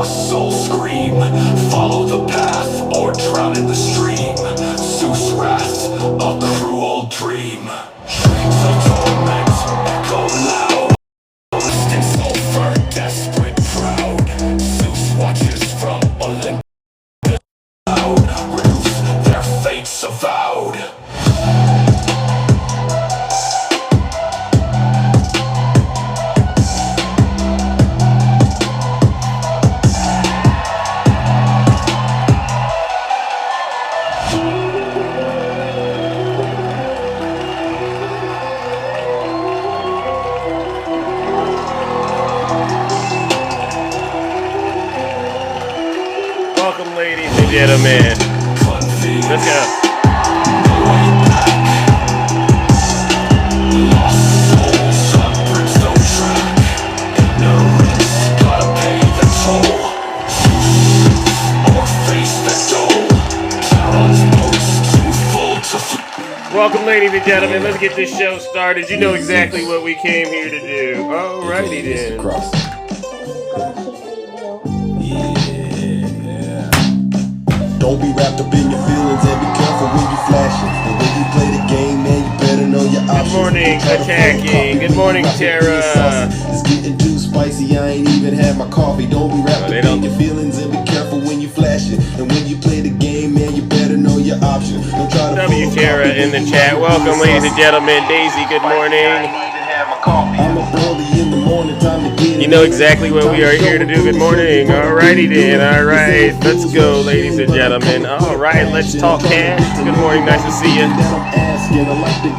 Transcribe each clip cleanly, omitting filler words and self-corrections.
lost souls scream. Follow the path or drown in the stream. Zeus' wrath, a cruel dream. Dreams of torment echo loud. Distant sulfur, desperate, proud. Zeus watches from Olympus loud. Reduce their fates avowed. Welcome, ladies and gentlemen. Let's go. Welcome, ladies and gentlemen. Let's get this show started. You know exactly what we came here to do. Alrighty then. Don't be wrapped up in your feelings and be careful when you flashing. And when you play the game, man, you better know your options. Good morning, attacking. Good morning, Tara. It's getting too spicy, I ain't even had my coffee. Don't be wrapped up in your feelings and be careful when you flashing. And when you play the game, man, you better know your options. Don't try to W Tara in the chat. Welcome, ladies and gentlemen. Daisy, good morning. I'm up early in the morning, time to get it. You know exactly what we are here to do. Good morning. Alrighty then. Alright. Let's go, ladies and gentlemen. Alright, let's talk cash. Good morning. Nice to see you.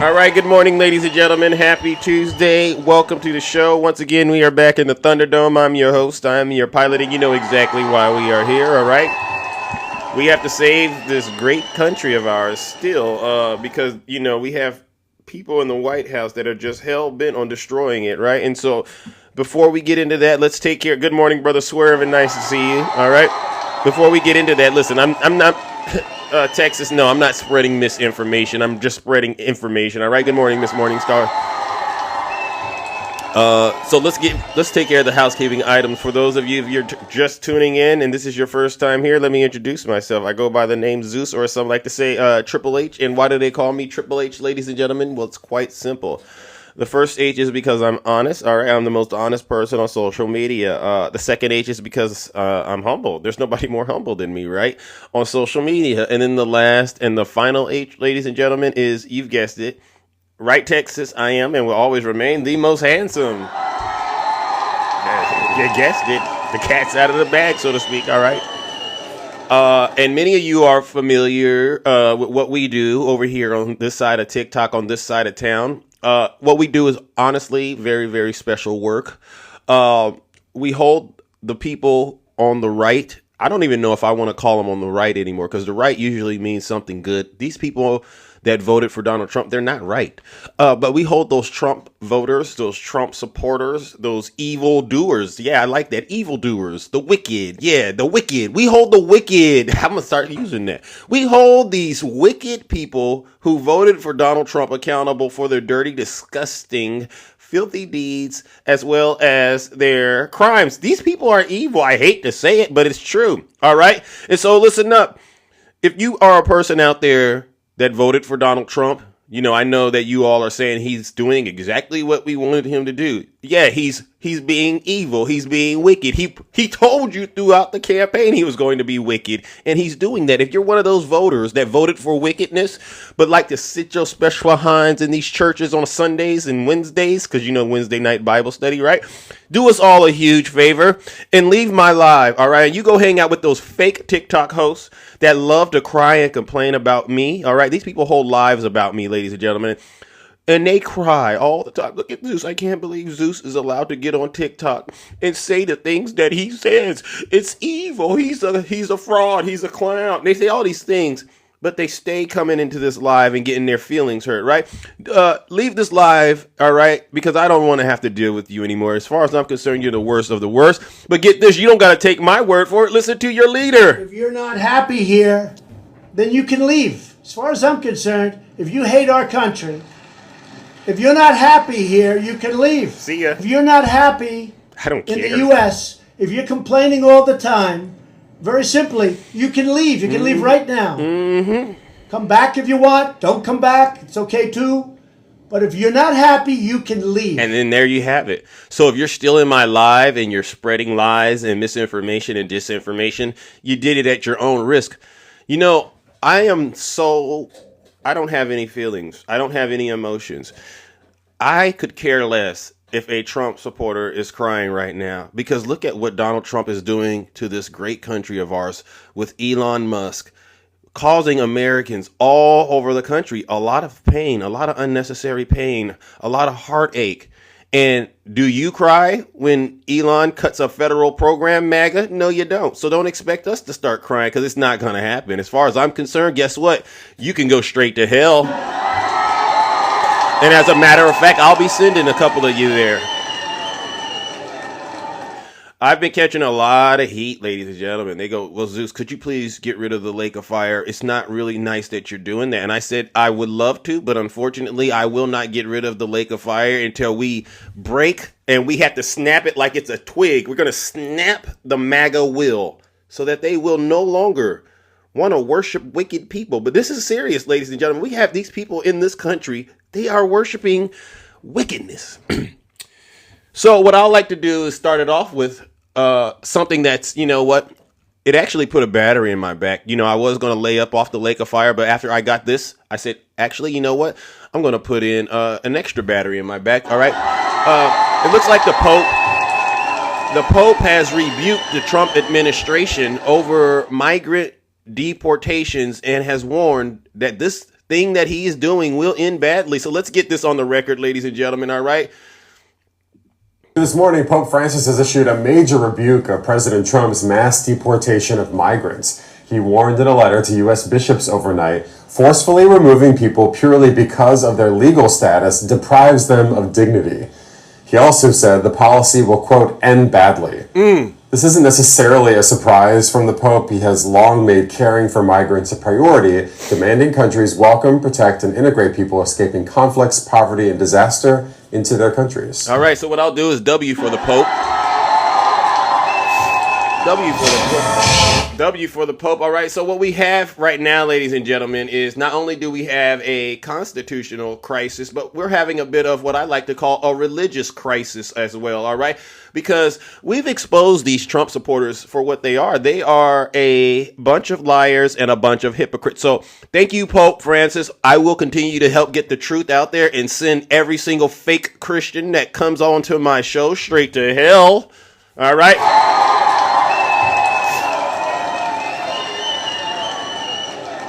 Alright, good morning, ladies and gentlemen. Happy Tuesday. Welcome to the show. Once again, we are back in the Thunderdome. I'm your host. I'm your pilot, and you know exactly why we are here. Alright. We have to save this great country of ours still, because, you know, we have people in the White House that are just hell-bent on destroying it, right? And so, before we get into that, let's take care. Good morning, Brother Swerve, and nice to see you, all right? Before we get into that, listen, I'm not, Texas, no, I'm not spreading misinformation. I'm just spreading information, all right? Good morning, Miss Morningstar. So let's take care of the housekeeping items. For those of you, if you're just tuning in and this is your first time here, let me introduce myself. I go by the name Zeus, or some like to say Triple H. And why do they call me Triple H, ladies and gentlemen? Well, it's quite simple. The first H is because I'm honest. All right, I'm the most honest person on social media. The second H is because I'm humble. There's nobody more humble than me, right, on social media. And then the last and the final H, ladies and gentlemen, is, you've guessed it, right, Texas, I am and will always remain the most handsome. You guessed it. The cat's out of the bag, so to speak, all right? And many of you are familiar with what we do over here on this side of TikTok, on this side of town. What we do is honestly very, very special work. We hold the people on the right. I don't even know if I want to call them on the right anymore, because the right usually means something good. These people that voted for Donald Trump, they're not right. But we hold those Trump voters, those Trump supporters, those evil doers. Yeah, I like that. Evil doers, the wicked. Yeah, the wicked. We hold the wicked. I'm going to start using that. We hold these wicked people who voted for Donald Trump accountable for their dirty, disgusting, filthy deeds, as well as their crimes. These people are evil. I hate to say it, but it's true. All right. And so listen up. If you are a person out there that voted for Donald Trump, you know, I know that you all are saying he's doing exactly what we wanted him to do. Yeah, he's being evil. He's being wicked. He told you throughout the campaign he was going to be wicked, and he's doing that. If you're one of those voters that voted for wickedness, but like to sit your special behinds in these churches on Sundays and Wednesdays, because you know Wednesday night Bible study, right? Do us all a huge favor and leave my live, all right? You go hang out with those fake TikTok hosts that love to cry and complain about me, all right? These people hold lives about me, ladies and gentlemen. And they cry all the time. Look at Zeus. I can't believe Zeus is allowed to get on TikTok and say the things that he says. It's evil. He's a fraud. He's a clown. They say all these things, but they stay coming into this live and getting their feelings hurt, right? Leave this live, all right? Because I don't want to have to deal with you anymore. As far as I'm concerned, you're the worst of the worst. But get this, you don't got to take my word for it. Listen to your leader. If you're not happy here, then you can leave. As far as I'm concerned, if you hate our country, if you're not happy here, you can leave. See ya. If you're not happy I don't care. in the U.S., If you're complaining all the time, very simply, you can leave. You can leave right now. Come back if you want. Don't come back. It's okay too. But if you're not happy, you can leave. And then there you have it. So if you're still in my live and you're spreading lies and misinformation and disinformation, you did it at your own risk. You know, I don't have any feelings. I don't have any emotions. I could care less if a Trump supporter is crying right now, because look at what Donald Trump is doing to this great country of ours with Elon Musk, causing Americans all over the country a lot of pain, a lot of unnecessary pain, a lot of heartache. And do you cry when Elon cuts a federal program, MAGA? No, you don't. So don't expect us to start crying, because it's not going to happen. As far as I'm concerned, guess what? You can go straight to hell. And as a matter of fact, I'll be sending a couple of you there. I've been catching a lot of heat, ladies and gentlemen. They go, well, Zeus, could you please get rid of the lake of fire? It's not really nice that you're doing that. And I said, I would love to, but unfortunately, I will not get rid of the lake of fire until we break, and we have to snap it like it's a twig. We're going to snap the MAGA will so that they will no longer want to worship wicked people. But this is serious, ladies and gentlemen. We have these people in this country. They are worshiping wickedness. So what I like to do is start it off with something that's, you know what, it actually put a battery in my back. You know, I was going to lay up off the lake of fire, but after I got this, I said, actually, you know what, I'm going to put in an extra battery in my back. All right. It looks like the Pope has rebuked the Trump administration over migrant deportations and has warned that this thing that he is doing will end badly. So let's get this on the record, ladies and gentlemen. All right. This morning, Pope Francis has issued a major rebuke of President Trump's mass deportation of migrants. He warned in a letter to U.S. bishops overnight, forcefully removing people purely because of their legal status deprives them of dignity. He also said the policy will, quote, end badly. This isn't necessarily a surprise from the Pope. He has long made caring for migrants a priority, demanding countries welcome, protect, and integrate people escaping conflicts, poverty, and disaster into their countries. All right, so what I'll do is W for the Pope. W for the Pope. W for the Pope. All right, so what we have right now, ladies and gentlemen, is not only do we have a constitutional crisis, but we're having a bit of what I like to call a religious crisis as well, all right? Because we've exposed these Trump supporters for what they are. They are a bunch of liars and a bunch of hypocrites. So thank you, Pope Francis. I will continue to help get the truth out there and send every single fake Christian that comes onto my show straight to hell. All right?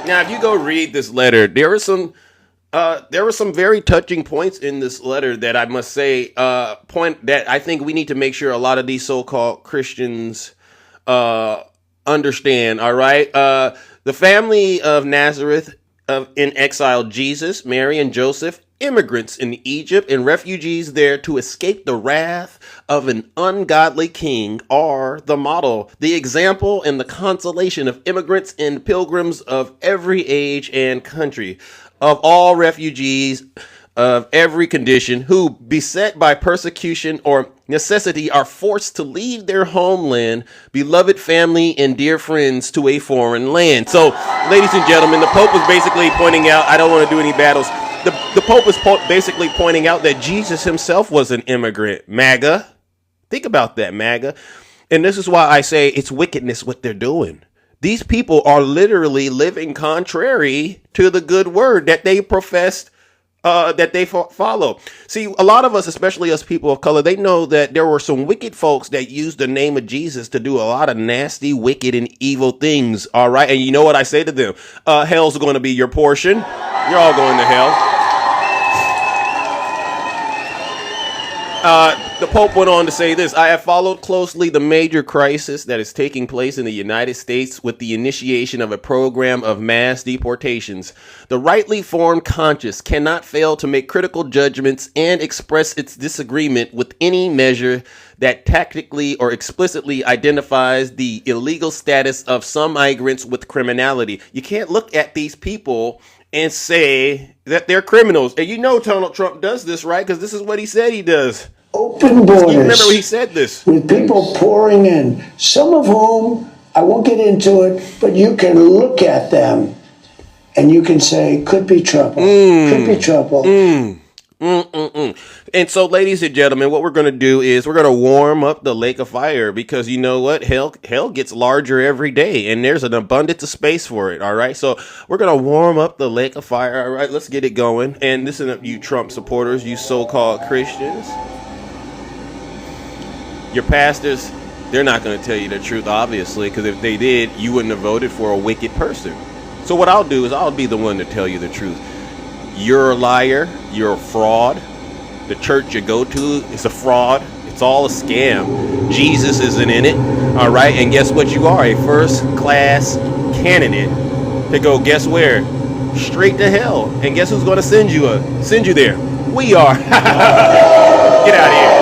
Now, if you go read this letter, there were some very touching points in this letter that I must say point that I think we need to make sure a lot of these so-called Christians understand. All right, the family of Nazareth in exile, Jesus, Mary, and Joseph, immigrants in Egypt and refugees there to escape the wrath of an ungodly king, are the model, the example, and the consolation of immigrants and pilgrims of every age and country, of all refugees of every condition who, beset by persecution or necessity, are forced to leave their homeland, beloved family, and dear friends to a foreign land. So, ladies and gentlemen, the Pope was basically pointing out, I don't want to do any battles. The Pope was basically pointing out that Jesus himself was an immigrant. MAGA. Think about that, MAGA. And this is why I say it's wickedness what they're doing. These people are literally living contrary to the good word that they professed, that they follow. See, a lot of us, especially us people of color, they know that there were some wicked folks that used the name of Jesus to do a lot of nasty, wicked, and evil things. All right. And you know what I say to them? Hell's going to be your portion. You're all going to hell. The Pope went on to say this: I have followed closely the major crisis that is taking place in the United States with the initiation of a program of mass deportations. The rightly formed conscience cannot fail to make critical judgments and express its disagreement with any measure that tactically or explicitly identifies the illegal status of some migrants with criminality. You can't look at these people and say that they're criminals. And you know Donald Trump does this, right? Because this is what he said he does. open borders. You remember when he said this? With people pouring in, some of whom, I won't get into it, but you can look at them and you can say, could be trouble, could be trouble. And so, ladies and gentlemen, what we're going to do is we're going to warm up the lake of fire, because you know what? Hell gets larger every day, and there's an abundance of space for it. All right. So we're going to warm up the lake of fire. All right. Let's get it going. And listen up, you Trump supporters, you so-called Christians. Your pastors, they're not going to tell you the truth, obviously, because if they did, you wouldn't have voted for a wicked person. So what I'll do is I'll be the one to tell you the truth. You're a liar. You're a fraud. The church you go to is a fraud. It's all a scam. Jesus isn't in it. All right. And guess what? You are a first-class candidate to go, guess where? Straight to hell. And guess who's going to send you there? We are. Get out of here.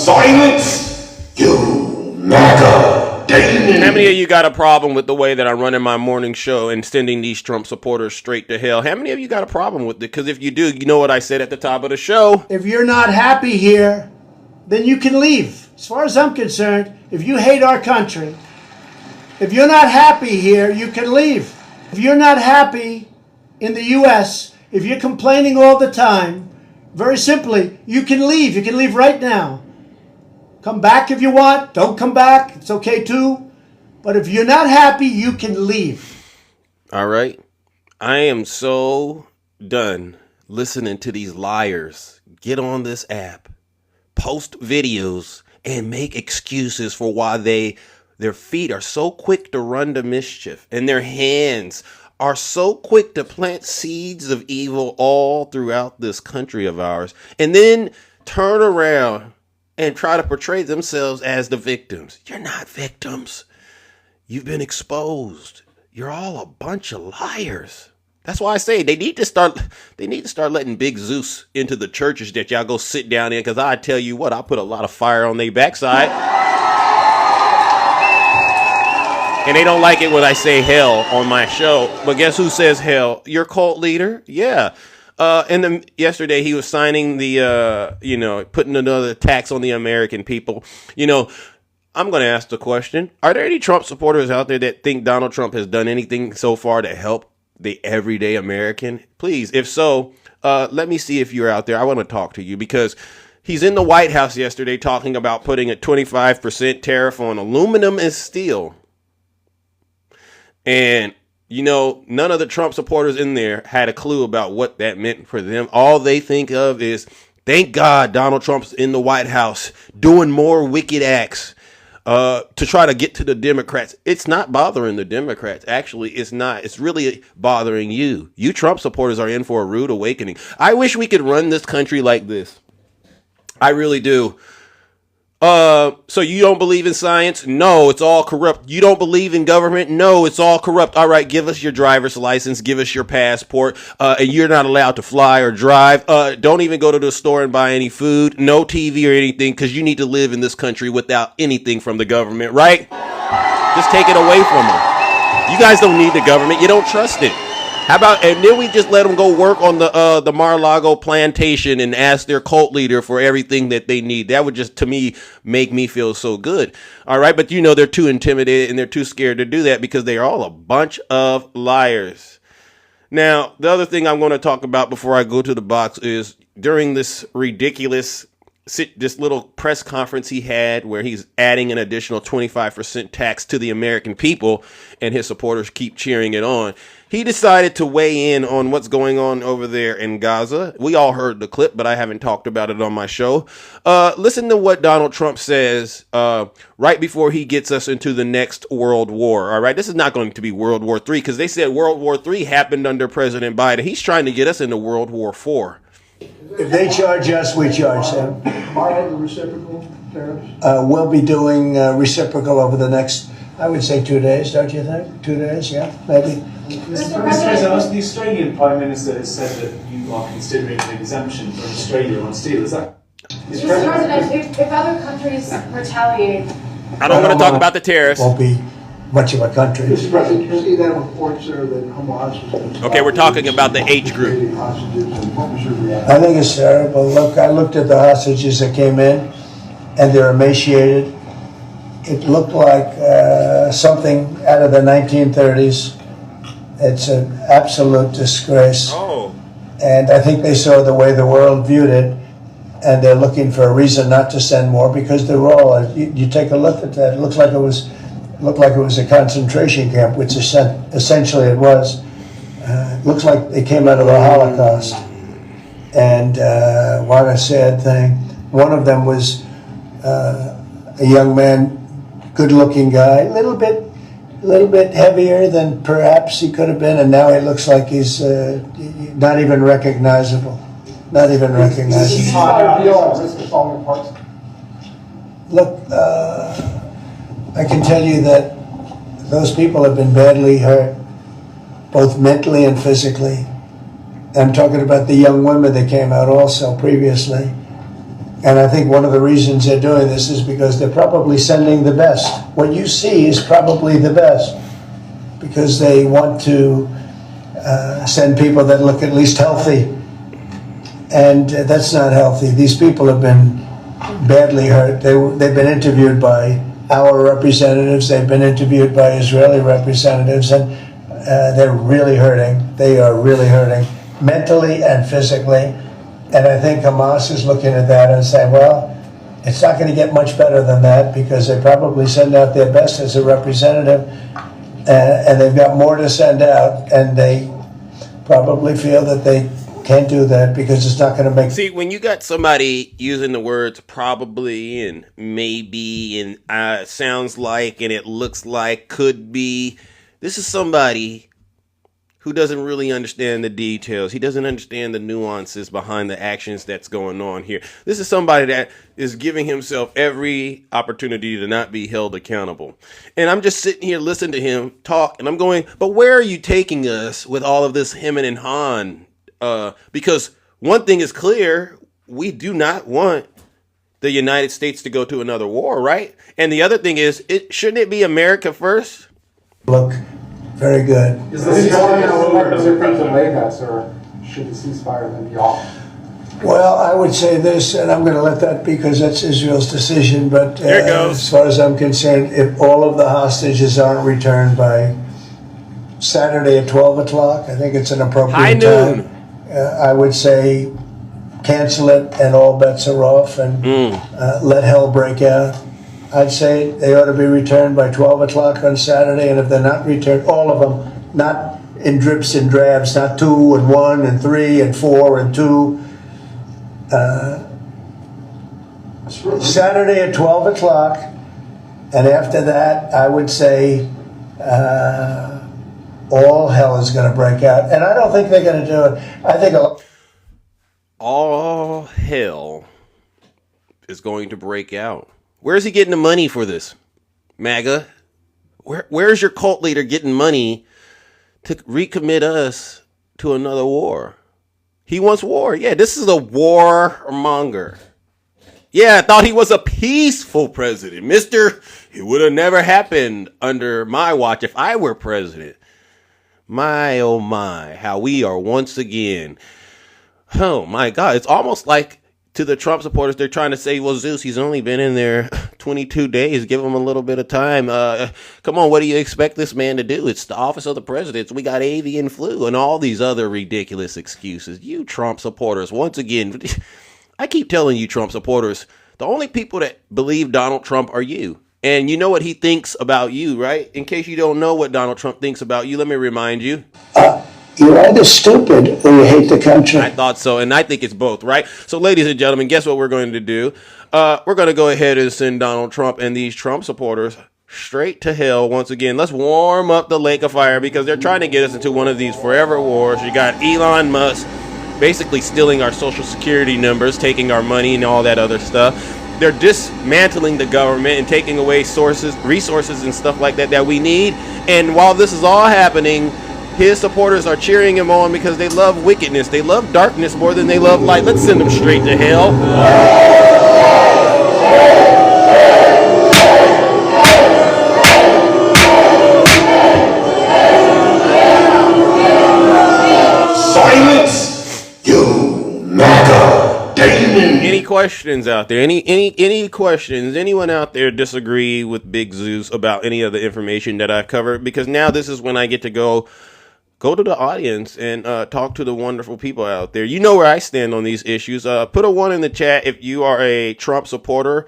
Silence, you MAGA demon. How many of you got a problem with the way that I'm running my morning show and sending these Trump supporters straight to hell? How many of you got a problem with it? Because if you do, you know what I said at the top of the show. If you're not happy here, then you can leave. As far as I'm concerned, if you hate our country, if you're not happy here, you can leave. If you're not happy in the U.S., if you're complaining all the time, very simply, you can leave. You can leave right now. Come back if you want. Don't come back. It's okay too. But if you're not happy, you can leave. All right. I am so done listening to these liars get on this app, post videos, and make excuses for why their feet are so quick to run to mischief and their hands are so quick to plant seeds of evil all throughout this country of ours, and then turn around and try to portray themselves as the victims. You're not victims. You've been exposed. You're all a bunch of liars. That's why I say they need to start letting Big Zeus into the churches that y'all go sit down in, because I tell you what, I'll put a lot of fire on their backside. And they don't like it when I say hell on my show. But guess who says hell? Your cult leader? Yeah. And then yesterday he was signing the, putting another tax on the American people. I'm going to ask the question. Are there any Trump supporters out there that think Donald Trump has done anything so far to help the everyday American? Please, if so, let me see if you're out there. I want to talk to you, because he's in the White House yesterday talking about putting a 25% tariff on aluminum and steel. And, none of the Trump supporters in there had a clue about what that meant for them. All they think of is, thank God Donald Trump's in the White House doing more wicked acts to try to get to the Democrats. It's not bothering the Democrats. Actually, it's not. It's really bothering you. You Trump supporters are in for a rude awakening. I wish we could run this country like this. I really do. So you don't believe in science? No, it's all corrupt. You don't believe in government? No, it's all corrupt. All right, give us your driver's license, give us your passport, and you're not allowed to fly or drive. Don't even go to the store and buy any food, no TV or anything, because you need to live in this country without anything from the government, right? Just take it away from them. You guys don't need the government. You don't trust it. How about, and then we just let them go work on the Mar-a-Lago plantation and ask their cult leader for everything that they need. That would just, to me, make me feel so good. All right. But, they're too intimidated and they're too scared to do that, because they are all a bunch of liars. Now, the other thing I'm going to talk about before I go to the box is during this this little press conference he had where he's adding an additional 25% tax to the American people, and his supporters keep cheering it on. He decided to weigh in on what's going on over there in Gaza. We all heard the clip, but I haven't talked about it on my show. Listen to what Donald Trump says right before he gets us into the next World War. All right, this is not going to be World War III, because they said World War III happened under President Biden. He's trying to get us into World War IV. If they charge us, we charge them. Are the reciprocal tariffs? We'll be doing reciprocal over the next, I would say, 2 days, don't you think? 2 days, yeah, maybe. Mr. President, the Australian Prime Minister has said that you are considering an exemption from Australia on steel. Is that? Mr. President, if other countries retaliate... I don't want to talk about the tariffs. Won't be much of a country. Mr. President, you see that report, sir, that Hamas was going to... Okay, we're talking about the H group. I think it's terrible. Look, I looked at the hostages that came in, and they're emaciated. It looked like something out of the 1930s. It's an absolute disgrace. Oh. And I think they saw the way the world viewed it, and they're looking for a reason not to send more because they're all. You take a look at that. It looked like it was a concentration camp, which essentially it was. It looks like they came out of the Holocaust. And what a sad thing. One of them was a young man, good-looking guy, a little bit heavier than perhaps he could have been, and now he looks like he's not even recognizable. Not even recognizable. Look, I can tell you that those people have been badly hurt, both mentally and physically. I'm talking about the young women that came out also previously. And I think one of the reasons they're doing this is because they're probably sending the best. What you see is probably the best because they want to send people that look at least healthy. And that's not healthy. These people have been badly hurt. They've been interviewed by our representatives. They've been interviewed by Israeli representatives, and they're really hurting. They are really hurting, mentally and physically. And I think Hamas is looking at that and saying, well, it's not going to get much better than that because they probably send out their best as a representative, and they've got more to send out, and they probably feel that they can't do that because it's not going to make... See, when you got somebody using the words probably and maybe and sounds like and it looks like, could be, this is somebody who doesn't really understand the details. He doesn't understand the nuances behind the actions that's going on here. This is somebody that is giving himself every opportunity to not be held accountable. And I'm just sitting here listening to him talk, and I'm going, but where are you taking us with all of this hemming and hawing? Because one thing is clear, we do not want the United States to go to another war, right? And the other thing is, shouldn't it be America first? Look, very good. Is the ceasefire or should the ceasefire then be off? Well, I would say this, and I'm going to let that because that's Israel's decision, but Here it goes. as far as I'm concerned, if all of the hostages aren't returned by Saturday at 12 o'clock, I think it's an appropriate High time. noon. I would say cancel it and all bets are off and let hell break out. I'd say they ought to be returned by 12 o'clock on Saturday, and if they're not returned, all of them, not in drips and drabs, not 2 and 1 and 3 and 4 and 2. Saturday at 12 o'clock, and after that, I would say all hell is going to break out, and I don't think they're going to do it. I think all hell is going to break out. Where's he getting the money for this, MAGA? Where's your cult leader getting money to recommit us to another war? He wants war. Yeah, this is a warmonger. Yeah, I thought he was a peaceful president. It would have never happened under my watch if I were president. My, oh my, how we are once again. Oh my God, it's almost like to the Trump supporters, they're trying to say, well, Zeus, he's only been in there 22 days. Give him a little bit of time. Come on, what do you expect this man to do? It's the office of the president. We got avian flu and all these other ridiculous excuses. You Trump supporters, once again, I keep telling you Trump supporters, the only people that believe Donald Trump are you. And you know what he thinks about you, right? In case you don't know what Donald Trump thinks about you, let me remind you. you're either stupid or you hate the country. I thought so, and I think it's both, right? So, ladies and gentlemen, guess what we're going to do? We're going to go ahead and send Donald Trump and these Trump supporters straight to hell once again. Let's warm up the lake of fire because they're trying to get us into one of these forever wars. You got Elon Musk basically stealing our social security numbers, taking our money and all that other stuff. They're dismantling the government and taking away resources and stuff like that that we need. And while this is all happening, his supporters are cheering him on because they love wickedness. They love darkness more than they love light. Let's send them straight to hell. questions out there? Any questions? Anyone out there disagree with Big Zeus about any of the information that I've covered? Because now this is when I get to go to the audience and talk to the wonderful people out there. You know where I stand on these issues. Put a 1 in the chat if you are a Trump supporter.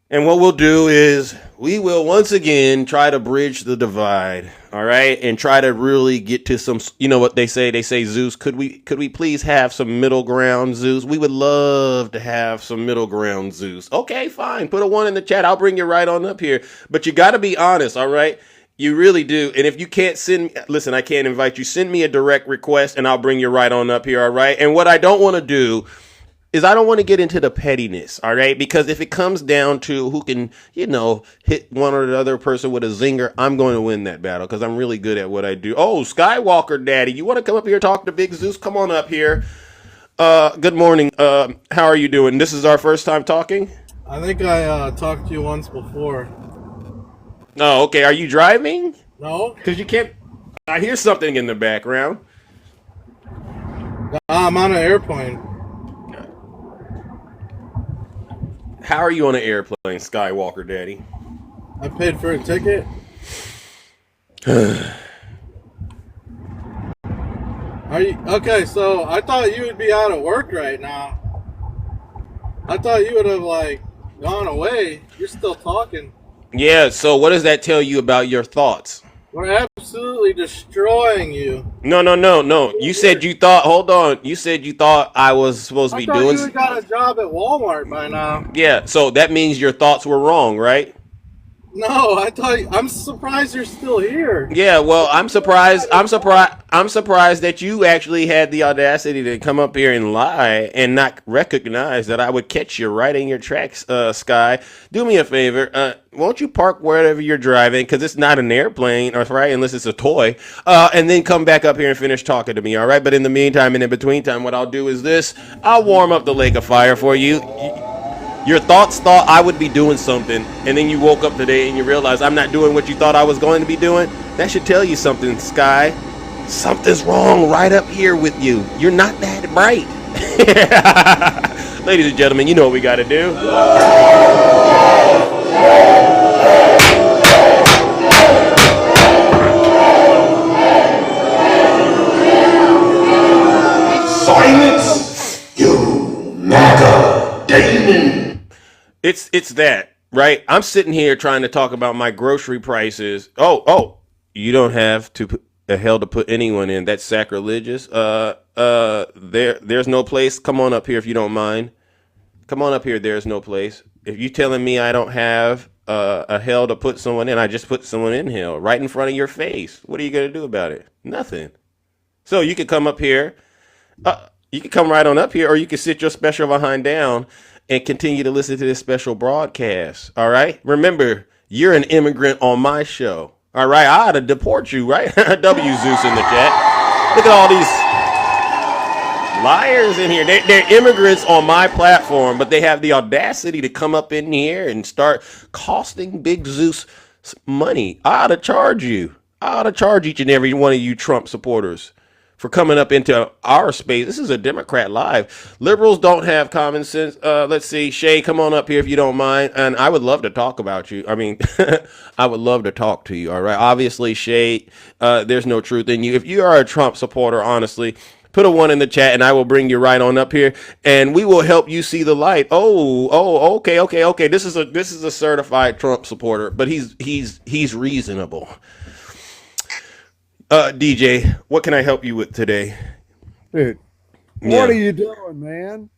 And what we'll do is we will once again try to bridge the divide, all right, and try to really get to some. You know what they say? They say, Zeus, could we please have some middle ground, Zeus? We would love to have some middle ground, Zeus. Okay, fine. Put a 1 in the chat. I'll bring you right on up here. But you got to be honest, all right? You really do. And if you can't listen, I can't invite you. Send me a direct request and I'll bring you right on up here. All right. And what I don't want to do is I don't want to get into the pettiness. All right. Because if it comes down to who can, hit one or the other person with a zinger, I'm going to win that battle because I'm really good at what I do. Oh, Skywalker Daddy, you want to come up here and talk to Big Zeus? Come on up here. Good morning. How are you doing? This is our first time talking. I think I talked to you once before. Oh, okay. Are you driving? No. Because you can't. I hear something in the background. I'm on an airplane. How are you on an airplane, Skywalker Daddy? I paid for a ticket. Are you okay? So I thought you would be out of work right now. I thought you would have gone away. You're still talking. Yeah, so what does that tell you about your thoughts? We're absolutely destroying you. No. You said you thought, hold on. You said you thought I was supposed to be doing. I thought you got a job at Walmart by now. Yeah, so that means your thoughts were wrong, right? No, I'm surprised you're still here. Yeah, well, I'm surprised that you actually had the audacity to come up here and lie and not recognize that I would catch you right in your tracks, Sky. Do me a favor, won't you park wherever you're driving, because it's not an airplane, right, unless it's a toy, and then come back up here and finish talking to me, all right? But in the meantime and in between time, what I'll do is this. I'll warm up the lake of fire for you. Your thoughts thought I would be doing something, and then you woke up today and you realize I'm not doing what you thought I was going to be doing. That should tell you something, Sky. Something's wrong right up here with you. You're not that bright. Ladies and gentlemen, you know what we got to do. Silence, you MAGA demon. It's that, right? I'm sitting here trying to talk about my grocery prices. Oh, you don't have to put hell to put anyone in. That's sacrilegious. There's no place. Come on up here if you don't mind. Come on up here. There's no place. If you telling me I don't have a hell to put someone in, I just put someone in hell right in front of your face. What are you gonna do about it? Nothing. So you could come up here. You can come right on up here, or you can sit your special behind down and continue to listen to this special broadcast. All right. Remember, you're an immigrant on my show. All right. I ought to deport you, right? W Zeus in the chat. Look at all these liars in here. They're immigrants on my platform, but they have the audacity to come up in here and start costing Big Zeus money. I ought to charge you. I ought to charge each and every one of you Trump supporters for coming up into our space. This is a Democrat Live. Liberals don't have common sense. Let's see. Shay, come on up here if you don't mind. And I would love to talk about you. I mean, I would love to talk to you. All right. Obviously, Shay, there's no truth in you. If you are a Trump supporter, honestly, put a 1 in the chat and I will bring you right on up here and we will help you see the light. Okay. This is a certified Trump supporter, but he's reasonable. DJ, what can I help you with today? Dude, what are you doing, man?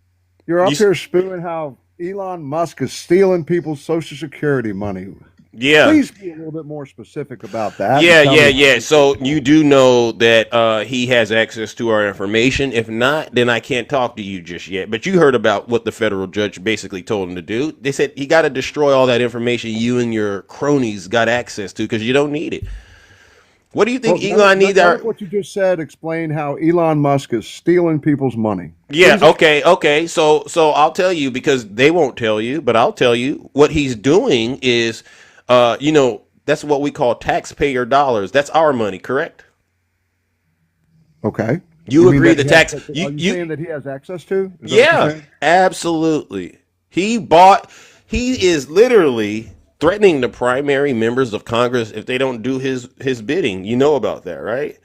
You're up here spewing how Elon Musk is stealing people's Social Security money. Yeah. Please be a little bit more specific about that. Yeah. So you do know that he has access to our information. If not, then I can't talk to you just yet. But you heard about what the federal judge basically told him to do. They said he got to destroy all that information you and your cronies got access to because you don't need it. What do you think Elon needs? What you just said, explain how Elon Musk is stealing people's money. Yeah, okay. So I'll tell you because they won't tell you, but I'll tell you what he's doing is, that's what we call taxpayer dollars. That's our money, correct? Okay. You mean agree that the he tax? has, are you saying that he has access to? Is that what you're Yeah, saying? absolutely. He bought. He is literally threatening the primary members of Congress if they don't do his bidding. You know about that, right?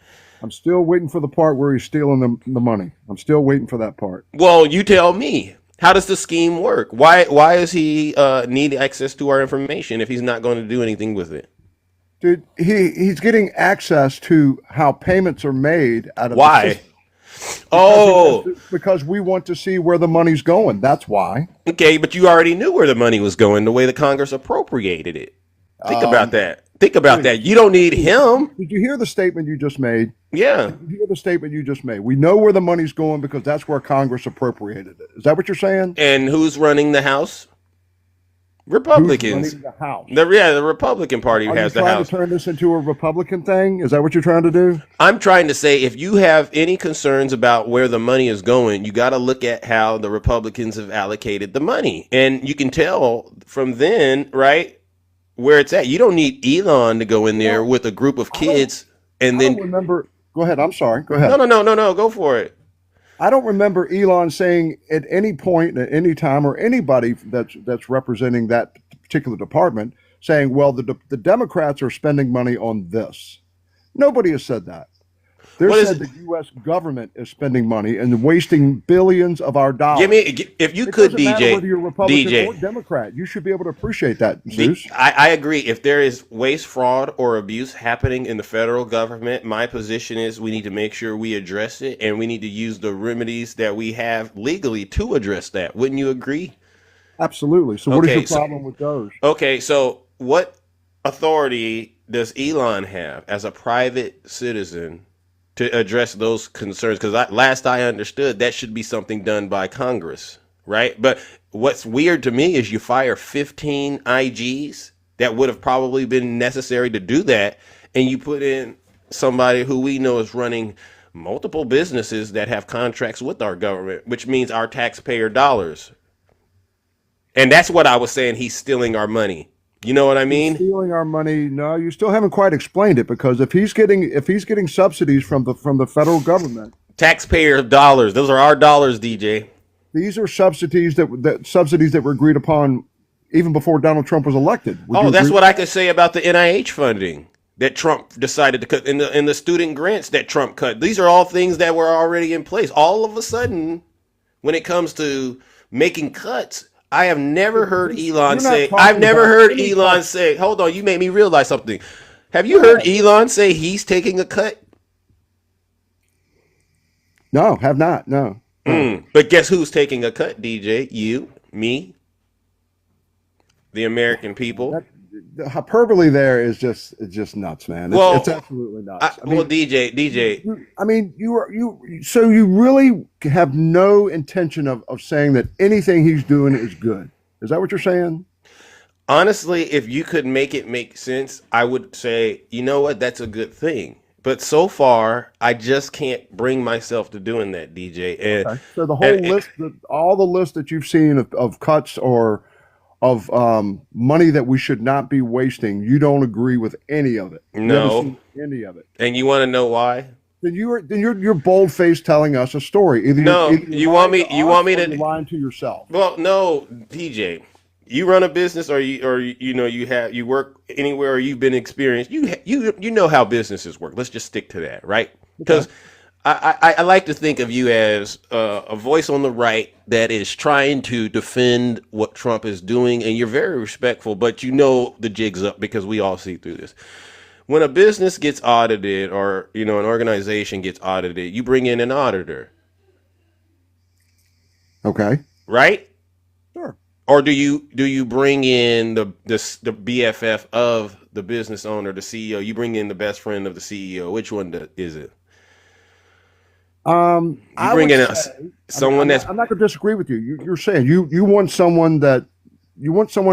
I'm still waiting for the part where he's stealing the money. I'm still waiting for that part. Well, you tell me. How does the scheme work? Why is he need access to our information if he's not going to do anything with it? Dude, he's getting access to how payments are made out of the Why? system Oh, because we want to see where the money's going. That's why. okay, but you already knew where the money was going the way the Congress appropriated it. Think about that. Think about Dude, that. You don't need him. did you hear the statement you just made? Yeah. Did you hear the statement you just made? We know where the money's going because that's where Congress appropriated it. Is that what you're saying? And who's running the House? Who's Republicans. running the House? The Republican Party Are you has the trying House. to turn this into a Republican thing? Is that what you're trying to do? I'm trying to say if you have any concerns about where the money is going, you got to look at how the Republicans have allocated the money. And you can tell from then, right, where it's at. You don't need Elon to go in there with a group of kids and I then don't remember. Go ahead. I'm sorry. Go ahead. No, go for it. I don't remember Elon saying at any point, at any time, or anybody that's representing that particular department saying, "Well, the Democrats are spending money on this." Nobody has said that. They're said the U.S. government is spending money and wasting billions of our dollars. If you It could, doesn't matter DJ, whether you're Republican DJ. or Democrat. You should be able to appreciate that, Zeus. I agree. If there is waste, fraud, or abuse happening in the federal government, my position is we need to make sure we address it, and we need to use the remedies that we have legally to address that. Wouldn't you agree? Absolutely. So what is your problem with those? Okay, so what authority does Elon have as a private citizen to address those concerns? Because last I understood, that should be something done by Congress, right? But what's weird to me is you fire 15 IGs that would have probably been necessary to do that, and you put in somebody who we know is running multiple businesses that have contracts with our government, which means our taxpayer dollars. And that's what I was saying. He's stealing our money. You know what I mean? Stealing our money? No, you still haven't quite explained it, because if he's getting subsidies from the federal government, taxpayer dollars. Those are our dollars, DJ. These are subsidies that were agreed upon even before Donald Trump was elected. That's what I could say about the NIH funding that Trump decided to cut, in the student grants that Trump cut. These are all things that were already in place. All of a sudden, when it comes to making cuts, I have never heard Elon say. I've never heard Elon say. Hold on, you made me realize something. Have you heard Elon say he's taking a cut? No, have not. No. But guess who's taking a cut, DJ? You, me, the American people. The hyperbole there is just nuts, man. It's absolutely nuts. DJ. I mean, so you really have no intention of saying that anything he's doing is good. Is that what you're saying? Honestly, if you could make it make sense, I would say, you know what, that's a good thing. But so far, I just can't bring myself to doing that, DJ. And so the whole list, all the list that you've seen of cuts or of money that we should not be wasting, you don't agree with any of it. No, any of it. And you want to know why? Then you're bold faced telling us a story. You want me to lying to yourself. Well, no, DJ. You run a business, or you work anywhere, or you've been experienced. You know how businesses work. Let's just stick to that, right? Because I like to think of you as a voice on the right that is trying to defend what Trump is doing, and you're very respectful, but you know the jig's up because we all see through this. When a business gets audited, or an organization gets audited, you bring in an auditor. Okay. Right? Sure. Or do you bring in the BFF of the business owner, the CEO? You bring in the best friend of the CEO. Which one is it? You bring in someone that's. I'm not going to disagree with you. You're saying you want someone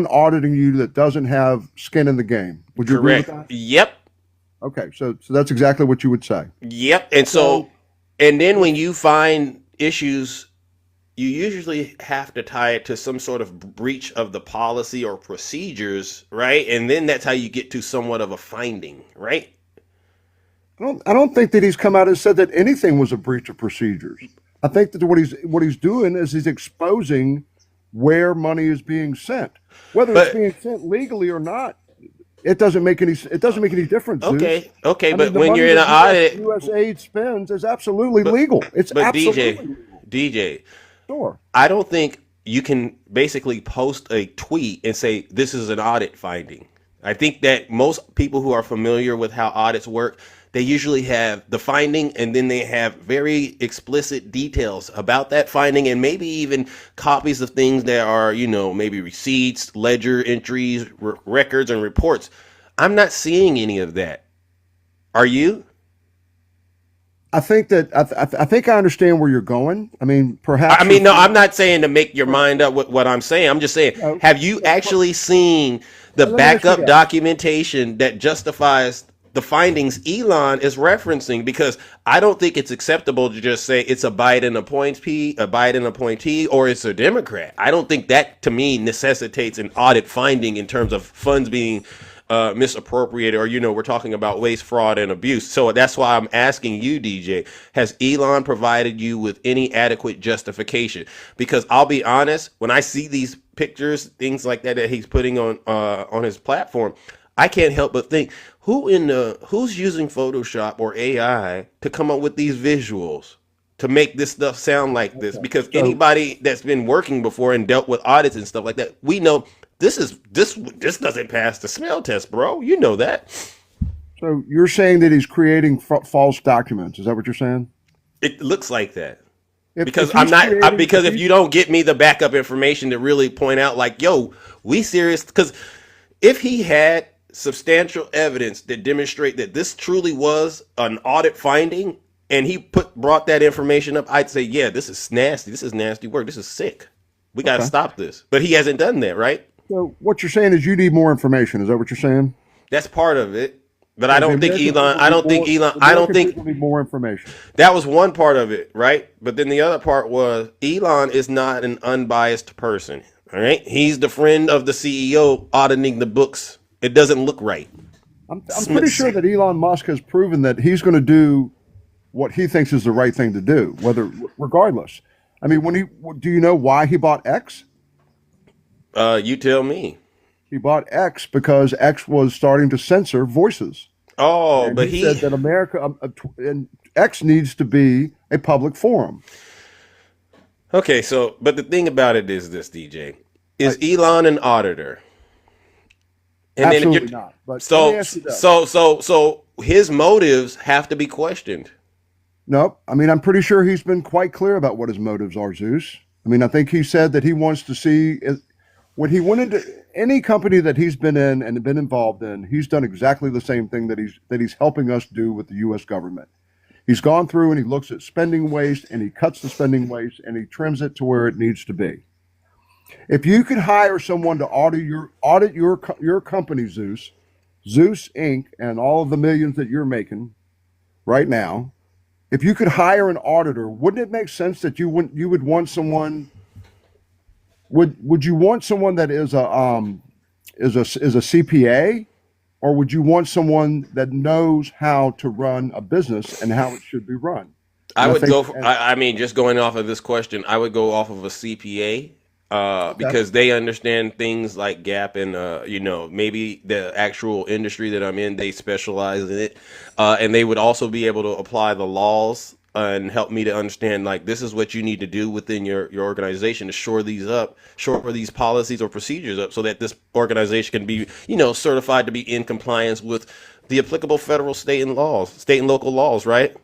auditing you that doesn't have skin in the game. Would you agree with that? Yep. Okay, so that's exactly what you would say. Yep. And then when you find issues, you usually have to tie it to some sort of breach of the policy or procedures, right? And then that's how you get to somewhat of a finding, right? I don't think that he's come out and said that anything was a breach of procedures. I think that what he's doing is he's exposing where money is being sent, whether it's But being sent legally or not. It doesn't make any difference, Zeus. okay, I mean, but the when money you're in an that audit, U.S. aid spends is absolutely legal. It's but absolutely legal. DJ, Sure. I don't think you can basically post a tweet and say this is an audit finding. I think that most people who are familiar with how audits work, they usually have the finding and then they have very explicit details about that finding and maybe even copies of things that are, maybe receipts, ledger entries, records, and reports. I'm not seeing any of that. Are you? I think that I think I understand where you're going. I mean, I perhaps mean, no, I'm not saying to make your mind up with what I'm saying. I'm just saying, no, have you actually seen the let me ask you backup that. documentation that justifies the findings Elon is referencing? Because I don't think it's acceptable to just say it's a Biden appointee, or it's a Democrat. I don't think that, to me, necessitates an audit finding in terms of funds being misappropriated, or we're talking about waste, fraud, and abuse. So that's why I'm asking you, DJ, has Elon provided you with any adequate justification? Because I'll be honest, when I see these pictures, things like that he's putting on his platform, I can't help but think, who's using Photoshop or AI to come up with these visuals to make this stuff sound like this? Because So anybody that's been working before and dealt with audits and stuff like that, we know this doesn't pass the smell test, bro. You know that. so you're saying that he's creating false documents? Is that what you're saying? It looks like that. Because If he's creating, because if you don't get me the backup information to really point out, like, yo, we serious. Because if he had substantial evidence that demonstrate that this truly was an audit finding, and he brought that information up, I'd say, yeah, this is nasty. This is nasty work. This is sick. We got to okay. stop this. But he hasn't done that, right? So what you're saying is you need more information. Is that what you're saying? That's part of it. But I So the don't think American Elon. people I need don't think more. Elon. The I don't American think people need more information. that was one part of it, right? But then the other part was Elon is not an unbiased person. All right, he's the friend of the CEO auditing the books. It doesn't look right. I'm pretty sure that Elon Musk has proven that he's going to do what he thinks is the right thing to do, regardless. I mean, do you know why he bought X? You tell me. He bought X because X was starting to censor voices. Oh, And but he said that and X needs to be a public forum. Okay. So, but the thing about it is this, DJ, is Elon an auditor? And Absolutely then not. But let me so ask you this. so his motives have to be questioned. Nope. I mean, I'm pretty sure he's been quite clear about what his motives are, Zeus. I mean, I think he said that he wants to see when he went into any company that he's been in and been involved in, he's done exactly the same thing that he's helping us do with the U.S. government. He's gone through and he looks at spending waste and he cuts the spending waste and he trims it to where it needs to be. If you could hire someone to audit your company, Zeus Inc., and all of the millions that you're making right now, if you could hire an auditor, wouldn't it make sense that you would want someone? Would you want someone that is a CPA, or would you want someone that knows how to run a business and how it should be run? I And would think, go. I mean, just going off of this question, I would go off of a CPA. Because they understand things like Gap and maybe the actual industry that I'm in, they specialize in it, and they would also be able to apply the laws and help me to understand, like, this is what you need to do within your organization to shore these policies or procedures up, so that this organization can be certified to be in compliance with the applicable federal, state and local laws, right?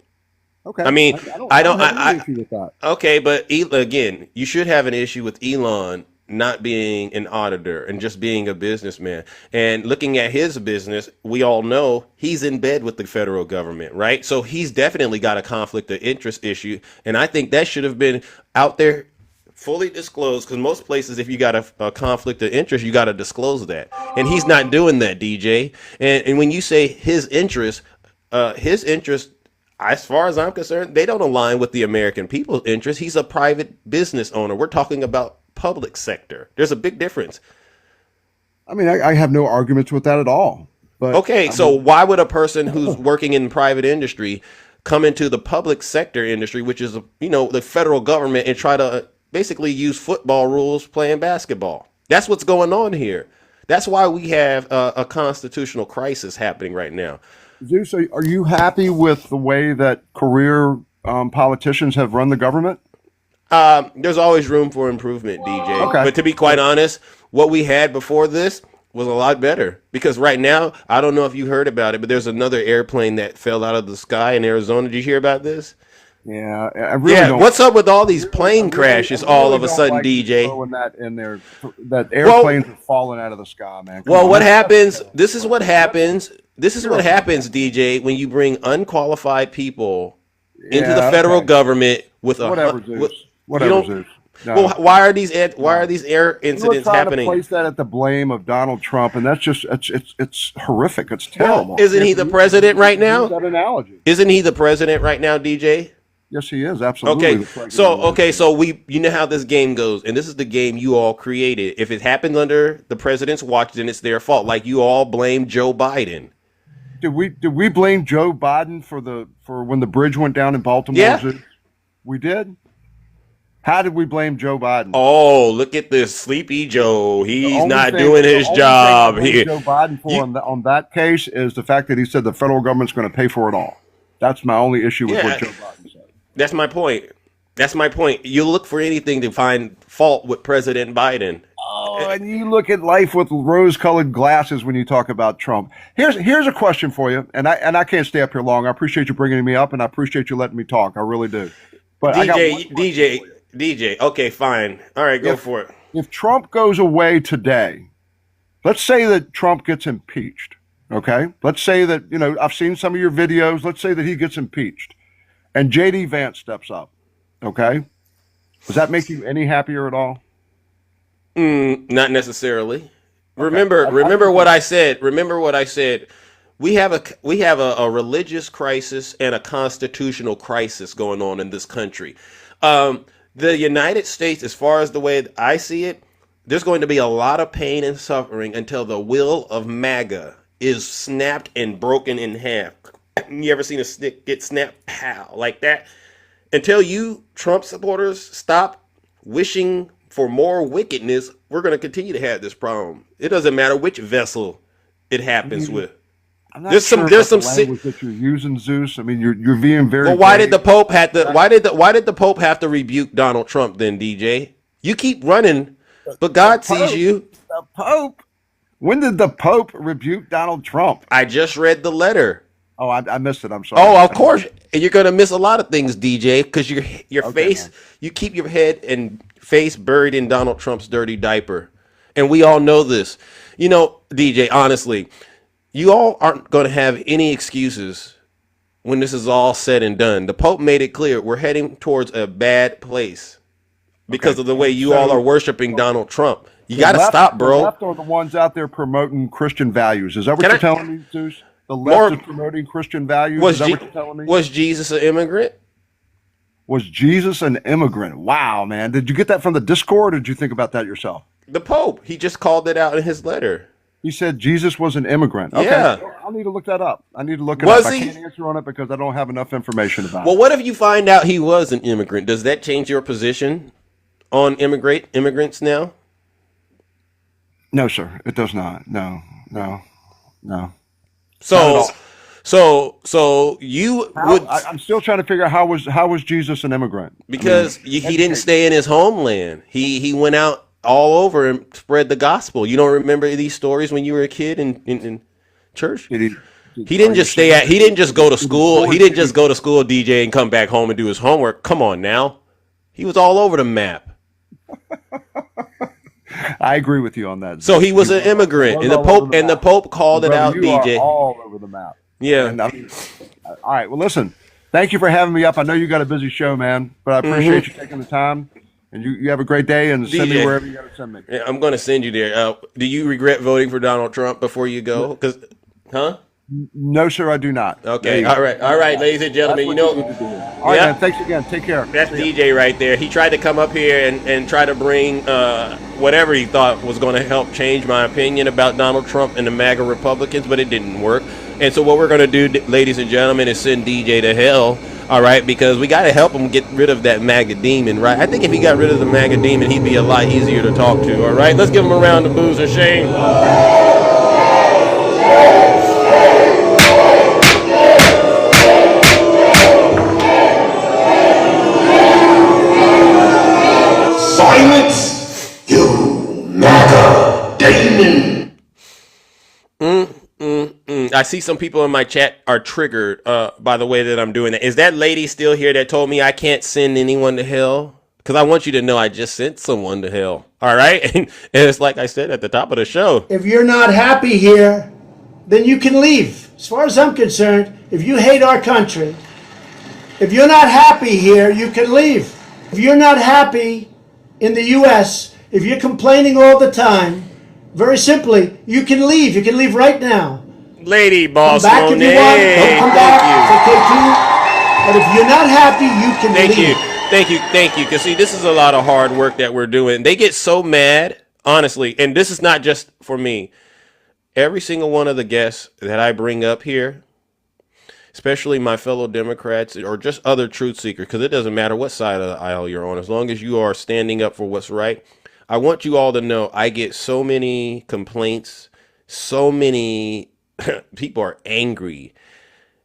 okay, I mean, I don't have any issue with that. okay, but again, you should have an issue with Elon not being an auditor and just being a businessman. And looking at his business, we all know he's in bed with the federal government, right? So he's definitely got a conflict of interest issue. And I think that should have been out there fully disclosed, because most places, if you got a conflict of interest, you got to disclose that. And he's not doing that, DJ. And when you say his interest, as far as I'm concerned, they don't align with the American people's interest. He's a private business owner. We're talking about public sector. There's a big difference. I mean, I have no arguments with that at all. But Okay, so why would a person who's working in private industry come into the public sector industry, which is the federal government, and try to basically use football rules playing basketball? That's what's going on here. That's why we have a constitutional crisis happening right now. Zeus, are you happy with the way that career politicians have run the government? There's always room for improvement, DJ. Okay. But to be quite honest, what we had before this was a lot better. Because right now, I don't know if you heard about it, but there's another airplane that fell out of the sky in Arizona. Did you hear about this? Yeah, I really don't. What's up with all these plane crashes all of a don't sudden, like DJ? throwing that in there, that airplanes are falling out of the sky, man. Come Well, on. what happens? This is what happens. This is what happens, DJ, when you bring unqualified people into the federal government with a whatever, Zeus. with- Whatever, Zeus. No. Well, why are these air incidents happening? To place that at the blame of Donald Trump, and that's just it's horrific. It's terrible. Isn't he the president right now? Use that analogy. Isn't he the president right now, DJ? Yes, he is absolutely. So you know how this game goes, and this is the game you all created. If it happened under the president's watch, then it's their fault. Like you all blame Joe Biden. Did we blame Joe Biden for when the bridge went down in Baltimore? Yeah. We did. How did we blame Joe Biden? Oh, look at this sleepy Joe. He's not doing his job. Joe Biden on that case is the fact that he said the federal government's going to pay for it all. That's my only issue with what Joe Biden said. That's my point. That's my point. You look for anything to find fault with President Biden. Oh, and you look at life with rose-colored glasses when you talk about Trump. Here's a question for you, and I can't stay up here long. I appreciate you bringing me up, and I appreciate you letting me talk. I really do. But DJ. Okay, fine. All right, go for it. If Trump goes away today, let's say that Trump gets impeached. Okay, let's say that I've seen some of your videos. Let's say that he gets impeached, and JD Vance steps up. Okay, does that make you any happier at all? Not necessarily. Okay. Remember what I said. Remember what I said. We have a religious crisis and a constitutional crisis going on in this country. The United States, as far as the way I see it, there's going to be a lot of pain and suffering until the will of MAGA is snapped and broken in half. You ever seen a stick get snapped? Pow, like that. Until you Trump supporters stop wishing for more wickedness, we're going to continue to have this problem. It doesn't matter which vessel it happens with. I'm not there's some language that you're using, Zeus. I mean, you're being very. Well, why did the Pope have to? Why did the Pope have to rebuke Donald Trump then, DJ? You keep running, but God sees you. The Pope. When did the Pope rebuke Donald Trump? I just read the letter. Oh, I missed it. I'm sorry. Oh, of course, and you're gonna miss a lot of things, DJ, because your face. Man. You keep your head and face buried in Donald Trump's dirty diaper, and we all know this. DJ, honestly. You all aren't going to have any excuses when this is all said and done. The Pope made it clear we're heading towards a bad place because of the way you all are worshiping Donald Trump. You got to stop, bro. The left are the ones out there promoting Christian values. Is that what you're telling me, Zeus? The left is promoting Christian values? Is that what you're telling me? Was Jesus an immigrant? Was Jesus an immigrant? Wow, man. Did you get that from the Discord, or did you think about that yourself? The Pope. He just called it out in his letter. He said Jesus was an immigrant. Okay. Yeah. I'll need to look that up. I can't answer on it because I don't have enough information about it. Well, what if you find out he was an immigrant? Does that change your position on immigrants now? No, sir. It does not. No. So you would. I'm still trying to figure out how was Jesus an immigrant? Because he didn't stay in his homeland. He went out all over and spread the gospel. You don't remember these stories when you were a kid in church? He didn't just he didn't just go to school. He didn't just go to school, DJ, and come back home and do his homework. Come on now. He was all over the map. I agree with you on that. So he was an immigrant, and the Pope called it out, DJ. All over the map. Yeah. All right. Well, listen. Thank you for having me up. I know you got a busy show, man, but I appreciate you taking the time. And you have a great day, and send me wherever you got to send me. Yeah, I'm going to send you there. Do you regret voting for Donald Trump before you go? No, sir, I do not. Okay, all right, ladies and gentlemen. That's You what know, you need to do. All right, man. Thanks again. Take care. that's See ya. DJ right there. He tried to come up here and try to bring whatever he thought was going to help change my opinion about Donald Trump and the MAGA Republicans, but it didn't work. And so what we're going to do, ladies and gentlemen, is send DJ to hell. All right, because we got to help him get rid of that MAGA demon, right? I think if he got rid of the MAGA demon, he'd be a lot easier to talk to. All right, let's give him a round of boozer, Shane. Silence, you MAGA demon! I see some people in my chat are triggered by the way that I'm doing that. Is that lady still here that told me I can't send anyone to hell? Because I want you to know I just sent someone to hell. All right? And it's like I said at the top of the show. If you're not happy here, then you can leave. As far as I'm concerned, if you hate our country, if you're not happy here, you can leave. If you're not happy in the U.S., if you're complaining all the time, very simply, you can leave. You can leave right now. Lady Boss Come back Monet. if you want. Don't come back. It's okay too. But if you're not happy, you can leave. Thank you. Because see, this is a lot of hard work that we're doing. They get so mad, honestly, and this is not just for me. Every single one of the guests that I bring up here, especially my fellow Democrats or just other truth seekers, because it doesn't matter what side of the aisle you're on, as long as you are standing up for what's right. I want you all to know I get so many complaints, so many people are angry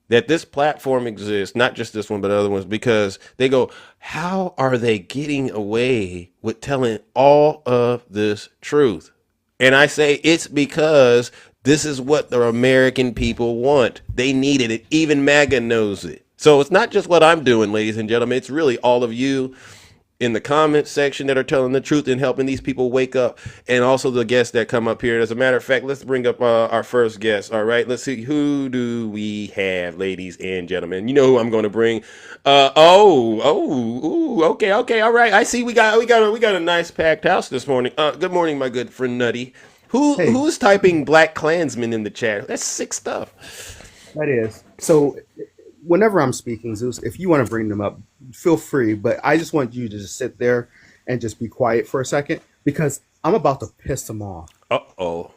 that this platform exists, not just this one, but other ones, because they go, how are they getting away with telling all of this truth? And I say it's because this is what the American people want. They needed it. Even MAGA knows it. So it's not just what I'm doing, ladies and gentlemen. It's really all of you in the comments section that are telling the truth and helping these people wake up, and also the guests that come up here. As a matter of fact, let's bring up our first guest. All right, let's see, who do we have, ladies and gentlemen? You know who I'm going to bring. Okay, all right. I see we got a nice packed house this morning. Good morning, my good friend Nutty. Who's typing Black Klansman in the chat? That's sick stuff. That is. So whenever I'm speaking, Zeus, if you want to bring them up, feel free. But I just want you to just sit there and just be quiet for a second, because I'm about to piss them off. Uh-oh.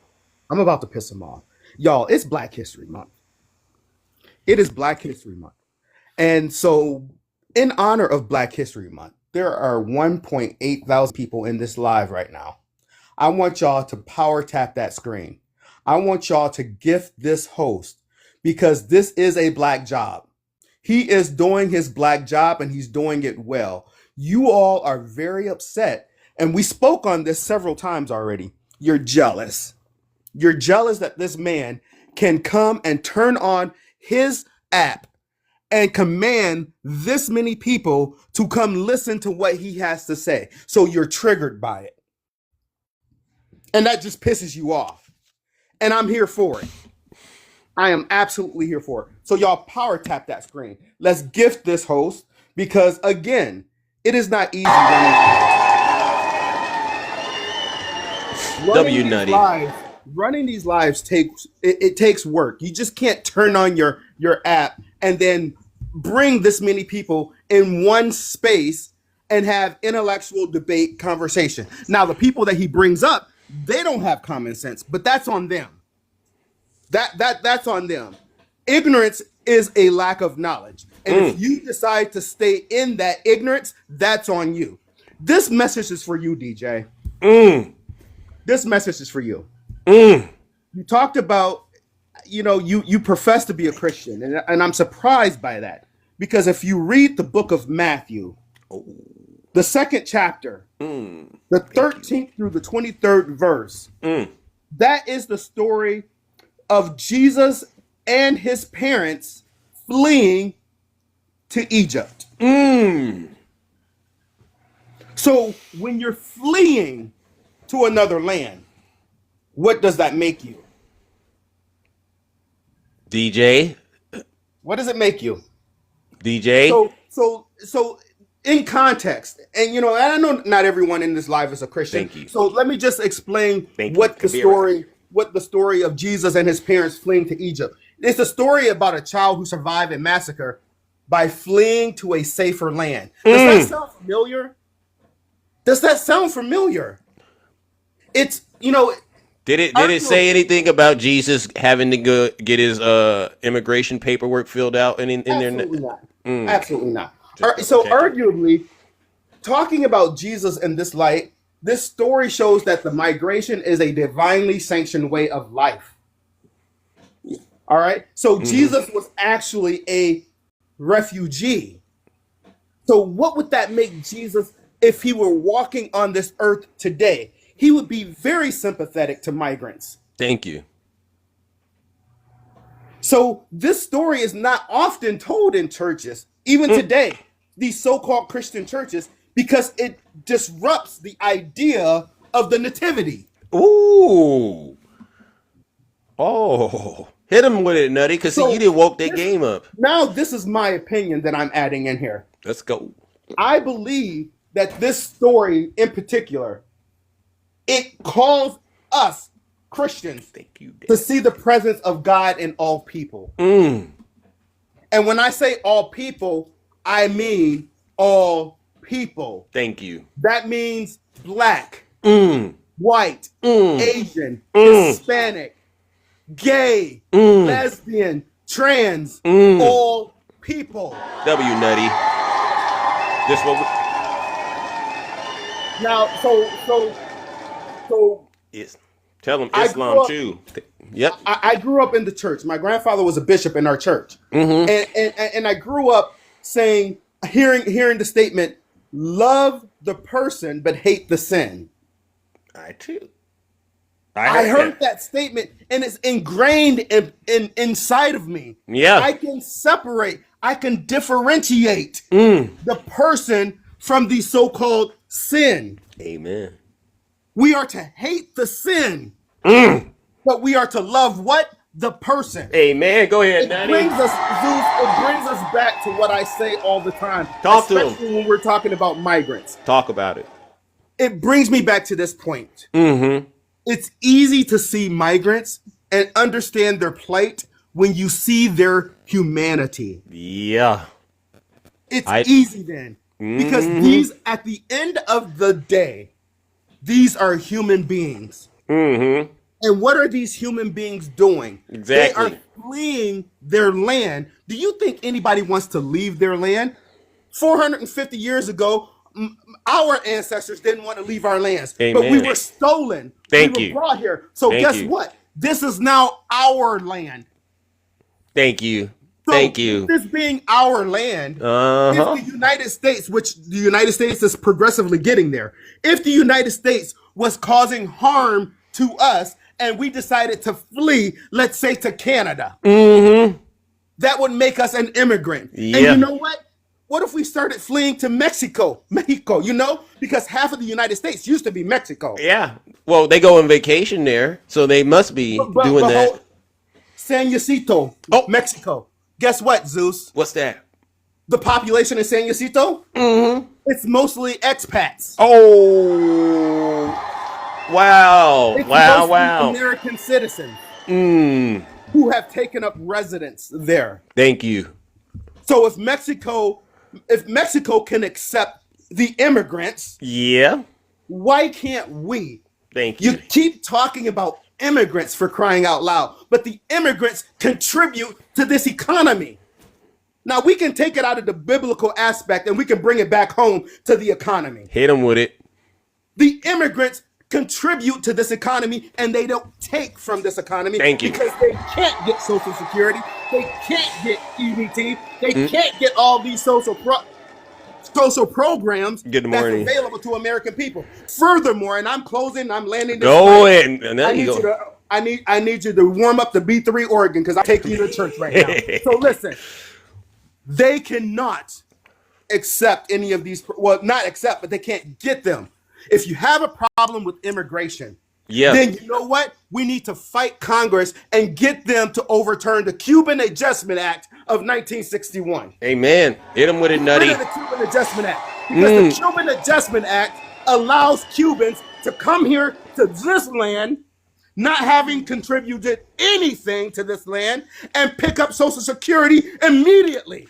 I'm about to piss them off. Y'all, it's Black History Month. It is Black History Month. And so in honor of Black History Month, there are 1.8 thousand people in this live right now. I want y'all to power tap that screen. I want y'all to gift this host, because this is a Black job. He is doing his Black job, and he's doing it well. You all are very upset, and we spoke on this several times already. You're jealous. You're jealous that this man can come and turn on his app and command this many people to come listen to what he has to say. So you're triggered by it. And that just pisses you off. And I'm here for it. I am absolutely here for it. So y'all power tap that screen. Let's gift this host, because again, it is not easy running these lives takes work. You just can't turn on your app and then bring this many people in one space and have intellectual debate conversation. Now, the people that he brings up, they don't have common sense, but that's on them. That's on them. Ignorance is a lack of knowledge. And if you decide to stay in that ignorance, that's on you. This message is for you, DJ. This message is for you. You talked about, you profess to be a Christian, and I'm surprised by that, because if you read the book of Matthew, the second chapter, the 13th through the 23rd verse, that is the story of Jesus and his parents fleeing to Egypt. So when you're fleeing to another land, what does that make you? DJ? What does it make you? DJ? So in context, and I know not everyone in this live is a Christian. Thank you. So let me just explain what the story of Jesus and his parents fleeing to Egypt. It's a story about a child who survived a massacre by fleeing to a safer land. Does that sound familiar? Does that sound familiar? It's, Did it say anything about Jesus having to go get his immigration paperwork filled out in absolutely there? not. Absolutely not. So arguably, talking about Jesus in this light, this story shows that the migration is a divinely sanctioned way of life. All right. So Jesus was actually a refugee. So what would that make Jesus if he were walking on this earth today? He would be very sympathetic to migrants. Thank you. So this story is not often told in churches, even today, these so-called Christian churches, because it disrupts the idea of the nativity. Ooh. Oh. Hit him with it, Nutty, because you didn't woke that game up. Now, this is my opinion that I'm adding in here. Let's go. I believe that this story in particular, it calls us Christians to see the presence of God in all people. And when I say all people, I mean all people. Thank you. That means black, white, Asian, Hispanic, gay, lesbian, trans, all people. W, Nutty. This what we... Now, so yes. Tell them Islam too. Yep. I grew up in the church. My grandfather was a bishop in our church, and I grew up hearing the statement, "Love the person but hate the sin." I too. I heard that statement, and it's ingrained inside of me. Yeah. I can separate. I can differentiate the person from the so-called sin. Amen. We are to hate the sin, but we are to love what? The person. Amen. Go ahead, It Nutty. brings us, Zeus, it brings us back to what I say all the time. Talk to him. Especially when we're talking about migrants. Talk about it. It brings me back to this point. It's easy to see migrants and understand their plight when you see their humanity. Yeah. It's easy then. Because these, at the end of the day, these are human beings. And what are these human beings doing? Exactly. They are fleeing their land. Do you think anybody wants to leave their land? 450 years ago, our ancestors didn't want to leave our lands. Amen. But we were stolen. We were brought here. So guess what? This is now our land. Thank you. So Thank you. This being our land, if the United States, which the United States is progressively getting there, if the United States was causing harm to us and we decided to flee, let's say to Canada, that would make us an immigrant. Yeah. And you know what? What if we started fleeing to Mexico, because half of the United States used to be Mexico. Yeah. Well, they go on vacation there, so they must be doing that. San Jacinto, Mexico. Guess what, Zeus? What's that? The population in San Jacinto? It's mostly expats. Oh, wow. It's Wow. mostly American citizens who have taken up residence there. Thank you. So if Mexico can accept the immigrants, why can't we? Thank you. You keep talking about immigrants, for crying out loud, but the immigrants contribute to this economy. Now we can take it out of the biblical aspect and we can bring it back home to the economy. Hit them with it. The immigrants contribute to this economy and they don't take from this economy. Thank you. Because they can't get Social Security, they can't get EBT, they can't get all these social programs that's available to American people. Furthermore, and I'm closing, I'm landing this plane. I need you to warm up the B3 organ because I'm taking you to church right now. So listen, they cannot accept any of these, well, not accept, but they can't get them. If you have a problem with immigration, then you know what? We need to fight Congress and get them to overturn the Cuban Adjustment Act of 1961. Amen. Hit them with it, Nutty. The Cuban Adjustment Act. Because the Cuban Adjustment Act allows Cubans to come here to this land, not having contributed anything to this land, and pick up Social Security immediately.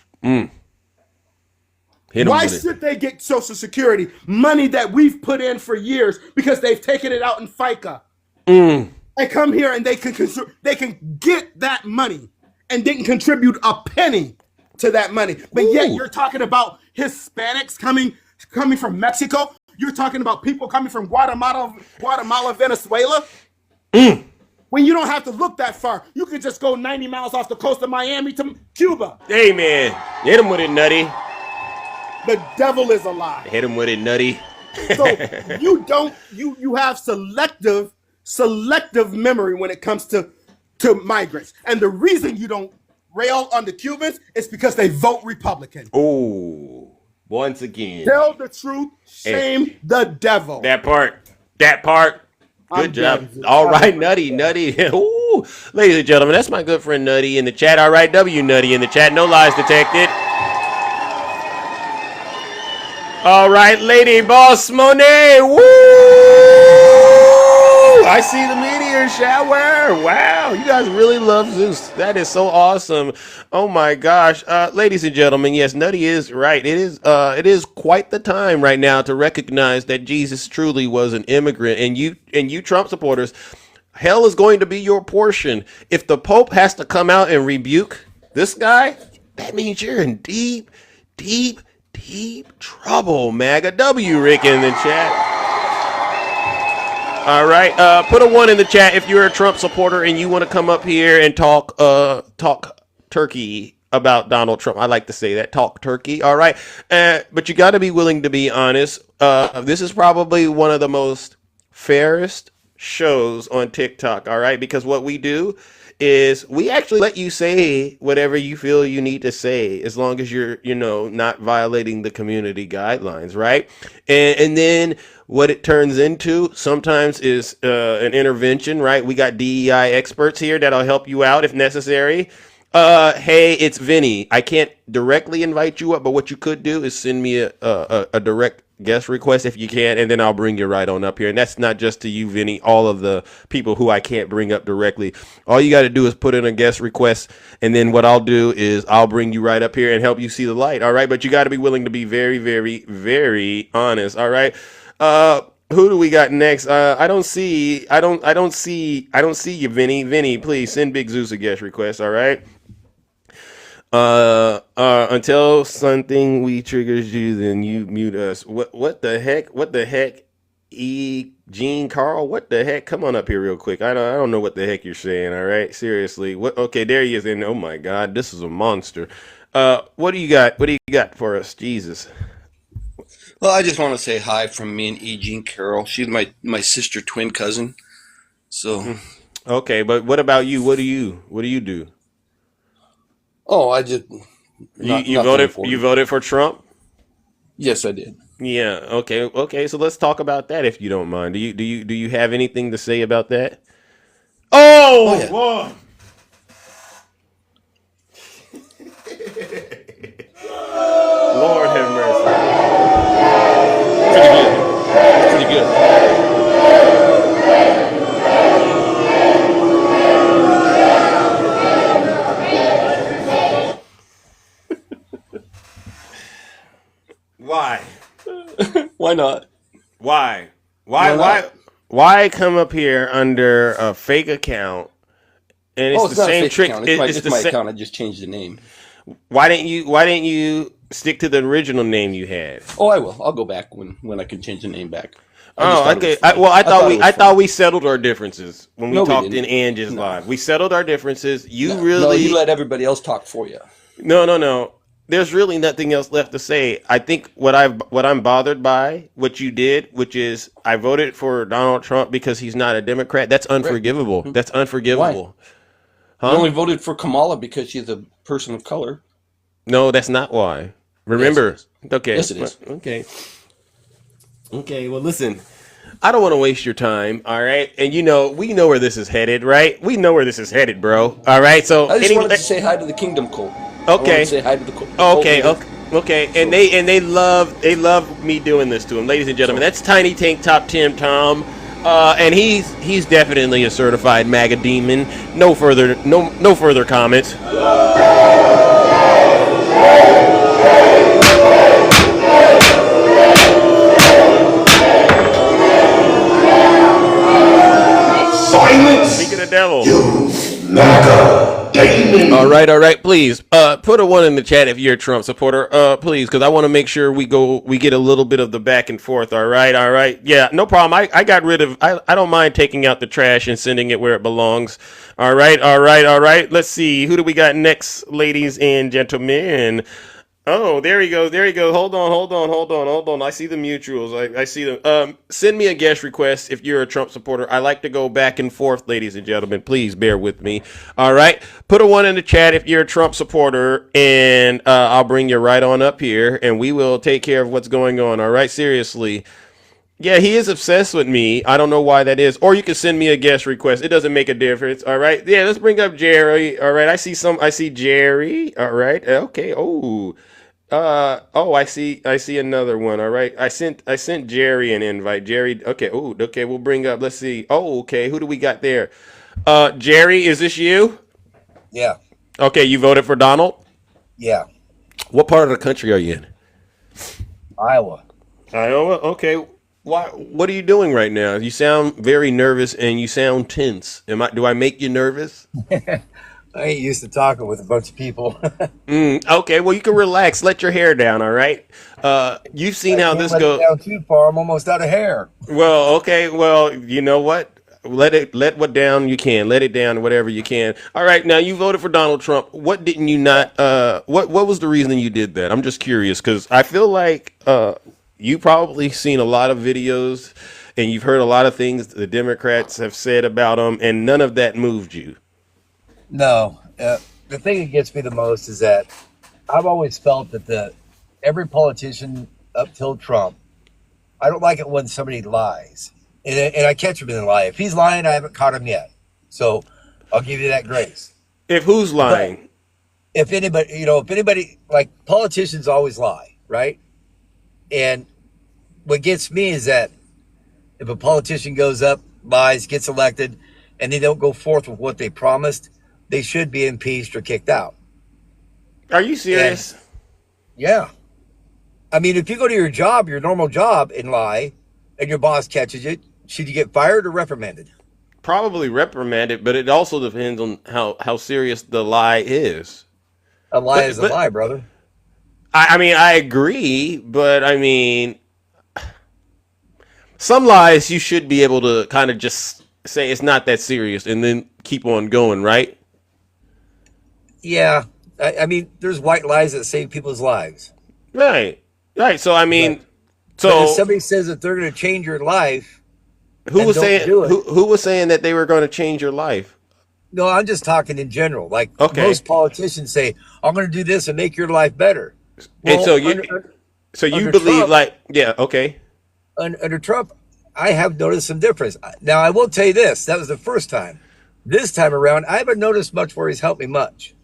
Why should they get Social Security? Money that we've put in for years because they've taken it out in FICA. And come here and they can get that money and didn't contribute a penny to that money. But yet you're talking about Hispanics coming from Mexico. You're talking about people coming from Guatemala, Venezuela. When you don't have to look that far, you can just go 90 miles off the coast of Miami to Cuba. Hey, man. Hit him with it, Nutty. The devil is a lie. Hit him with it, Nutty. So you have selective memory when it comes to migrants. And the reason you don't rail on the Cubans is because they vote Republican. Oh, once again. Tell the truth, shame the devil. That part. Good job. All right, Nutty. Ooh. Ladies and gentlemen, that's my good friend Nutty in the chat. All right, W Nutty in the chat. No lies detected. All right, Lady Boss Monet. Woo! I see the meteor shower. Wow, you guys really love Zeus. That is so awesome. Oh my gosh, ladies and gentlemen, yes, Nutty is right. It is quite the time right now to recognize that Jesus truly was an immigrant, and you Trump supporters, hell is going to be your portion. If the Pope has to come out and rebuke this guy, that means you're in deep trouble. MAGA W Rick in the chat. All right, put a 1 in the chat if you're a Trump supporter and you want to come up here and talk turkey about Donald Trump. I like to say that, talk turkey. All right, but you got to be willing to be honest. This is probably one of the most fairest shows on TikTok. All right, because what we do is we actually let you say whatever you feel you need to say, as long as you're, not violating the community guidelines, right? And then what it turns into sometimes is an intervention, right? We got DEI experts here that'll help you out if necessary. Hey, it's Vinny. I can't directly invite you up, but what you could do is send me a direct guest request if you can, and then I'll bring you right on up here. And that's not just to you, Vinny, all of the people who I can't bring up directly. All you got to do is put in a guest request, and then what I'll do is I'll bring you right up here and help you see the light. All right, but you got to be willing to be very, very, very honest. All right. Who do we got next? I don't see you, Vinny. Vinny, please send Big Zeus a guest request. All right. Until something triggers you, then you mute us. What the heck? Gene Carl, what the heck? Come on up here real quick. I don't know what the heck you're saying. All right, seriously. What? Okay, there he is. And oh my God, this is a monster. What do you got? What do you got for us? Jesus. Well, I just want to say hi from me and Jean Carroll. She's my sister twin cousin. So. Okay, but what about you? What do you do? Oh, I just you voted for Trump? Yes, I did. Yeah. Okay. So let's talk about that if you don't mind. Do you have anything to say about that? Oh, yeah. Whoa. Lord have mercy. Pretty good. Why? Why not? Why come up here under a fake account? And it's the same trick. It's my account. I just changed the name. Why didn't you stick to the original name you had? Oh, I will. I'll go back when I can change the name back. Okay. I thought we settled our differences when we talked in Angie's live. We settled our differences. You let everybody else talk for you. No. There's really nothing else left to say. I think what I'm bothered by what you did, which is I voted for Donald Trump because he's not a Democrat. That's unforgivable. Right. That's unforgivable. Why? Huh? I only voted for Kamala because she's a person of color. No, that's not why. Remember. Yes, okay. Yes, it is. Okay. Okay. Well, listen. I don't want to waste your time, all right? And we know where this is headed, right? We know where this is headed, bro. All right. So I just wanted to say hi to the Kingdom Cult. Okay. Say hi to the Okay. And they love me doing this to them, ladies and gentlemen. That's Tiny Tank Top Tim Tom. And he's definitely a certified MAGA demon. No further comments. Silence! Speak of the devil. You MAGA demon! All right. Please, put a 1 in the chat if you're a Trump supporter. Please, because I want to make sure we get a little bit of the back and forth. All right. Yeah, no problem. I got rid of. I don't mind taking out the trash and sending it where it belongs. All right. Let's see. Who do we got next, ladies and gentlemen? Oh, there he goes. Hold on. I see the mutuals. I see them. Send me a guest request if you're a Trump supporter. I like to go back and forth, ladies and gentlemen. Please bear with me. All right. Put a 1 in the chat if you're a Trump supporter, and I'll bring you right on up here, and we will take care of what's going on. All right. Seriously. Yeah, he is obsessed with me. I don't know why that is. Or you can send me a guest request. It doesn't make a difference. All right. Yeah, let's bring up Jerry. All right. I see Jerry. All right. Okay. I see another one. All right. I sent Jerry an invite. Jerry. Okay. Oh, okay. We'll bring up. Let's see. Oh, okay. Who do we got there? Jerry, is this you? Yeah. Okay, you voted for Donald? Yeah. What part of the country are you in? Iowa. Iowa? Okay. Why? What are you doing right now? You sound very nervous and you sound tense. Do I make you nervous? I ain't used to talking with a bunch of people. Okay, well you can relax. Let your hair down, all right? You've seen how this goes. Down too far, I'm almost out of hair. Well, okay. Well, you know what? Let what down you can. Let it down, whatever you can. All right. Now you voted for Donald Trump. What didn't you not? What was the reason you did that? I'm just curious because I feel like you probably seen a lot of videos and you've heard a lot of things the Democrats have said about him, and none of that moved you. No, the thing that gets me the most is that I've always felt that every politician up till Trump, I don't like it when somebody lies, and I catch him in a lie. If he's lying, I haven't caught him yet, so I'll give you that grace. If who's lying? But if anybody, like politicians always lie, right? And what gets me is that if a politician goes up, lies, gets elected, and they don't go forth with what they promised, they should be impeached or kicked out. Are you serious? And, yeah. I mean, if you go to your normal job, and lie, and your boss catches it, should you get fired or reprimanded? Probably reprimanded, but it also depends on how serious the lie is. A lie is a lie, brother. I mean, I agree, but I mean, some lies you should be able to kind of just say it's not that serious and then keep on going, right? Yeah. I mean, there's white lies that save people's lives. Right. So, I mean, but if somebody says that they're going to change your life, who was saying that they were going to change your life? No, I'm just talking in general. Like most politicians say, I'm going to do this and make your life better. Well, and so you believe Trump, like, yeah, okay. Under Trump, I have noticed some difference. Now, I will tell you this. That was the first time. This time around, I haven't noticed much where he's helped me much.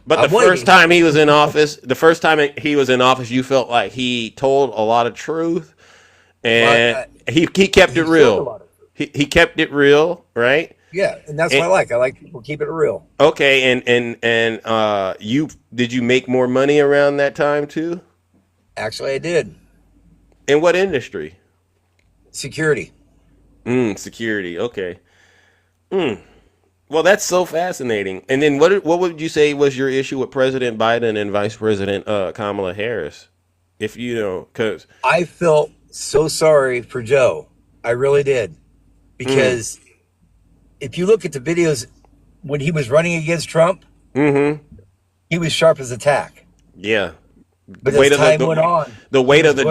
But the first time he was in office, you felt like he told a lot of truth, and he kept it real. He kept it real, right? Yeah, and that's what I like. I like people keep it real. Okay, and did you make more money around that time too? Actually, I did. In what industry? Security. Security. Okay. Well, that's so fascinating. And then what would you say was your issue with President Biden and Vice President Kamala Harris? If you know, because I felt so sorry for Joe. I really did. Because if you look at the videos when he was running against Trump, he was sharp as a tack. Yeah. But as time went on, the weight of the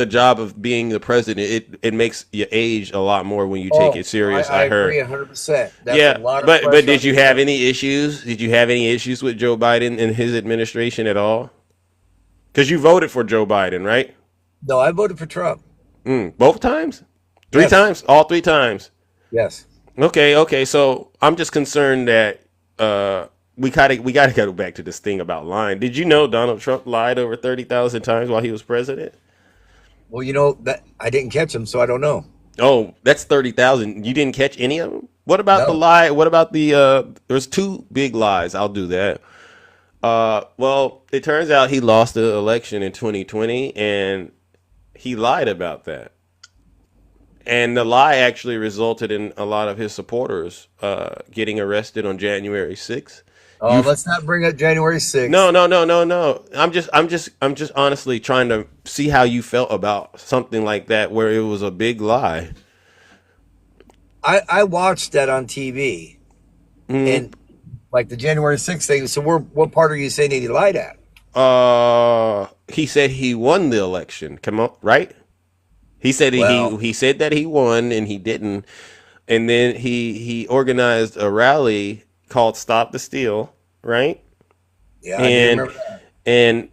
job of being the president, it makes you age a lot more when you take it serious. I heard. I agree 100%. Yeah, but did you have any issues? Did you have any issues with Joe Biden and his administration at all? Because you voted for Joe Biden, right? No, I voted for Trump. Both times? Three times? All 3 times? Yes. Okay. So I'm just concerned that we gotta go back to this thing about lying. Did you know Donald Trump lied over 30,000 times while he was president? Well, you know that I didn't catch him, so I don't know. Oh, that's 30,000. You didn't catch any of them? What about the No. lie? What about the there's two big lies. I'll do that. Well, it turns out he lost the election in 2020 and he lied about that. And the lie actually resulted in a lot of his supporters getting arrested on January 6th. Oh, let's not bring up January 6th. No. I'm just honestly trying to see how you felt about something like that where it was a big lie. I watched that on TV, and like the January 6th thing. So what part are you saying that he lied at? He said he won the election. Come on, right? He said he said that he won and he didn't. And then he organized a rally called Stop the Steal, right? Yeah, I do remember that. And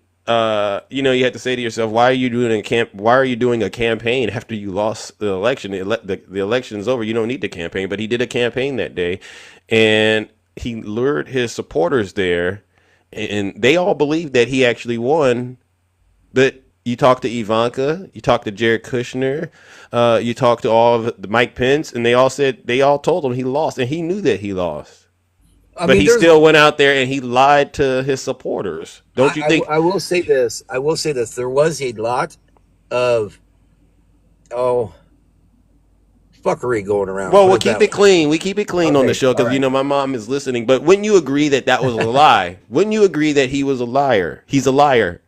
you have to say to yourself, why are you doing a campaign after you lost the election? The election's over. You don't need to campaign, but he did a campaign that day, and he lured his supporters there, and they all believed that he actually won. But you talk to Ivanka, you talk to Jared Kushner, you talk to all of the Mike Pence, and they all told him he lost, and he knew that he lost. But he still went out there and he lied to his supporters. Don't you think? I will say this. There was a lot of fuckery going around. Well, we'll keep it clean. We keep it clean on the show because my mom is listening. But wouldn't you agree that was a lie? Wouldn't you agree that he was a liar? He's a liar.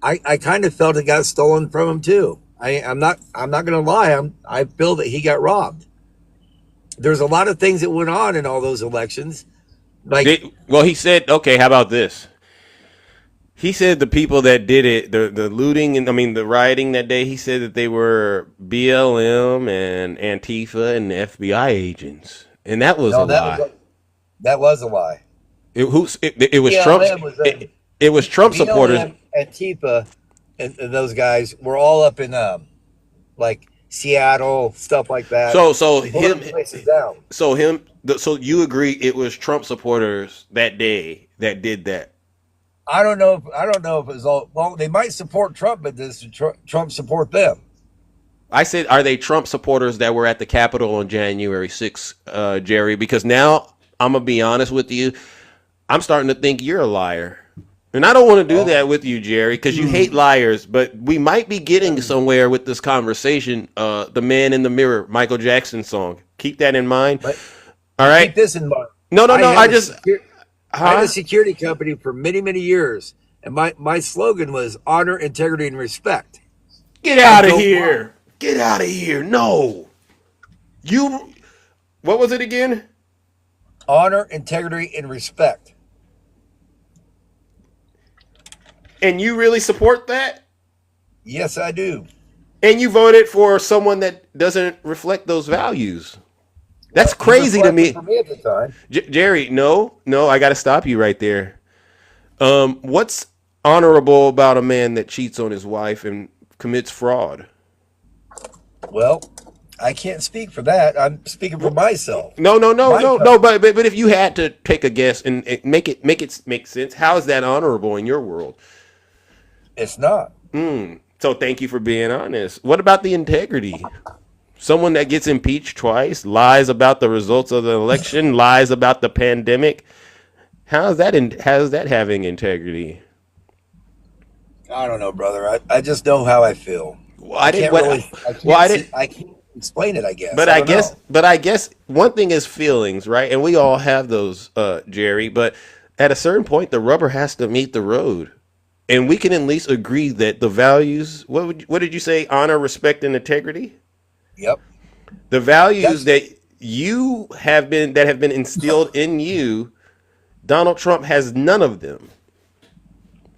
I kind of felt it got stolen from him too. I'm not gonna lie. I feel that he got robbed. There's a lot of things that went on in all those elections. He said, okay, how about this? He said the people that did it, the looting and the rioting that day, he said that they were BLM and Antifa and the FBI agents, and that was a lie. That was a lie. It was Trump. It was Trump BLM, supporters. Antifa and those guys were all up in like Seattle, stuff like that. So you agree it was Trump supporters that day that did that? I don't know if it was all. Well, they might support Trump, but does Trump support them? I said, are they Trump supporters that were at the Capitol on January 6th, Jerry? Because now I'm gonna be honest with you, I'm starting to think you're a liar. And I don't want to do that with you, Jerry, because you hate liars. But we might be getting somewhere with this conversation. The Man in the Mirror, Michael Jackson song. Keep that in mind. All right. Keep this in mind. No. I had a security company for many, many years, and my slogan was honor, integrity, and respect. Get out of here. Get out of here. No. What was it again? Honor, integrity, and respect. And you really support that? Yes, I do. And you voted for someone that doesn't reflect those values. That's crazy to me. For me at the time. Jerry, no, I got to stop you right there. What's honorable about a man that cheats on his wife and commits fraud? Well, I can't speak for that. I'm speaking for myself. No. But if you had to take a guess and make it make sense, how is that honorable in your world? It's not. So thank you for being honest. What about the integrity? Someone that gets impeached twice, lies about the results of the election, lies about the pandemic. How is that having integrity? I don't know, brother. I just know how I feel. Well, I can't explain it, I guess. But I guess one thing is feelings, right? And we all have those, Jerry. But at a certain point, the rubber has to meet the road. And we can at least agree that the values, what did you say? Honor, respect, and integrity? Yep. The values that have been instilled in you, Donald Trump has none of them.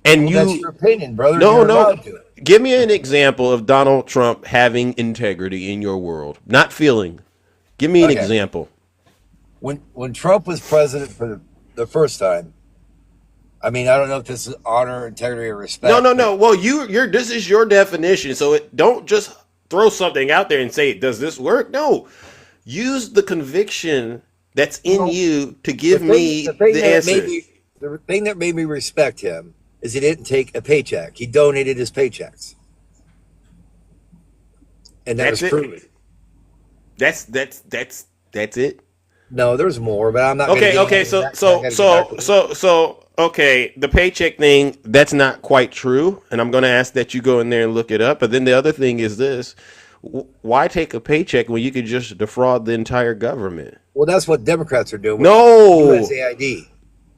And that's your opinion, brother. No. Give me an example of Donald Trump having integrity in your world. Not feeling. Give me an example. When Trump was president for the first time, I don't know if this is honor, integrity, or respect. No. Well, this is your definition. So don't just throw something out there and say, does this work? No. Use the conviction that's in you to give me the answer. The thing that made me respect him is he didn't take a paycheck. He donated his paychecks. And that was proven. That's it. No, there's more, but I'm not going to Okay, get okay, into that 'cause I gotta get back to work. okay, the paycheck thing, that's not quite true, and I'm going to ask that you go in there and look it up. But then the other thing is this: why take a paycheck when you could just defraud the entire government? Well, that's what Democrats are doing with No.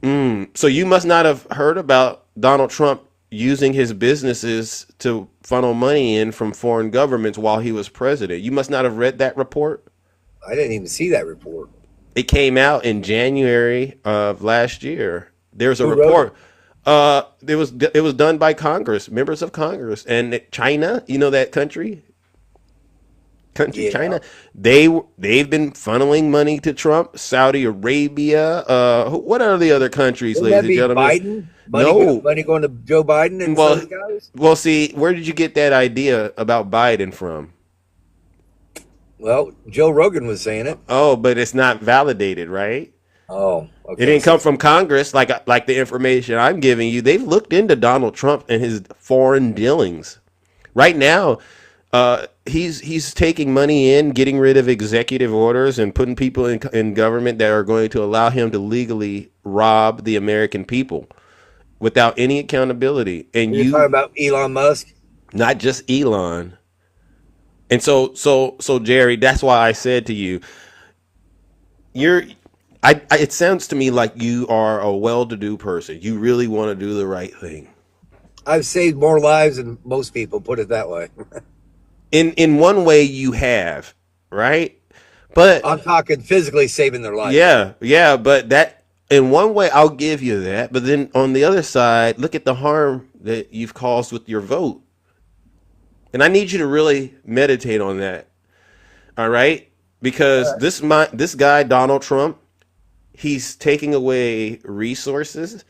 USAID. So you must not have heard about Donald Trump using his businesses to funnel money in from foreign governments while he was president. You must not have read that report. I didn't even see that report. It came out in January of last year. There's a Who wrote report. It was done by Congress, members of Congress, and China. You know that country, Yeah. China. They've been funneling money to Trump. Saudi Arabia. What are the other countries, Wouldn't that ladies and be gentlemen? Biden? Money going to Joe Biden and some of the guys? Well, see, where did you get that idea about Biden from? Well, Joe Rogan was saying it. Oh, but it's not validated, right? Oh, okay. It didn't come from Congress like the information I'm giving you. They've looked into Donald Trump and his foreign dealings. Right now, he's taking money in, getting rid of executive orders, and putting people in government that are going to allow him to legally rob the American people without any accountability. And You're talking about Elon Musk? Not just Elon. And so Jerry, that's why I said to you, it sounds to me like you are a well-to-do person. You really want to do the right thing. I've saved more lives than most people, put it that way. In one way you have, right? But I'm talking physically saving their life. Yeah, but that in one way I'll give you that, but then on the other side, look at the harm that you've caused with your vote. And I need you to really meditate on that. All right? Because this guy Donald Trump, he's taking away resources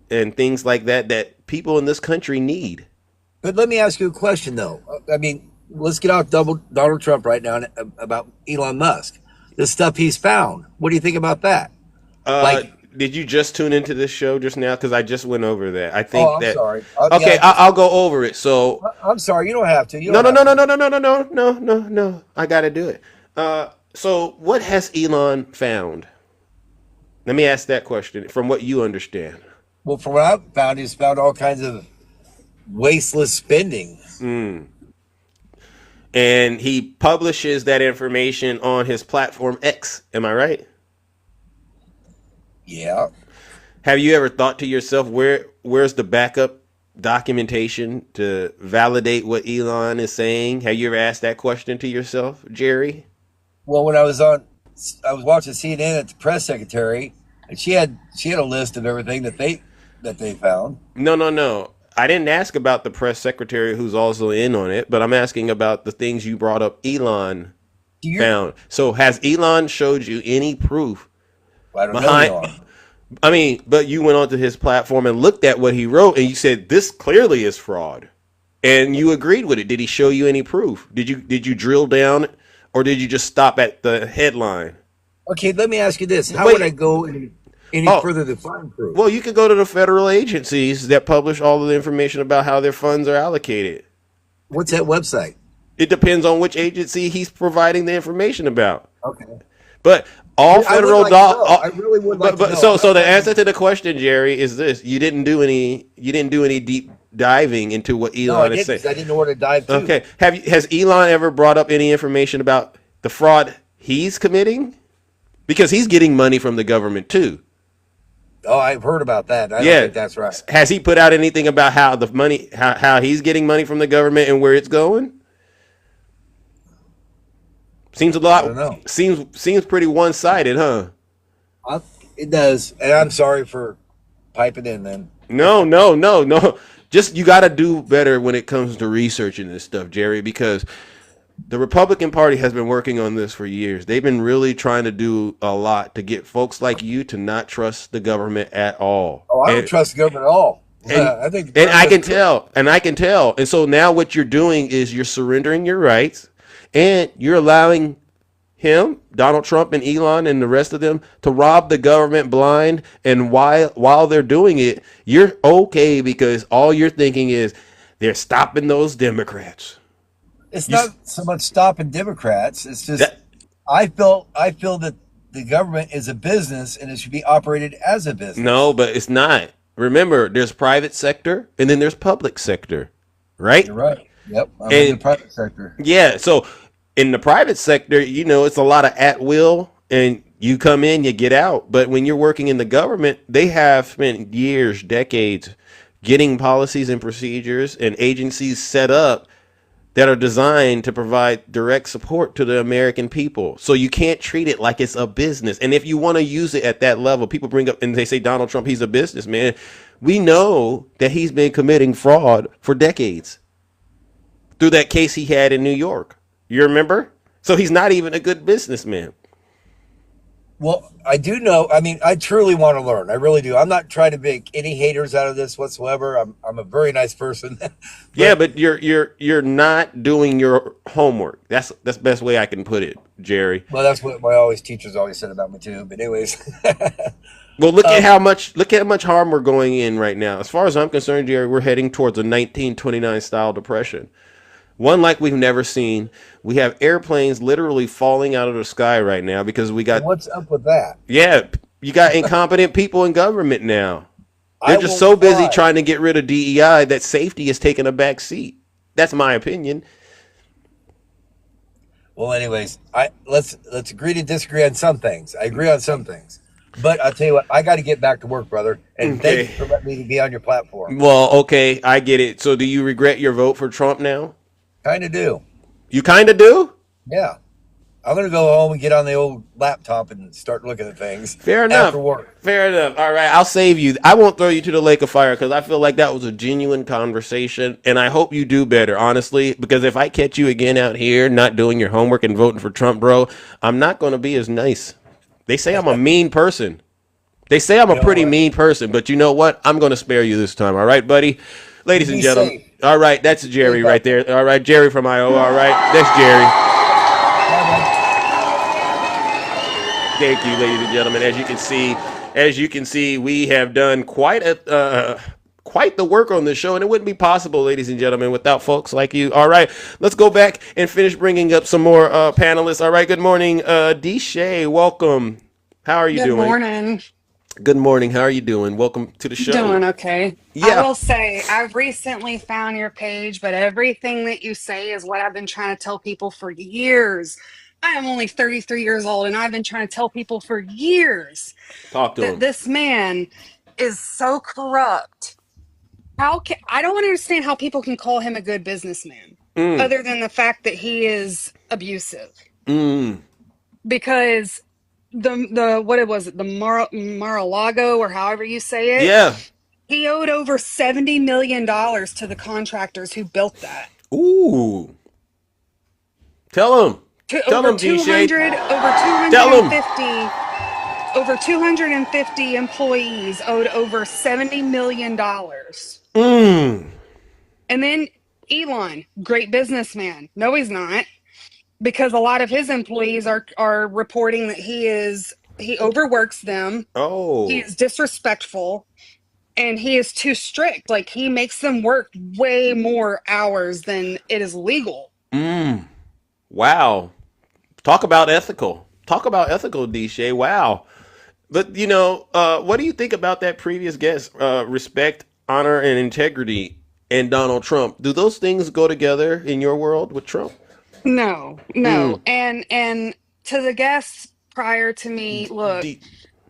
and things like that people in this country need. But let me ask you a question, though. I mean, let's get off Donald Trump right now about Elon Musk. The stuff he's found. What do you think about that? Did you just tune into this show just now? Because I just went over that. I think I'm sorry. Okay, yeah, I'll go over it. So I'm sorry. You don't have to. No. I got to do it. So what has Elon found? Let me ask that question from what you understand. Well, from what I've found, he's found all kinds of wasteless spending. And he publishes that information on his platform X. Am I right? Yeah. Have you ever thought to yourself, where's the backup documentation to validate what Elon is saying? Have you ever asked that question to yourself, Jerry? Well, when I was watching CNN at the press secretary, and she had a list of everything that they found. No. I didn't ask about the press secretary who's also in on it, but I'm asking about the things you brought up Elon found. So has Elon showed you any proof? I don't know Elon. I mean, but you went onto his platform and looked at what he wrote, and you said this clearly is fraud, and you agreed with it. Did he show you any proof? Did you drill down, or did you just stop at the headline? Okay, let me ask you this: how would I go any further to find proof? Well, you could go to the federal agencies that publish all of the information about how their funds are allocated. What's that website? It depends on which agency he's providing the information about. Okay. But all federal I really would like to know. So the answer to the question, Jerry, is this: you didn't do any deep diving into what Elon is saying. I didn't know where to dive to. Okay. Has Elon ever brought up any information about the fraud he's committing? Because he's getting money from the government too. Oh, I've heard about that. I don't think that's right. Has he put out anything about how the money, how he's getting money from the government and where it's going? Seems a lot. I don't know. Seems pretty one-sided, huh? It does, and I'm sorry for piping in. Then no. Just you got to do better when it comes to researching this stuff, Jerry, because the Republican Party has been working on this for years. They've been really trying to do a lot to get folks like you to not trust the government at all. Oh, I don't trust the government at all. I think, and I can tell. And so now what you're doing is you're surrendering your rights, and you're allowing him, Donald Trump, and Elon, and the rest of them to rob the government blind. And while they're doing it, you're okay because all you're thinking is they're stopping those Democrats. It's not so much stopping Democrats. It's just I feel that the government is a business and it should be operated as a business. No, but it's not. Remember, there's private sector and then there's public sector, right? You're right. Yep, I'm in the private sector. Yeah, so in the private sector, it's a lot of at will, and you come in, you get out. But when you're working in the government, they have spent years, decades, getting policies and procedures and agencies set up that are designed to provide direct support to the American people. So you can't treat it like it's a business. And if you want to use it at that level, people bring up and they say Donald Trump, he's a businessman. We know that he's been committing fraud for decades through that case he had in New York. You remember? So he's not even a good businessman. Well, I do know. I mean, I truly want to learn. I really do. I'm not trying to make any haters out of this whatsoever. I'm a very nice person. Yeah, but you're not doing your homework. That's the best way I can put it, Jerry. Well, that's what my teachers always said about me too. But anyways, well, look at how much harm we're going in right now. As far as I'm concerned, Jerry, we're heading towards a 1929 style depression. One like we've never seen. We have airplanes literally falling out of the sky right now because we got. What's up with that? Yeah, you got incompetent people in government now. They're just so busy trying to get rid of DEI that safety is taking a back seat. That's my opinion. Well, anyways, let's agree to disagree on some things. I agree on some things, but I'll tell you what, I got to get back to work, brother. And thank you for letting me be on your platform. Well, okay, I get it. So, do you regret your vote for Trump now? Kind of do. You kind of do? Yeah. I'm going to go home and get on the old laptop and start looking at things. Fair enough. After work. Fair enough. All right, I'll save you. I won't throw you to the lake of fire because I feel like that was a genuine conversation, and I hope you do better, honestly, because if I catch you again out here not doing your homework and voting for Trump, bro, I'm not going to be as nice. They say I'm a mean person. They say I'm a pretty mean person, but you know what? I'm going to spare you this time, all right, buddy? Ladies and gentlemen. Safe. All right, that's Jerry right there. All right, Jerry from Iowa. All right, that's Jerry. Thank you, ladies and gentlemen. As you can see, we have done quite the work on this show, and it wouldn't be possible, ladies and gentlemen, without folks like you. All right, let's go back and finish bringing up some more panelists. All right, good morning, D. Shay. Welcome. How are you doing? Good morning. Good morning. How are you doing? Welcome to the show. Doing okay. Yeah. I will say I've recently found your page, but everything that you say is what I've been trying to tell people for years. I am only 33 years old, and I've been trying to tell people for years Talk to him. This man is so corrupt. I don't understand how people can call him a good businessman, other than the fact that he is abusive. Because what was it, the Mar-a-Lago or however you say it? Yeah. He owed over $70 million to the contractors who built that. Ooh. Tell him. Tell him, D-Shade. Over 250 employees owed over $70 million. And then Elon, great businessman. No, he's not. Because a lot of his employees are reporting that he overworks them. Oh. He is disrespectful. And he is too strict. Like, he makes them work way more hours than it is legal. Wow. Talk about ethical. D-Shay. Wow. But, what do you think about that previous guest? Respect, honor, and integrity, and Donald Trump. Do those things go together in your world with Trump? No. And to the guests prior to me, look,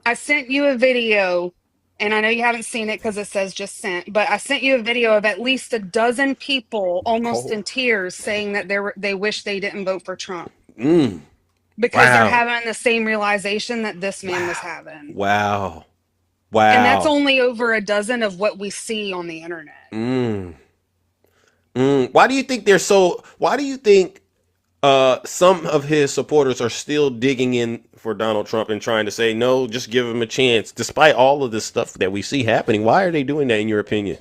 I sent you a video, and I know you haven't seen it because it says just sent, but I sent you a video of at least a dozen people almost in tears saying that they wish they didn't vote for Trump. Because they're having the same realization that this man was having. Wow. And that's only over a dozen of what we see on the internet. Why do you think some of his supporters are still digging in for Donald Trump and trying to say, no, just give him a chance, despite all of this stuff that we see happening? Why are they doing that, in your opinion?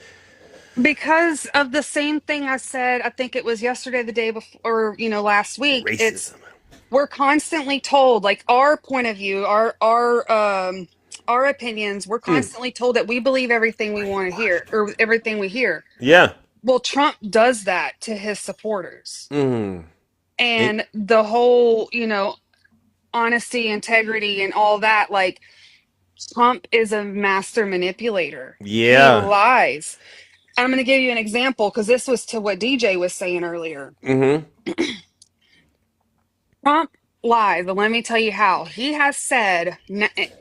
Because of the same thing I said, I think it was yesterday, the day before, or, last week. Racism. We're constantly told, like, our point of view, our opinions, we're constantly told that we believe everything we want to hear, or everything we hear. Yeah. Well, Trump does that to his supporters. And the whole, honesty, integrity, and all that. Like, Trump is a master manipulator. He Yeah. lies. I'm going to give you an example because this was to what DJ was saying earlier. Mm-hmm. Trump lies, but let me tell you how. He has said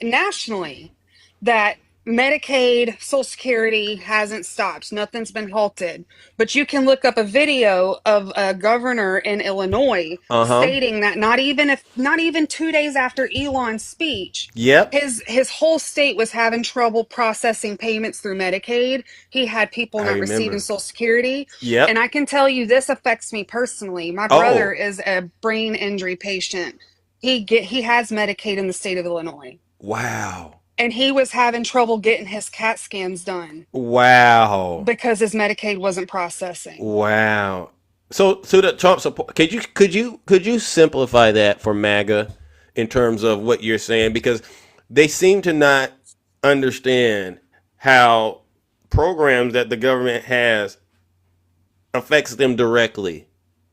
nationally that Medicaid, Social Security hasn't stopped. Nothing's been halted. But you can look up a video of a governor in Illinois Uh-huh. stating that not even 2 days after Elon's speech, Yep. his whole state was having trouble processing payments through Medicaid. He had people I not receiving remember. Social Security. And Yep. I can tell you this affects me personally. My brother Oh, is a brain injury patient. He has Medicaid in the state of Illinois. wow. And he was having trouble getting his CAT scans done Wow. because his Medicaid wasn't processing. Wow. So the Trump support. Could you simplify that for MAGA in terms of what you're saying? Because they seem to not understand how programs that the government has affects them directly.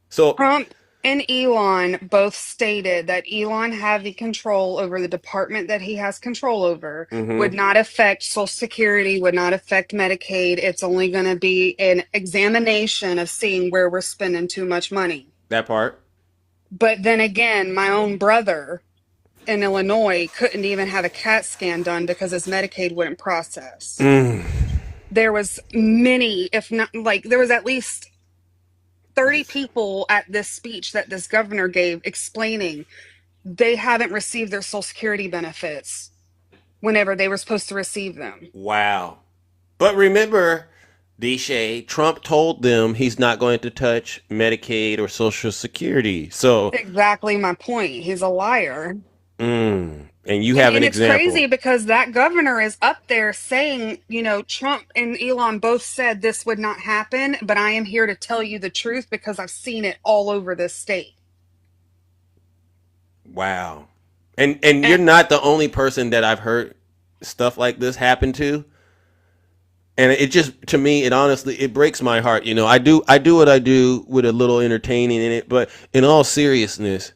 So, Trump and Elon both stated that Elon having control over the department that he has control over would mm-hmm, not affect Social Security, would not affect Medicaid. It's only going to be an examination of seeing where we're spending too much money. that part. But then again, my own brother in Illinois couldn't even have a CAT scan done because his Medicaid wouldn't process. Mm. There was many, if not like there was at least 30 people at this speech that this governor gave explaining they haven't received their Social Security benefits whenever they were supposed to receive them. Wow. But remember, Deshay, Trump told them he's not going to touch Medicaid or Social Security. So, Exactly my point. He's a liar. and you have an And it's example. crazy because that governor is up there saying, Trump and Elon both said this would not happen, but I am here to tell you the truth because I've seen it all over this state. Wow. And you're not the only person that I've heard stuff like this happen to. And it just, to me, it honestly, it breaks my heart. I do what I do with a little entertaining in it, but in all seriousness,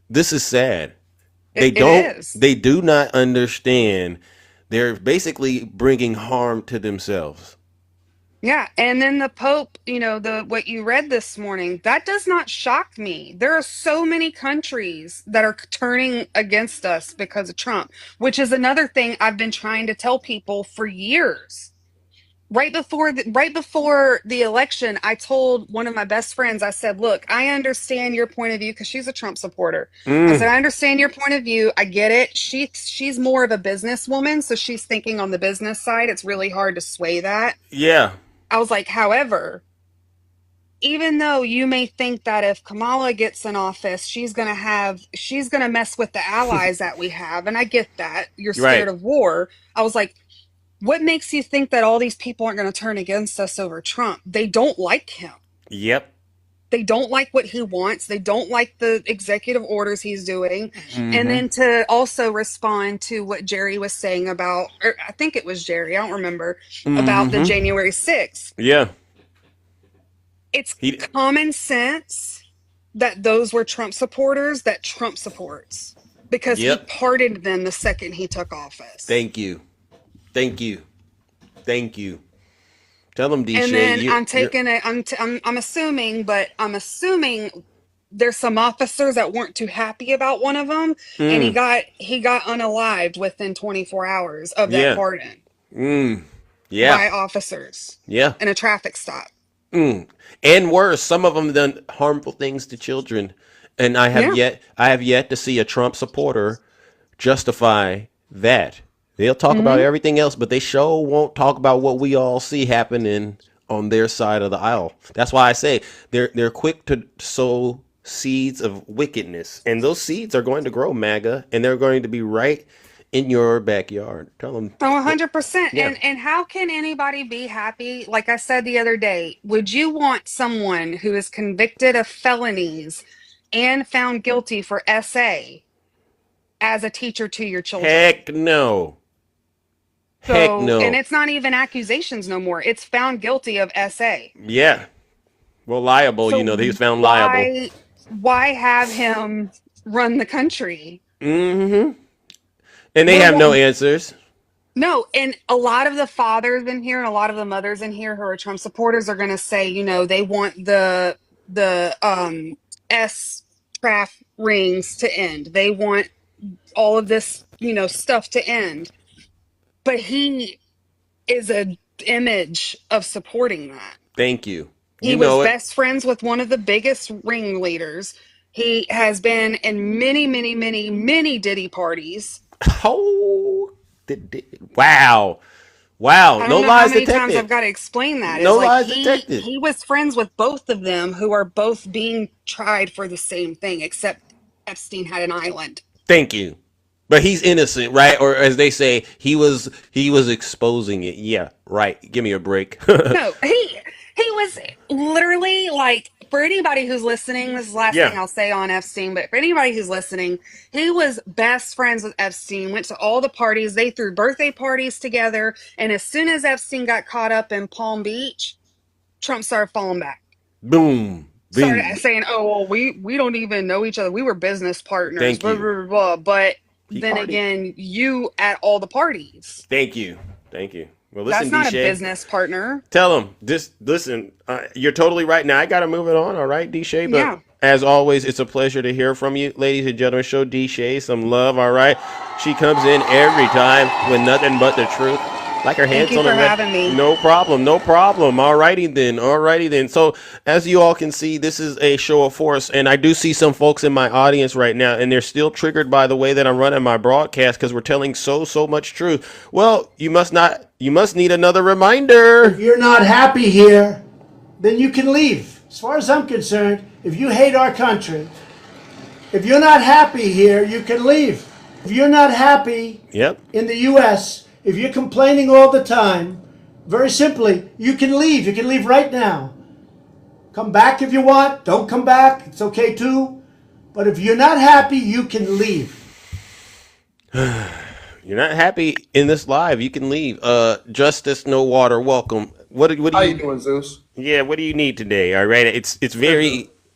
this is sad. It is. They do not understand. They're basically bringing harm to themselves. Yeah, and then the Pope, the what you read this morning, that does not shock me. There are so many countries that are turning against us because of Trump, which is another thing I've been trying to tell people for years. Right before the election, I told one of my best friends, I said, "Look, I understand your point of view because she's a Trump supporter." I said, Mm, "I understand your point of view. I get it. She's more of a businesswoman, so she's thinking on the business side. It's really hard to sway that." yeah. I was like, however, even though you may think that if Kamala gets in office, she's going to mess with the allies that we have. And I get that. You're scared Right. of war. I was like, what makes you think that all these people aren't going to turn against us over Trump? They don't like him. Yep. They don't like what he wants. They don't like the executive orders he's doing. And Mm-hmm. then to also respond to what Jerry was saying about, or I think it was Jerry, I don't remember, about the Mm-hmm. January 6th. Yeah. It's He. common sense that those were Trump supporters that Trump supports because he Yep. pardoned them the second he took office. Thank you. Thank you. Thank you. Tell them, And Deshay. then You're. I'm You're. taking it. I'm assuming, but I'm assuming there's some officers that weren't too happy about one of them, and he Mm, got unalived within 24 hours of that yeah. pardon Mm, yeah. by officers Yeah. in a traffic stop. Mm. And worse, some of them done harmful things to children, and Yeah. I have yet to see a Trump supporter justify that. They'll talk about Hmm. everything else, but they sure won't talk about what we all see happening on their side of the aisle. That's why I say they're quick to sow seeds of wickedness, and those seeds are going to grow, MAGA, and they're going to be right in your backyard. Tell them, Oh, 100%. yeah. And how can anybody be happy? Like I said the other day, would you want someone who is convicted of felonies and found guilty for SA as a teacher to your children? Heck no. Heck So, and no. it's not even accusations no more. It's found guilty of SA. Yeah. Well, liable, So he was found liable. why have him run the country. Mm-hmm. And they We're have no one. answers. No, and a lot of the fathers in here and a lot of the mothers in here who are Trump supporters are going to say, they want the S traf rings to end. They want all of this, stuff to end. But he is a image of supporting that. Thank you. He You was know it. best friends with one of the biggest ringleaders. He has been in many, many, many, many Diddy parties. Oh, wow. Wow. I No don't know how lies many times I've detected. got to explain that. Is No like lies he detected. he was friends with both of them who are both being tried for the same thing, except Epstein had an island. Thank you. But he's innocent, right? Or as they say, he was exposing it. Yeah, right. Give me a break. No, he was literally like, for anybody who's listening, this is the last thing Yeah. I'll say on Epstein, but for anybody who's listening, he was best friends with Epstein, went to all the parties, they threw birthday parties together, and as soon as Epstein got caught up in Palm Beach, Trump started falling back. Boom. Started Boom. saying, "Oh, well, we don't even know each other. We were business partners." Thank Blah you. blah blah. Blah. But He then partied. again, you at all the parties. Thank you. Thank you. Well, listen, That's not a D-Shay. business partner. Tell him. Just listen. You're totally right. Now I got to move it on. All right, D-Shay. But Yeah. as always, it's a pleasure to hear from you, ladies and gentlemen. Show D-Shay some love. All right. She comes in every time with nothing but the truth. Like her Thank hands you on for her neck. having me. No problem. No problem. All righty then. All righty then. So as you all can see, this is a show of force, and I do see some folks in my audience right now, and they're still triggered by the way that I'm running my broadcast because we're telling so much truth. Well, you must not. You must need another reminder. If you're not happy here, then you can leave. As far as I'm concerned, if you hate our country, if you're not happy here, you can leave. If you're not happy Yep. in the U.S., if you're complaining all the time, very simply, you can leave. You can leave right now. Come back if you want. Don't come back. It's okay too. But if you're not happy, you can leave. You're not happy in this live, you can leave. Justice No Water, welcome. What do How you you doing, Zeus? Yeah, what do you need today? All right.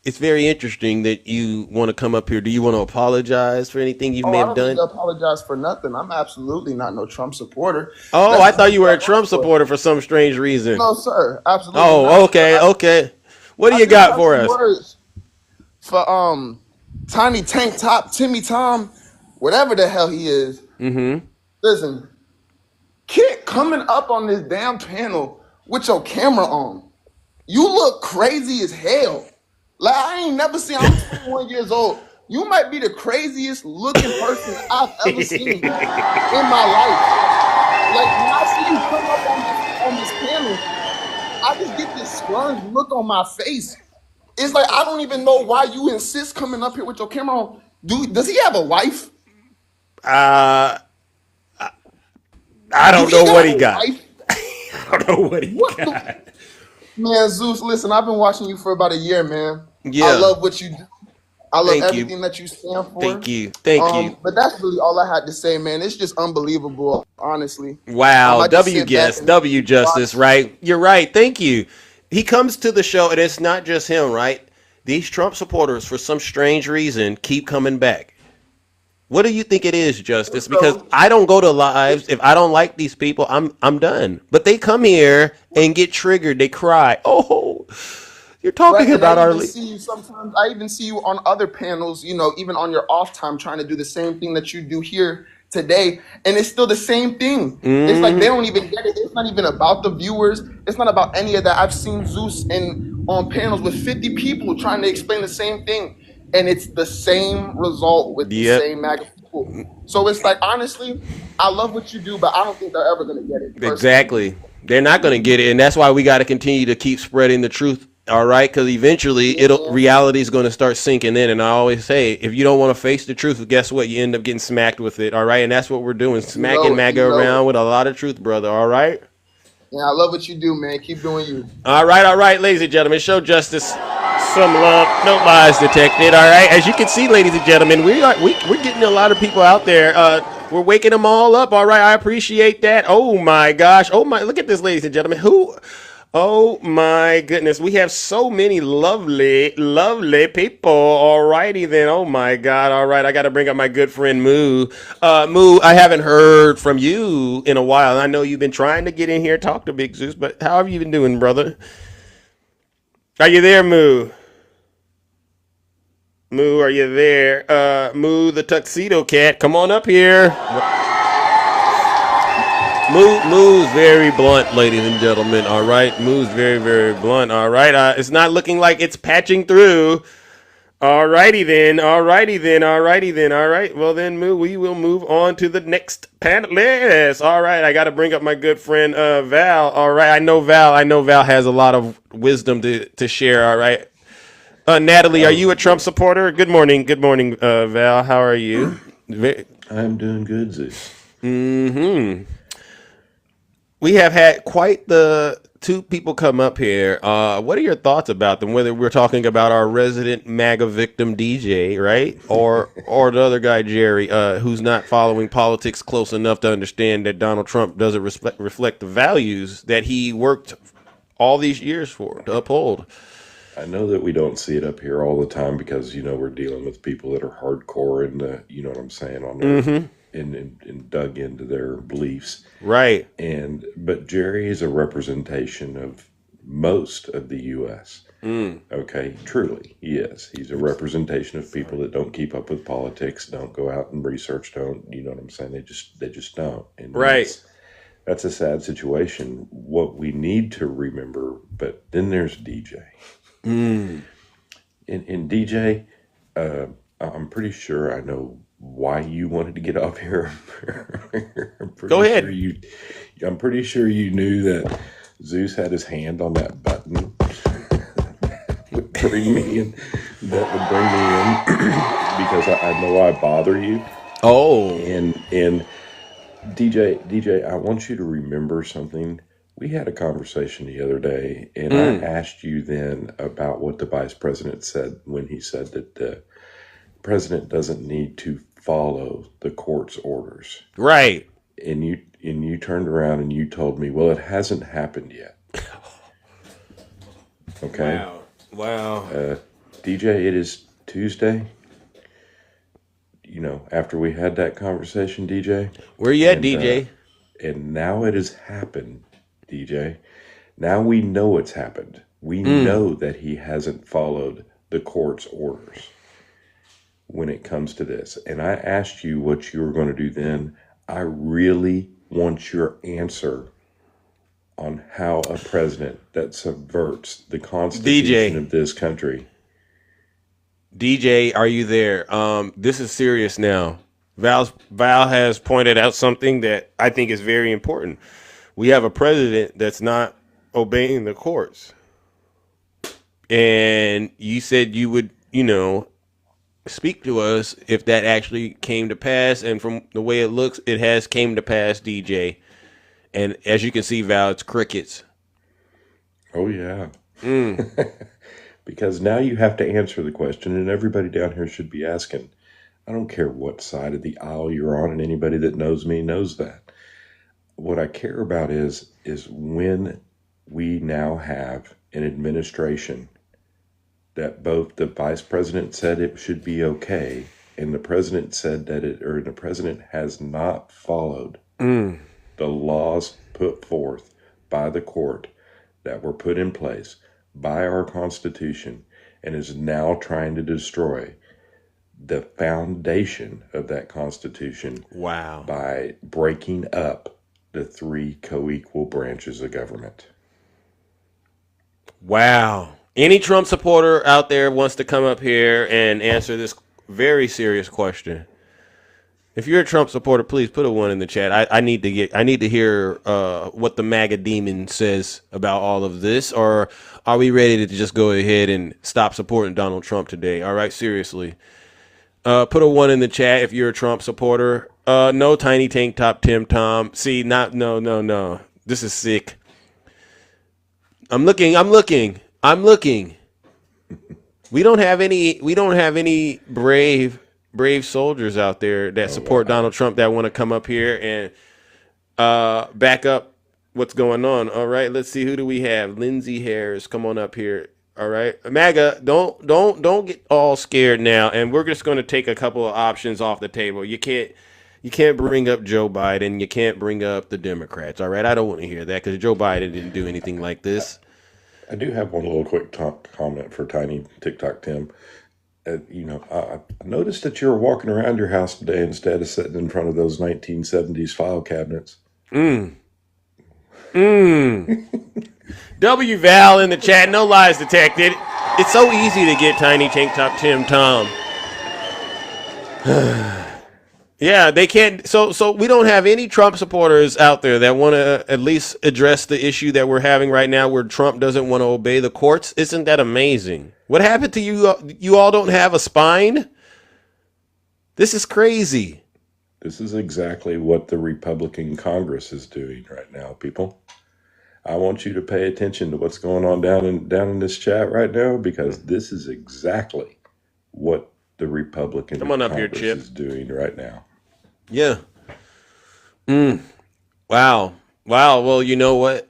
It's very interesting that you want to come up here. Do you want to apologize for anything you Oh, may I have don't need done? to apologize for nothing. I'm absolutely not no Trump supporter. Oh, That's I the thought you people were I a work Trump for. supporter for some strange reason. No, sir, absolutely Oh, not. okay, okay. What do I you just got got for some us? words for Tiny Tank Top Timmy Tom, whatever the hell he is. Mm-hmm. Listen, kid coming up on this damn panel with your camera on. You look crazy as hell. Like I ain't never seen. I'm 21 years old. You might be the craziest looking person I've ever seen in my life. Like when I see you come up on this panel, I just get this squirmed look on my face. It's like I don't even know why you insist coming up here with your camera on. Does he have a wife? Uh, I Do don't he know what got he a got. wife? I don't know what he What the got. man, Zeus? Listen, I've been watching you for about a year, man. I Yeah. love what you do. I love Thank you. everything that you stand Thank for. you. Thank you. But that's really all I had to say, man. It's just unbelievable, honestly. Wow, I just W sit back guest, and W justice, watch. right? You're right. Thank you. He comes to the show, and it's not just him, right? These Trump supporters, for some strange reason, keep coming back. What do you think it is, Justice? Because So, I don't go to lives if I don't like these people. I'm done. But they come here and get triggered. They cry. Oh, you're right, talking and I about our. even see you sometimes. I even see you on other panels. Even on your off time, trying to do the same thing that you do here today, and it's still the same thing. It's like they don't even get it. It's not even about the viewers. It's not about any of that. I've seen Zeus on panels with 50 people trying to explain the same thing, and it's the same result with the Yep. same MAGA people. So it's like honestly, I love what you do, but I don't think they're ever gonna get it personally. Exactly. They're not going to get it, and that's why we got to continue to keep spreading the truth. All right, because eventually Yeah, man. reality is going to start sinking in. And I always say, if you don't want to face the truth, guess what? You end up getting smacked with it. All right, and that's what we're doing, You know smacking it. MAGA You know it. around with a lot of truth, brother. All right. Yeah, I love what you do, man. Keep doing you. All right, ladies and gentlemen. Show justice some love. No lies detected. All right. As you can see, ladies and gentlemen, we're getting a lot of people out there. We're waking them all up. All right. I appreciate that. Oh my gosh. Oh my. Look at this, ladies and gentlemen. Who? Oh my goodness, we have so many lovely, lovely people. Alrighty then. Oh my God. All right, I got to bring up my good friend Moo. Moo, I haven't heard from you in a while. I know you've been trying to get in here, talk to Big Zeus, but how have you been doing, brother? Are you there, Moo? Moo, are you there? Moo, the tuxedo cat, come on up here. Moo's very blunt, ladies and gentlemen. All right, Moo's very, very blunt. All right, it's not looking like it's patching through. All righty then. All righty then. All righty then. All right. Well then, Moo, we will move on to the next panelist. All right, I got to bring up my good friend Val. All right, I know Val has a lot of wisdom to share. All right, Natalie, are you a Trump supporter? Good morning. Good morning, Val. How are you? I'm doing good, Zeus. Mm-hmm. We have had quite the two people come up here. What are your thoughts about them? Whether we're talking about our resident MAGA victim DJ, right, or the other guy Jerry, who's not following politics close enough to understand that Donald Trump doesn't reflect the values that he worked all these years for to uphold. I know that we don't see it up here all the time because we're dealing with people that are hardcore and you know what I'm saying, on their and dug into their beliefs. Right. But Jerry is a representation of most of the U.S. Okay, truly, he is. He's a representation of people that don't keep up with politics, don't go out and research, don't, you know what I'm saying? They just don't. And right. That's a sad situation. What we need to remember, but then there's DJ. In DJ, I'm pretty sure I know why you wanted to get off here. Go ahead. I'm pretty sure you knew that Zeus had his hand on that button that would bring me in, because I know I bother you. Oh. And DJ, I want you to remember something. We had a conversation the other day, and I asked you then about what the vice president said when he said that the president doesn't need to follow the court's orders. Right. And you turned around and you told me, well, it hasn't happened yet. Okay. Wow. DJ, it is Tuesday. After we had that conversation, DJ. Where you at, DJ? And now it has happened, DJ. Now we know it's happened. We know that he hasn't followed the court's orders when it comes to this. And I asked you what you were going to do then. I really want your answer on how a president that subverts the Constitution of this country. DJ, are you there? This is serious now. Val has pointed out something that I think is very important. We have a president that's not obeying the courts. And you said you would, speak to us if that actually came to pass. And from the way it looks, it has came to pass, DJ. And as you can see, Val, it's crickets. Oh, yeah. Because now you have to answer the question, and everybody down here should be asking. I don't care what side of the aisle you're on, and anybody that knows me knows that. What I care about is when we now have an administration that both the vice president said it should be okay, and the president said that the president has not followed the laws put forth by the court that were put in place by our Constitution, and is now trying to destroy the foundation of that Constitution. Wow. By breaking up the three co-equal branches of government. Wow. Any Trump supporter out there wants to come up here and answer this very serious question? If you're a Trump supporter, please put a 1 in the chat. I need to hear what the MAGA demon says about all of this, or are we ready to just go ahead and stop supporting Donald Trump today? All right, seriously. Put a 1 in the chat if you're a Trump supporter. No tiny tank top Tim Tom. See, no. This is sick. I'm looking. We don't have any brave soldiers out there that support Donald Trump that want to come up here and back up what's going on. All right, let's see. Who do we have? Lindsay Harris, come on up here. All right, MAGA, don't get all scared now. And we're just going to take a couple of options off the table. You can't bring up Joe Biden. You can't bring up the Democrats. All right, I don't want to hear that because Joe Biden didn't do anything like this. I do have one little quick comment for Tiny TikTok Tim. I noticed that you were walking around your house today instead of sitting in front of those 1970s file cabinets. W Val in the chat, no lies detected. It's so easy to get Tiny Tank Top Tim Tom. Yeah, they can't. So we don't have any Trump supporters out there that want to at least address the issue that we're having right now, where Trump doesn't want to obey the courts. Isn't that amazing? What happened to you? You all don't have a spine? This is crazy. This is exactly what the Republican Congress is doing right now, people. I want you to pay attention to what's going on down in this chat right now, because this is exactly what the Republican Congress is doing right now. Yeah. Wow. Well, you know what?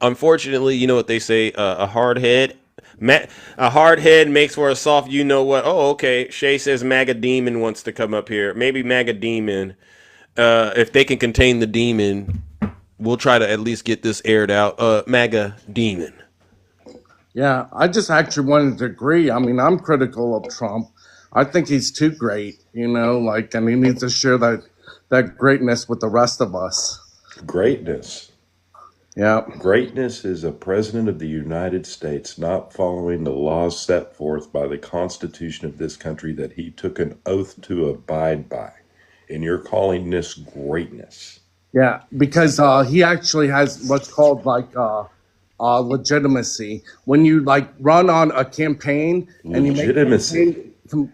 Unfortunately, you know what they say: a hard head makes for a soft. You know what? Oh, okay. Shay says MAGA Demon wants to come up here. Maybe MAGA Demon. If they can contain the demon, we'll try to at least get this aired out. MAGA Demon. Yeah, I just actually wanted to agree. I mean, I'm critical of Trump. I think he's too great, and he needs to share that greatness with the rest of us. Greatness. Yeah. Greatness is a president of the United States not following the laws set forth by the Constitution of this country that he took an oath to abide by. And you're calling this greatness. Yeah, because he actually has what's called legitimacy. When you run on a campaign and you make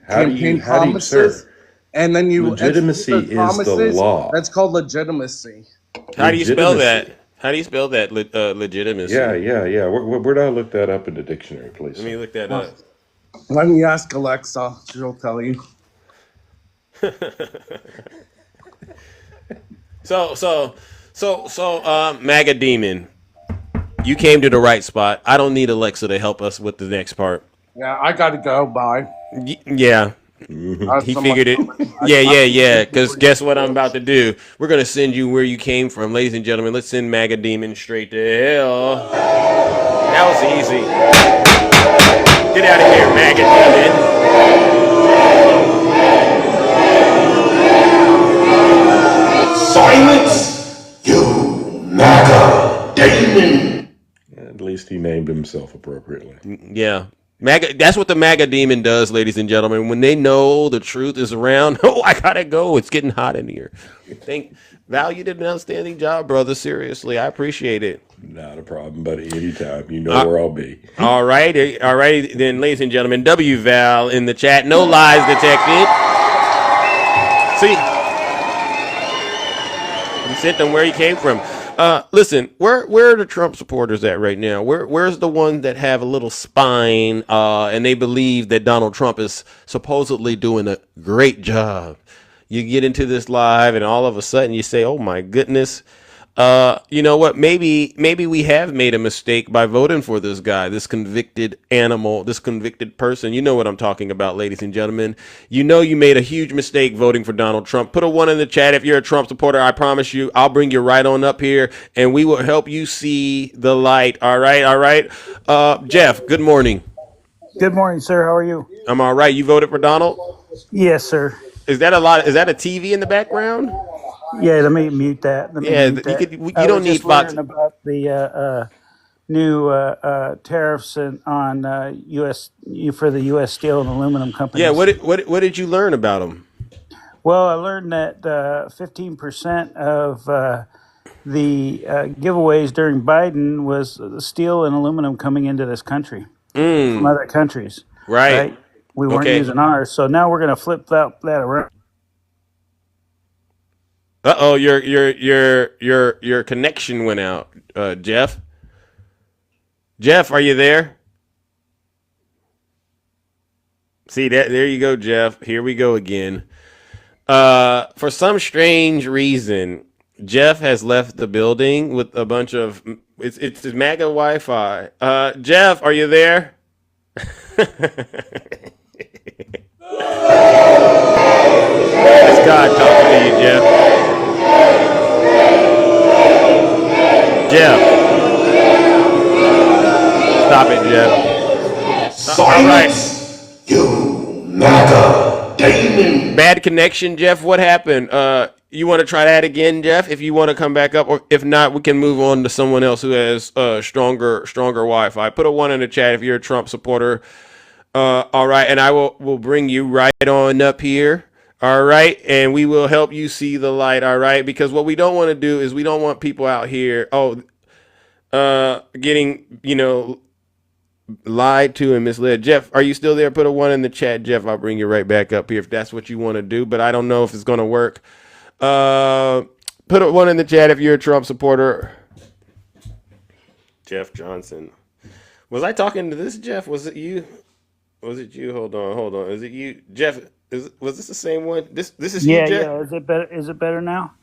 campaign promises, and then you legitimacy is the law. That's called legitimacy. How do you spell that? How do you spell that? Legitimacy. Yeah. Where do I look that up in the dictionary, please? Let me look that up. Let me ask Alexa. She'll tell you. So, MAGA Demon, you came to the right spot. I don't need Alexa to help us with the next part. Yeah, I gotta go. Bye. Yeah. He figured it. Yeah. Because guess what I'm about to do? We're going to send you where you came from. Ladies and gentlemen, let's send MAGA Demon straight to hell. That was easy. Get out of here, MAGA Demon. Silence, you MAGA Demon. At least he named himself appropriately. Yeah. MAGA, that's what the MAGA Demon does, ladies and gentlemen. When they know the truth is around, I gotta go. It's getting hot in here. Val, you did an outstanding job, brother. Seriously, I appreciate it. Not a problem, buddy. Anytime. You know where I'll be. All right. Then, ladies and gentlemen, W Val in the chat. No lies detected. See, you sent them where he came from. Listen, where are the Trump supporters at right now? Where's the ones that have a little spine and they believe that Donald Trump is supposedly doing a great job? You get into this live and all of a sudden you say, "Oh my goodness." You know what? Maybe we have made a mistake by voting for this guy, this convicted animal, this convicted person. You know what I'm talking about, ladies and gentlemen. You know you made a huge mistake voting for Donald Trump. Put a 1 in the chat if you're a Trump supporter. I promise you, I'll bring you right on up here, and we will help you see the light. All right. Jeff, good morning. Good morning, sir. How are you? I'm all right. You voted for Donald? Yes, sir. Is that a TV in the background? Yeah, let me mute that. You don't need Fox. About the new tariffs on U.S. for the U.S. steel and aluminum companies. Yeah, what did you learn about them? Well, I learned that 15% of the giveaways during Biden was steel and aluminum coming into this country from other countries. Right. We weren't using ours, so now we're going to flip that around. Uh-oh, your connection went out, Jeff. Jeff, are you there? See that? There you go, Jeff. Here we go again. For some strange reason, Jeff has left the building with a bunch of it's MAGA Wi-Fi. Jeff, are you there? It's God talking to you, Jeff. Jeff, stop it, Jeff. All right. You MAGA demon. Bad connection, Jeff. What happened? You want to try that again, Jeff? If you want to come back up, or if not, we can move on to someone else who has stronger Wi-Fi. Put a 1 in the chat if you're a Trump supporter. All right, and I will bring you right on up here. All right, and we will help you see the light. All right, because what we don't want to do is we don't want people out here getting lied to and misled. Jeff, are you still there? Put a 1 in the chat, Jeff. I'll bring you right back up here if that's what you want to do, but I don't know if it's going to work. Put a 1 in the chat if you're a Trump supporter. Jeff Johnson. Was I talking to this Jeff? Was it you? Was it you? Hold on. Is it you, Jeff? Was this the same one? This is you, Jeff? Yeah. Is it better? Is it better now?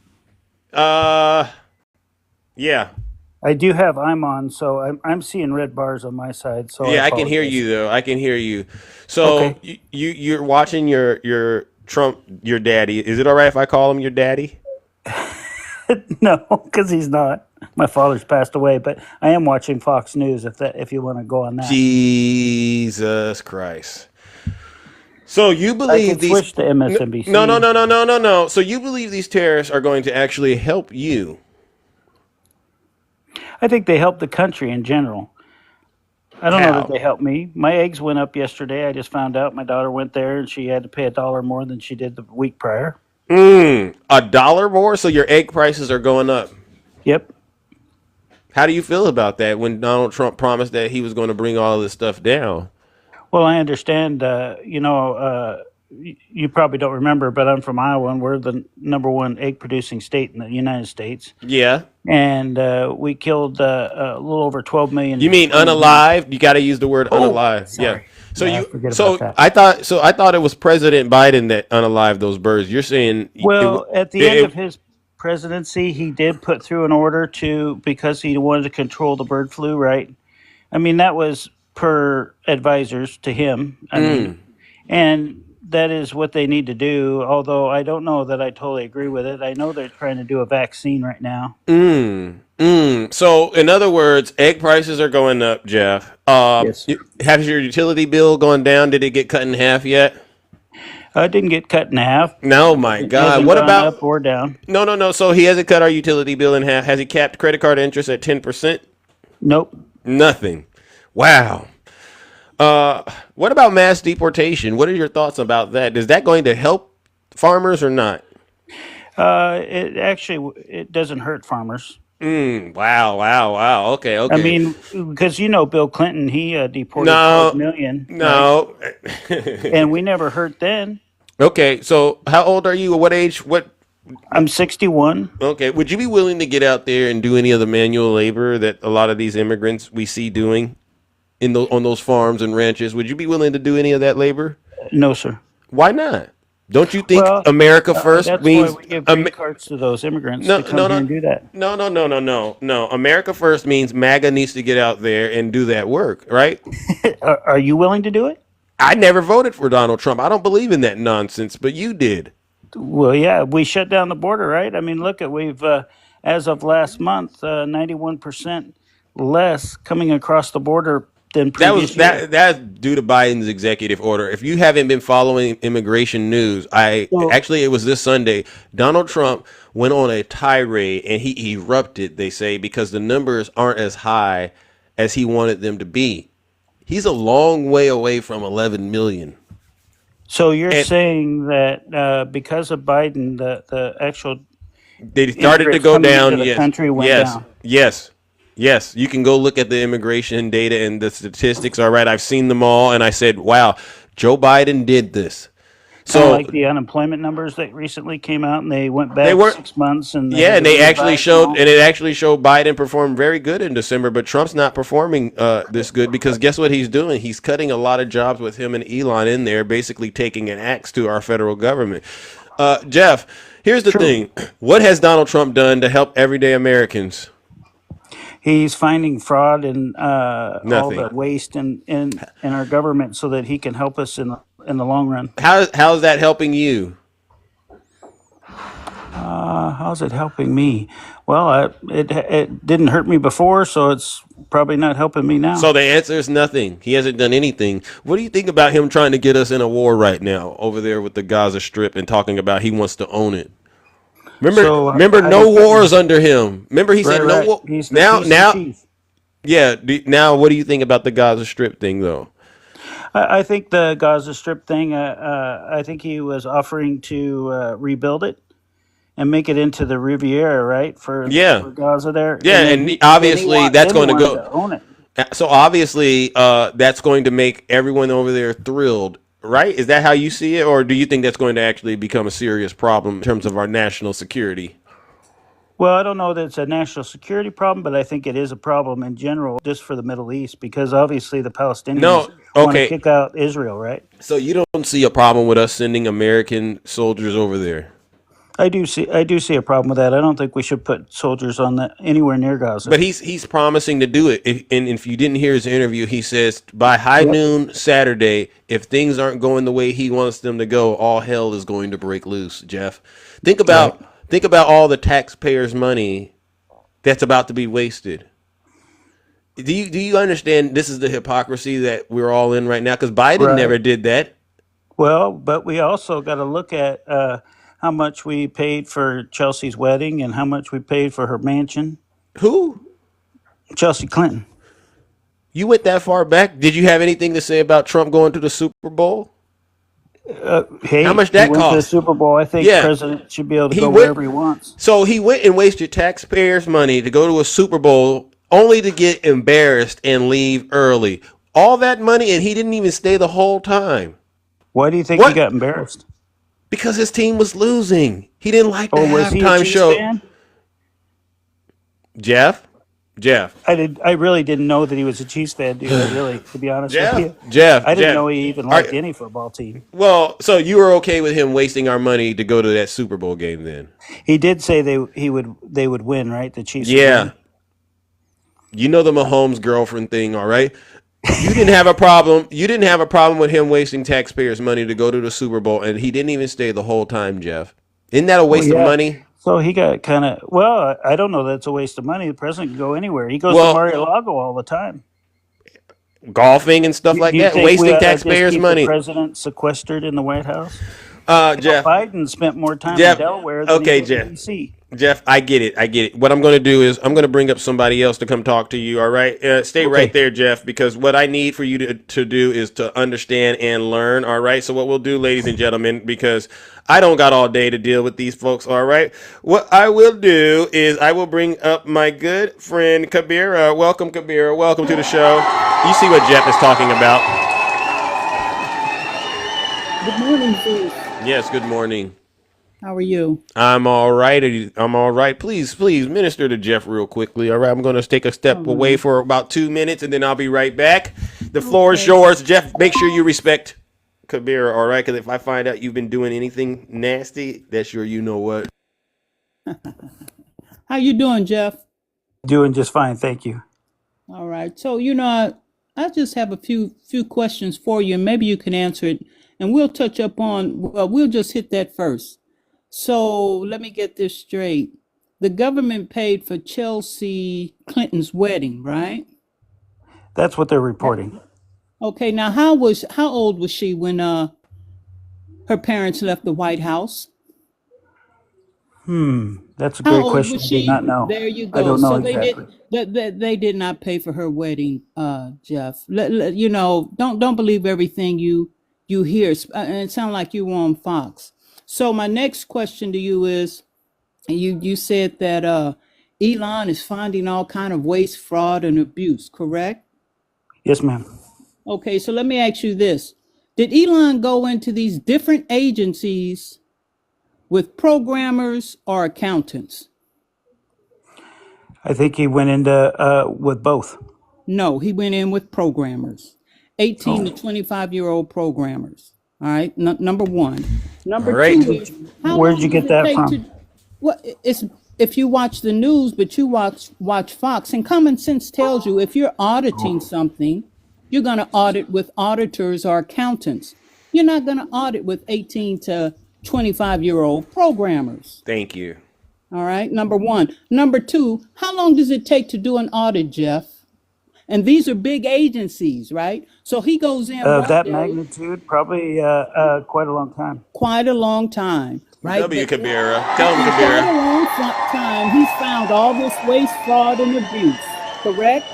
Yeah. I do have I'm on, so I'm seeing red bars on my side. So Yeah, I can hear you though. I can hear you. So Okay. you're watching your Trump, your daddy. Is it all right if I call him your daddy? No, because he's not. My father's passed away, but I am watching Fox News. If you want to go on that, Jesus Christ. So you I believe can these? switch to MSNBC. No. So you believe these terrorists are going to actually help you? I think they help the country in general. I don't know that they helped me. My eggs went up yesterday. I just found out my daughter went there and she had to pay $1 more than she did the week prior. $1 more? So your egg prices are going up? Yep. How do you feel about that when Donald Trump promised that he was going to bring all of this stuff down? Well, I understand. You probably don't remember, but I'm from Iowa, and we're the #1 egg-producing state in the United States. Yeah. And we killed a little over 12 million. You mean unalive? You got to use the word unalive. Sorry. Yeah. So Yeah, I forget about that. I thought it was President Biden that unalived those birds. You're saying Well, at the end of his presidency, he did put through an order because he wanted to control the bird flu, right? I mean, that was per advisors to him. I mean, and that is what they need to do, although I don't know that I totally agree with it. I know they're trying to do a vaccine right now. So, in other words, egg prices are going up, Jeff. Yes. Has your utility bill gone down? Did it get cut in half yet? It didn't get cut in half. No, my It God. hasn't What gone about up or down? No. So he hasn't cut our utility bill in half. Has he capped credit card interest at 10%? Nope. Nothing. Wow. What about mass deportation? What are your thoughts about that? Is that going to help farmers or not? It doesn't hurt farmers. Wow. Okay. I mean, because Bill Clinton, he deported 12 million. No. Right? And we never hurt then. Okay, so how old are you? What age? I'm 61. Okay, would you be willing to get out there and do any of the manual labor that a lot of these immigrants we see doing on those farms and ranches? Would you be willing to do any of that labor? No, sir. Why not? Don't you think America first that's means why we give green cards to those immigrants to come here and do that? No. America first means MAGA needs to get out there and do that work, right? Are you willing to do it? I never voted for Donald Trump. I don't believe in that nonsense, but you did. Well, yeah, we shut down the border, right? I mean, we've as of last month, 91% less coming across the border than previous year. That's due to Biden's executive order. If you haven't been following immigration news, it was this Sunday. Donald Trump went on a tirade and he erupted, they say, because the numbers aren't as high as he wanted them to be. He's a long way away from 11 million. So you're saying that because of Biden, the actual they started to go down. The country went down. Yes, you can go look at the immigration data and the statistics. All right, I've seen them all, and I said, "Wow, Joe Biden did this." So, like the unemployment numbers that recently came out, and they went back 6 months, and it actually showed Biden performed very good in December, but Trump's not performing this good because guess what he's doing? He's cutting a lot of jobs with him and Elon in there, basically taking an axe to our federal government. Jeff, Here's the thing. What has Donald Trump done to help everyday Americans? He's finding fraud and all Nothing. the waste in our government so that he can help us in the long run. How's that helping you? How's it helping me? Well, it didn't hurt me before, so it's probably not helping me now. So the answer is nothing. He hasn't done anything. What do you think about him trying to get us in a war right now over there with the Gaza Strip and talking about he wants to own it? Remember, no wars under him. Remember, he said no war. Now, yeah. Now, what do you think about the Gaza Strip thing, though? I think the Gaza Strip thing. I think he was offering to rebuild it and make it into the Riviera, right? For Gaza there. Yeah, and obviously that's going to go. To own it. So obviously, that's going to make everyone over there thrilled, right? Is that how you see it, or do you think that's going to actually become a serious problem in terms of our national security? Well, I don't know that it's a national security problem, but I think it is a problem in general, just for the Middle East, because obviously the Palestinians want to kick out Israel, right? So you don't see a problem with us sending American soldiers over there? I do see a problem with that. I don't think we should put soldiers on that anywhere near Gaza. But he's promising to do it. And if you didn't hear his interview, he says by high noon Saturday, if things aren't going the way he wants them to go, all hell is going to break loose. Jeff, think about all the taxpayers' money that's about to be wasted. Do you understand? This is the hypocrisy that we're all in right now, because Biden never did that. Well, but we also got to look at how much we paid for Chelsea's wedding and how much we paid for her mansion. Who? Chelsea Clinton. You went that far back? Did you have anything to say about Trump going to the Super Bowl? Hey, how much that he went cost? To the Super Bowl. I think the president should be able to go wherever he wants. So he went and wasted taxpayers' money to go to a Super Bowl only to get embarrassed and leave early. All that money, and he didn't even stay the whole time. Why do you think he got embarrassed? Because his team was losing. He didn't like the halftime show. Fan? Jeff. I really didn't know that he was a Chiefs fan, dude. To be honest with you. Jeff. I didn't know he even liked any football team. Well, so you were okay with him wasting our money to go to that Super Bowl game then? He did say they would win, right? The Chiefs. Yeah. Would win. You know the Mahomes girlfriend thing, all right? You didn't have a problem. You didn't have a problem with him wasting taxpayers' money to go to the Super Bowl, and he didn't even stay the whole time, Jeff. Isn't that a waste of money? So he got kind of, well, I don't know that it's a waste of money. The president can go anywhere. He goes to Mar-a-Lago all the time. Golfing and stuff like that, wasting taxpayers' money. The president sequestered in the White House? Jeff. Biden spent more time in Delaware than he did in D.C. Jeff, I get it. What I'm going to do is I'm going to bring up somebody else to come talk to you, all right? Stay right there, Jeff, because what I need for you to do is to understand and learn, all right? So what we'll do, ladies and gentlemen, because I don't got all day to deal with these folks, all right? What I will do is I will bring up my good friend, Kabira. Welcome, Kabira. Welcome to the show. You see what Jeff is talking about. Good morning, Zeus. Yes, good morning. How are you? I'm all right. Please minister to Jeff real quickly. All right. I'm going to take a step away for about 2 minutes and then I'll be right back. The floor is yours. Jeff, make sure you respect Kabira. All right. Because if I find out you've been doing anything nasty, that's sure you know what. How you doing, Jeff? Doing just fine. Thank you. All right. So, I just have a few questions for you and maybe you can answer it. And we'll touch up on, we'll just hit that first. So let me get this straight. The government paid for Chelsea Clinton's wedding, right? That's what they're reporting. Okay, now how old was she when her parents left the White House? That's a great question. I did not know. There you go. I don't know so exactly. They did not pay for her wedding, Jeff. Don't believe everything you hear. And it sounds like you were on Fox. So my next question to you is, you said that Elon is finding all kind of waste, fraud, and abuse, correct? Yes, ma'am. Okay, so let me ask you this. Did Elon go into these different agencies with programmers or accountants? I think he went into with both. No, he went in with programmers, 18 to 25-year-old programmers. All right, number one. All Number right. two is how Where'd you long does get it that take from? to? Well, it's if you watch the news, but you watch Fox, and common sense tells you if you're auditing something, you're going to audit with auditors or accountants. You're not going to audit with 18 to 25-year-old programmers. Thank you. All right, number one. Number two, how long does it take to do an audit, Jeff? And these are big agencies, right? So he goes in Of one that day, magnitude, probably quite a long time. quite a long time, right? W. But Kabira. Tell him, in quite a Kabira. long time, he's found all this waste, fraud, and abuse. Correct?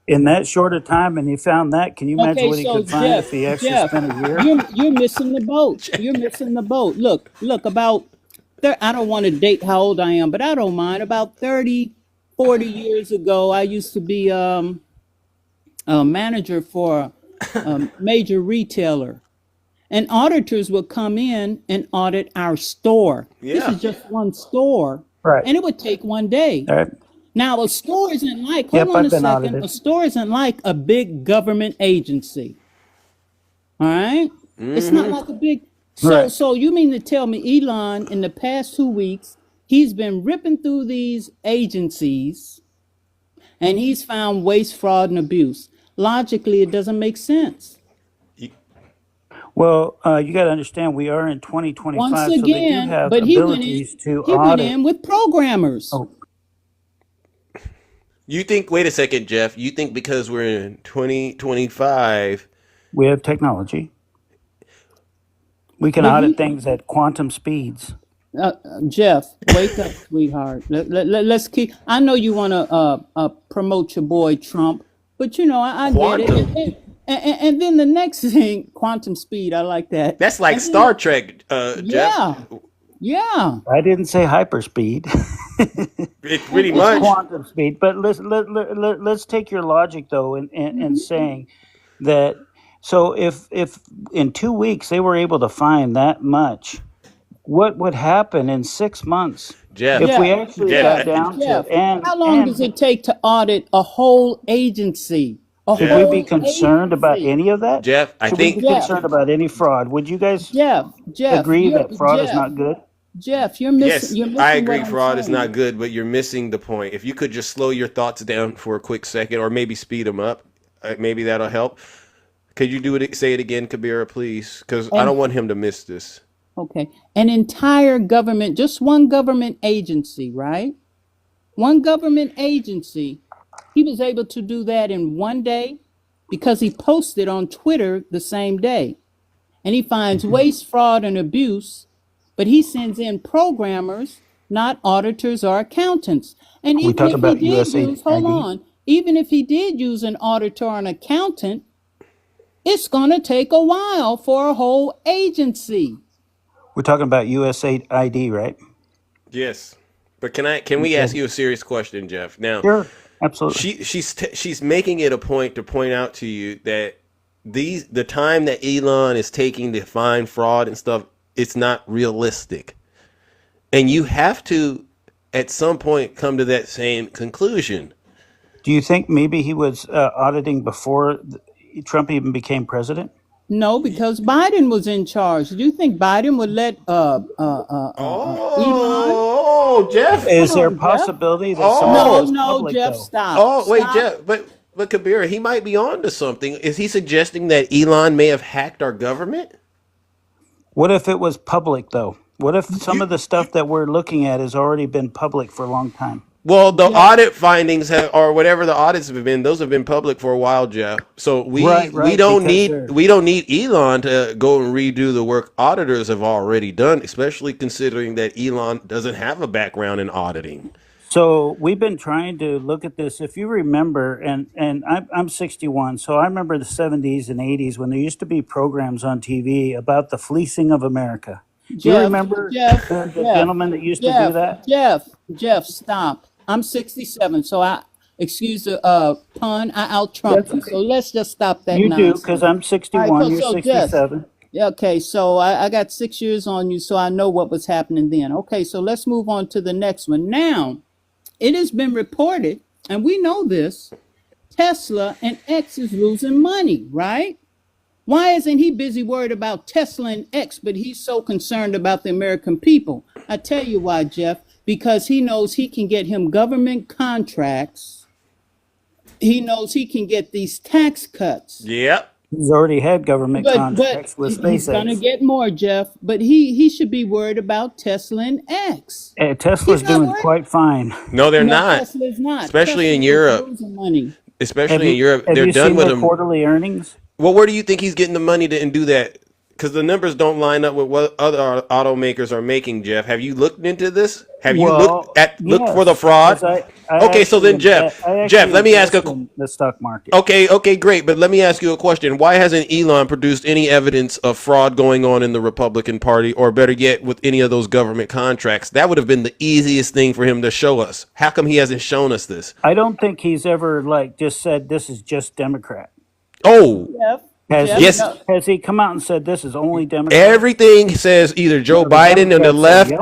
In that short a time, and he found that. Can you imagine Okay, what he so could find if he actually Jeff, spent a year? you're missing the boat. You're missing the boat. Look. About there. I don't want to date how old I am, but I don't mind. About 30, 40 years ago, I used to be a manager for a major retailer. And auditors would come in and audit our store. This Yeah. is just one store. Right. And it would take one day. All right. Now, a store isn't like, Yep, hold on I've a been second, audited. a store isn't like a big government agency. All right? It's not like a big. Right. So you mean to tell me Elon, in the past 2 weeks, he's been ripping through these agencies and he's found waste, fraud, and abuse. Logically, it doesn't make sense. Well, you got to understand, we are in 2025, Once so they do again, have but abilities to he went audit. in with programmers. Oh, You think, wait a second, Jeff. You think because we're in 2025, we have technology. We can But audit things at quantum speeds. Jeff, wake up, sweetheart. Let's keep. I know you want to promote your boy Trump, but you know I get it. Quantum. And then the next thing, quantum speed. I like that. That's like And then- Star Trek, Jeff. Yeah, yeah. I didn't say hyperspeed. Pretty It's much. quantum speed. But let's take your logic though, in saying that. So if in 2 weeks they were able to find that much, what would happen in 6 months Jeff. if we Jeff, actually Jeff. got down Jeff, to and how long does it take to audit a whole agency? A should whole we be concerned about agency. any of that? Jeff, I Should we think be concerned about any fraud? Would you guys Jeff, agree you're, that fraud is Jeff, not good? Jeff, you're missing. yes, You're missing I what agree. I'm Fraud is saying. not good, but you're missing the point. If you could just slow your thoughts down for a quick second, or maybe speed them up, maybe that'll help. Could you do it? Say it again, Kabira, please, because I don't want him to miss this. Okay. An entire government, just one government agency, right? One government agency. He was able to do that in one day because he posted on Twitter the same day. And he finds waste, fraud, and abuse, but he sends in programmers, not auditors or accountants. And We even talk if about he did USA use, hold ID. on, even if he did use an auditor or an accountant, it's going to take a while for a whole agency. We're talking about USA ID, right? Yes, but can we ask you a serious question, Jeff? Now, Sure, absolutely. she's making it a point to point out to you that the time that Elon is taking to find fraud and stuff, it's not realistic, and you have to at some point come to that same conclusion. Do you think maybe he was auditing before Trump even became president? No, because Biden was in charge. Do you think Biden would let Elon? Oh, Jeff. Is there a Jeff? possibility that some of it was No, public, Jeff, though? stop. Oh, wait, Stop. Jeff, but Kabira, he might be on to something. Is he suggesting that Elon may have hacked our government? What if it was public, though? What if some of the stuff that we're looking at has already been public for a long time? Well, the audit findings or whatever the audits have been, those have been public for a while, Jeff. So we Right, don't because need Elon to go and redo the work auditors have already done, especially considering that Elon doesn't have a background in auditing. So we've been trying to look at this. If you remember, and I'm 61, so I remember the 70s and 80s when there used to be programs on TV about the fleecing of America. Do you remember the gentleman that used to do that? Jeff, stop. I'm 67, so excuse the pun, I out-Trump you. So let's just stop that You do, nonsense. because I'm 61, All right, you're so 67. Yeah, okay, so I got 6 years on you, so I know what was happening then. Okay, so let's move on to the next one. Now, it has been reported, and we know this, Tesla and X is losing money, right? Why isn't he busy worried about Tesla and X, but he's so concerned about the American people? I tell you why, Jeff, because he knows he can get him government contracts. He knows he can get these tax cuts. Yep. He's already had government But contracts with he's gonna SpaceX. get more, Jeff. But he should be worried about Tesla and X. Tesla's He's not doing worried. quite fine. No, they're No, not. Tesla's not. Especially Tesla in is Europe. losing money. Especially in Europe, Have they're you done seen with their them. quarterly earnings? Well, where do you think he's getting the money to do that? Because the numbers don't line up with what other automakers are making. Jeff, have you looked into this? Have you Well, looked for the yes, fraud? because I Okay, so then Jeff, let me ask invest in the stock market. Okay, great. But let me ask you a question. Why hasn't Elon produced any evidence of fraud going on in the Republican Party, or better yet, with any of those government contracts? That would have been the easiest thing for him to show us. How come he hasn't shown us this? I don't think he's ever just said this is just Democrat. Oh, Jeff, Has he come out and said this is only Democrat? Everything says either Joe Biden on the left,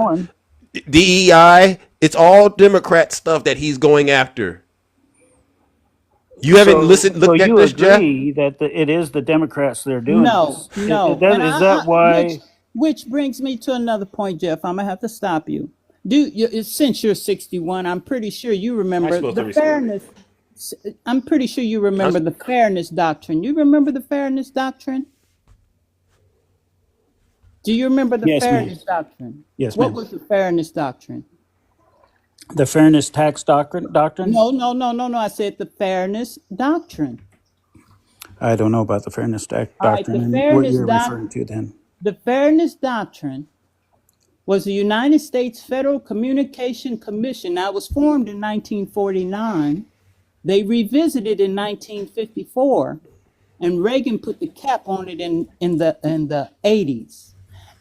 DEI. It's all Democrat stuff that he's going after. You haven't looked at this, Jeff? So you agree that it is the Democrats that are doing No, this? no. Is that why? Which brings me to another point, Jeff. I'm gonna have to stop you. Since you're 61, I'm pretty sure you remember the fairness. I'm pretty sure you remember the fairness doctrine. You remember the fairness doctrine? Do you remember the fairness doctrine? Yes, What ma'am. was the fairness doctrine? The fairness tax doctrine? No. I said the fairness doctrine. I don't know about the fairness tax All right, doctrine the and what fairness you're referring to then. The fairness doctrine was the United States Federal Communication Commission. Now, it was formed in 1949. They revisited in 1954, and Reagan put the cap on it in the 80s.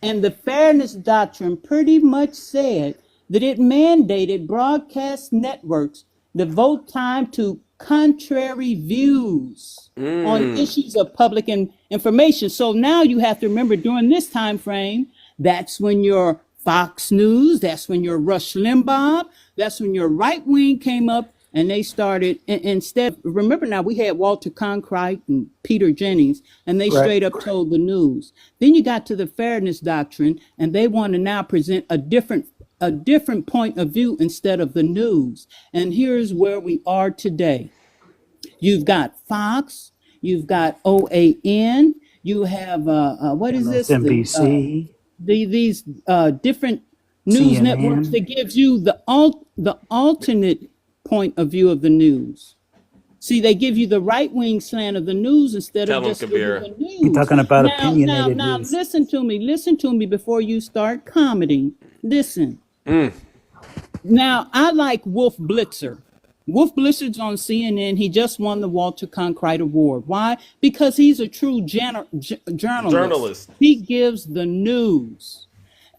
And the fairness doctrine pretty much said that it mandated broadcast networks devote time to contrary views on issues of public information. So now you have to remember during this time frame, that's when your Fox News, that's when your Rush Limbaugh, that's when your right wing came up and they started instead. Remember now we had Walter Cronkite and Peter Jennings, and they straight up told the news. Then you got to the fairness doctrine, and they want to now present a different point of view instead of the news. And here's where we are today. You've got Fox, you've got OAN, you have what is this? MSNBC. These different news CNN. networks that gives you the alternate point of view of the news. See, they give you the right wing slant of the news instead of just giving you the news. You're talking about opinionated now, news. listen to me before you start commenting. Listen. Now, I like Wolf Blitzer. Wolf Blitzer's on CNN. He just won the Walter Cronkite Award. Why? Because he's a true journalist. He gives the news.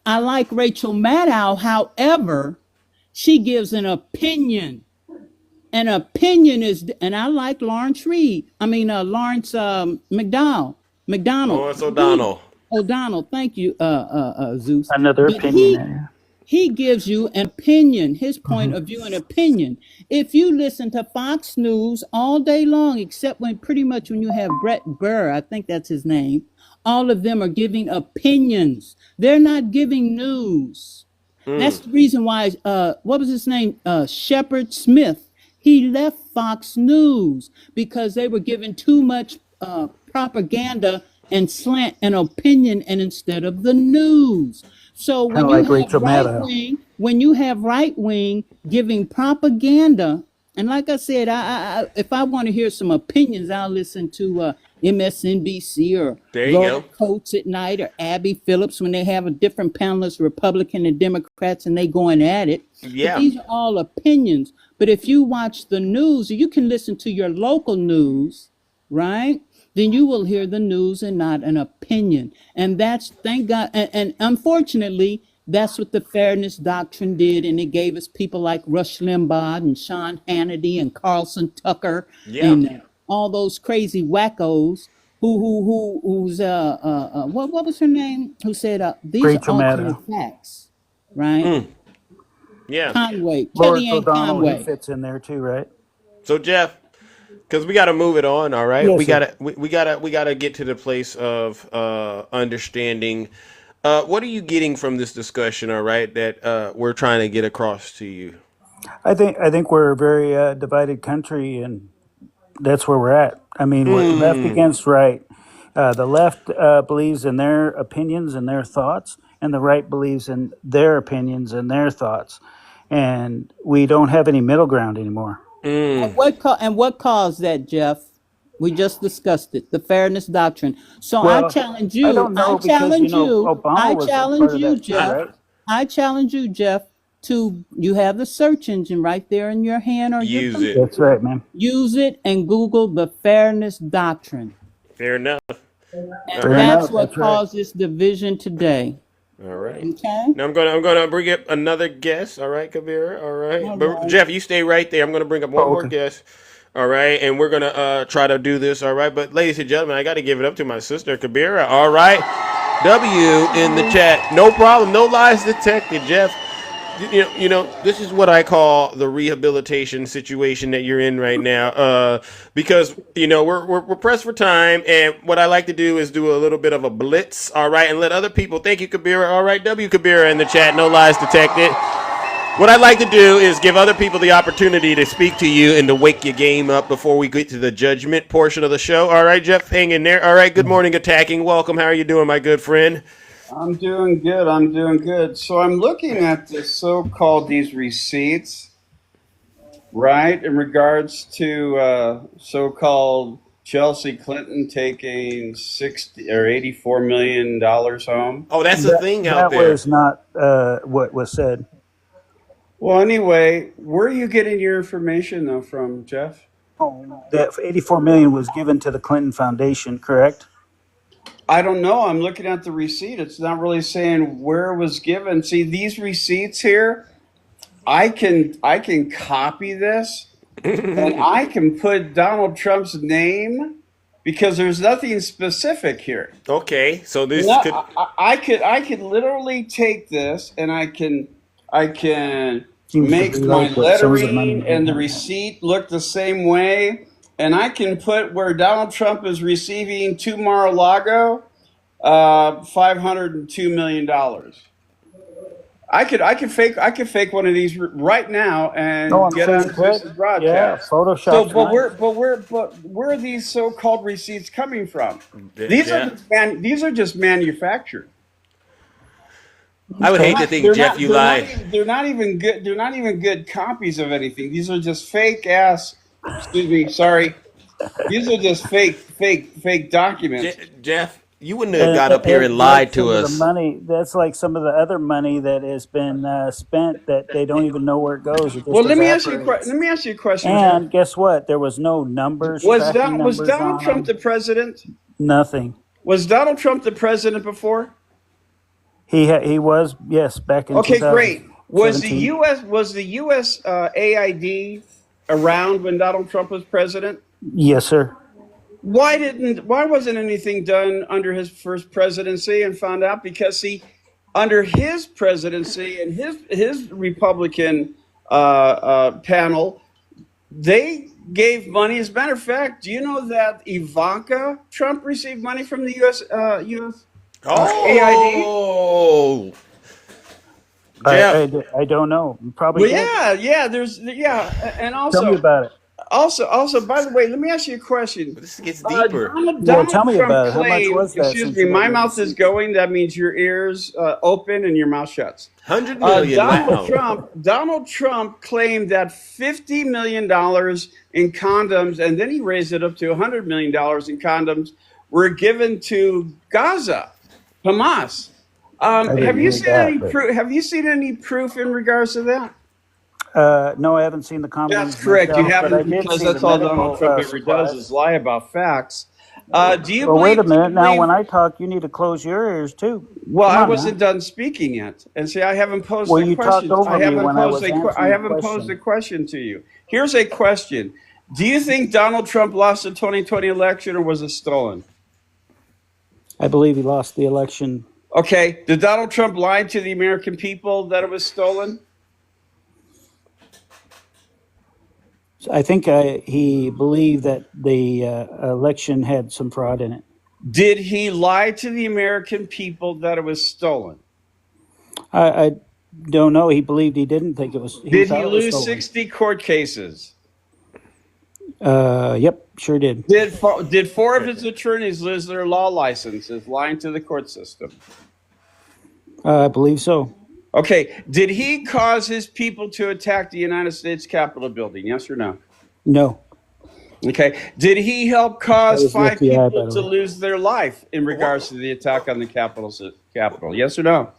I like Rachel Maddow. However, she gives an opinion. An opinion is, and I like Lawrence McDonald. Lawrence O'Donnell. O'Donnell. Thank you, Zeus. Another opinion. He gives you an opinion, his point of view and opinion. If you listen to Fox News all day long, except when you have Brett Burr, I think that's his name, all of them are giving opinions. They're not giving news. That's the reason why, what was his name? Shepard Smith. He left Fox News because they were giving too much propaganda and slant and opinion and instead of the news. So when you have right wing giving propaganda, and like I said, I if I want to hear some opinions, I'll listen to MSNBC or Laura Coates at night or Abby Phillips when they have a different panelist, Republican and Democrats, and they going at it. Yeah. But these are all opinions. But if you watch the news, you can listen to your local news, right? Then you will hear the news and not an opinion. And that's, thank God, and unfortunately, that's what the fairness doctrine did. And it gave us people like Rush Limbaugh and Sean Hannity and Carlson Tucker and all those crazy wackos who's what was her name? Who said these Rachel are alternate facts, right? Yeah. Conway, Lawrence Kellyanne O'Donnell, Conway. he fits in there too, right? So Jeff, because we got to move it on. All right, Yes, we sir. gotta we gotta get to the place of understanding. What are you getting from this discussion? All right, that we're trying to get across to you. I think we're a very divided country, and that's where we're at. I mean, we're left Mm. against right. The left believes in their opinions and their thoughts, and the right believes in their opinions and their thoughts. And we don't have any middle ground anymore. Mm. And what caused that, Jeff? We just discussed it, the fairness doctrine. So I Well, challenge I you. don't I know because challenge you. Obama I was a challenge part of you, that too, Jeff. right? I challenge you, Jeff. To you have the search engine right there in your hand or your Use it. That's computer. right, man. Use it and Google the fairness doctrine. Fair enough. All And Fair right. that's enough. what That's right. causes division today. All right. Okay? Now I'm gonna bring up another guest. All right, Kabira. All right, All but right. Jeff, you stay right there. I'm gonna bring up one Oh, more okay. guest. All right, and we're gonna try to do this. All right, but ladies and gentlemen, I got to give it up to my sister Kabira. All right, W in the chat. No problem. No lies detected, Jeff. This is what I call the rehabilitation situation that you're in right now. Because we're pressed for time, and what I like to do is do a little bit of a blitz, all right, and let other people. Thank you, Kabira. All right, W Kabira in the chat. No lies detected. What I'd like to do is give other people the opportunity to speak to you and to wake your game up before we get to the judgment portion of the show. All right, Jeff, hang in there. All right, good morning, attacking. Welcome. How are you doing, my good friend? I'm doing good. I'm doing good. So I'm looking at this so-called these receipts, right, in regards to so-called Chelsea Clinton taking 60 or $84 million home. Oh, that's a thing out That there. was not what was said. Well, anyway, where are you getting your information though from, Jeff? That 84 million was given to the Clinton Foundation, correct? I don't know. I'm looking at the receipt. It's not really saying where it was given. See, these receipts here, I can copy this and I can put Donald Trump's name because there's nothing specific here. Okay, so this No, could. I could literally take this and I can Seems to make be my like what some of the money. lettering and the receipt look the same way, and I can put where Donald Trump is receiving to Mar-a-Lago $502 million. I could fake one of these right now and No, I'm get saying on this good. broadcast. Yeah, Photoshop's So, nice. where are these so-called receipts coming from? Jeff, These are just manufactured. I would hate to think, Jeff, you lied. They're not even good. They're not even good copies of anything. These are just fake ass. Excuse me. Sorry. These are just fake documents. Jeff, you wouldn't have got up here and like lied to some of us. the money. That's like some of the other money that has been spent that they don't even know where it goes. It just Well, let me ask evaporates. you a question. And guess what? There was no numbers, tracking Was numbers Donald on Trump them. the president? Nothing. Was Donald Trump the president before? He was, yes, back in Okay, great. Was the 2017. U.S. AID around when Donald Trump was president? Yes, sir. Why wasn't anything done under his first presidency and found out? Because under his presidency and his Republican panel, they gave money. As a matter of fact, do you know that Ivanka Trump received money from the U.S. AID? Oh, Jeff. I don't know. Probably. Well, did. yeah. And Tell me about it. Also, by the way, let me ask you a question. This gets deeper. Yeah, tell me Trump about it. How much claimed, was that? excuse me, my mouth is going. That means your ears open and your mouth shuts. 100 million. Donald Trump claimed that $50 million in condoms, and then he raised it up to $100 million in condoms, were given to Gaza, Hamas. Have you seen any proof? Have you seen any proof in regards to that? No, I haven't seen the comments. That's correct. Myself, You haven't, because that's all Donald Trump ever does is lie about facts. Do you? Well, wait a minute. Now, believe, when I talk, you need to close your ears too. well, Come I on wasn't now. done speaking yet, and see, I haven't posed Well, the you question. talked over I me haven't when I posed was a. answering I the haven't posed question. a question to you. Here's a question: do you think Donald Trump lost the 2020 election, or was it stolen? I believe he lost the election. Okay. Did Donald Trump lie to the American people that it was stolen? So I think he believed that the election had some fraud in it. Did he lie to the American people that it was stolen? I don't know. He believed he didn't think it was. Did thought he it was lose stolen. 60 court cases? Yep, sure did. Did four of his attorneys lose their law licenses lying to the court system? I believe so. Okay. Did he cause his people to attack the United States Capitol building? Yes or no? No. Okay. Did he help That cause was the 5 FBI, by people the to way. lose their life in regards to the attack on the Capitol? Yes or no?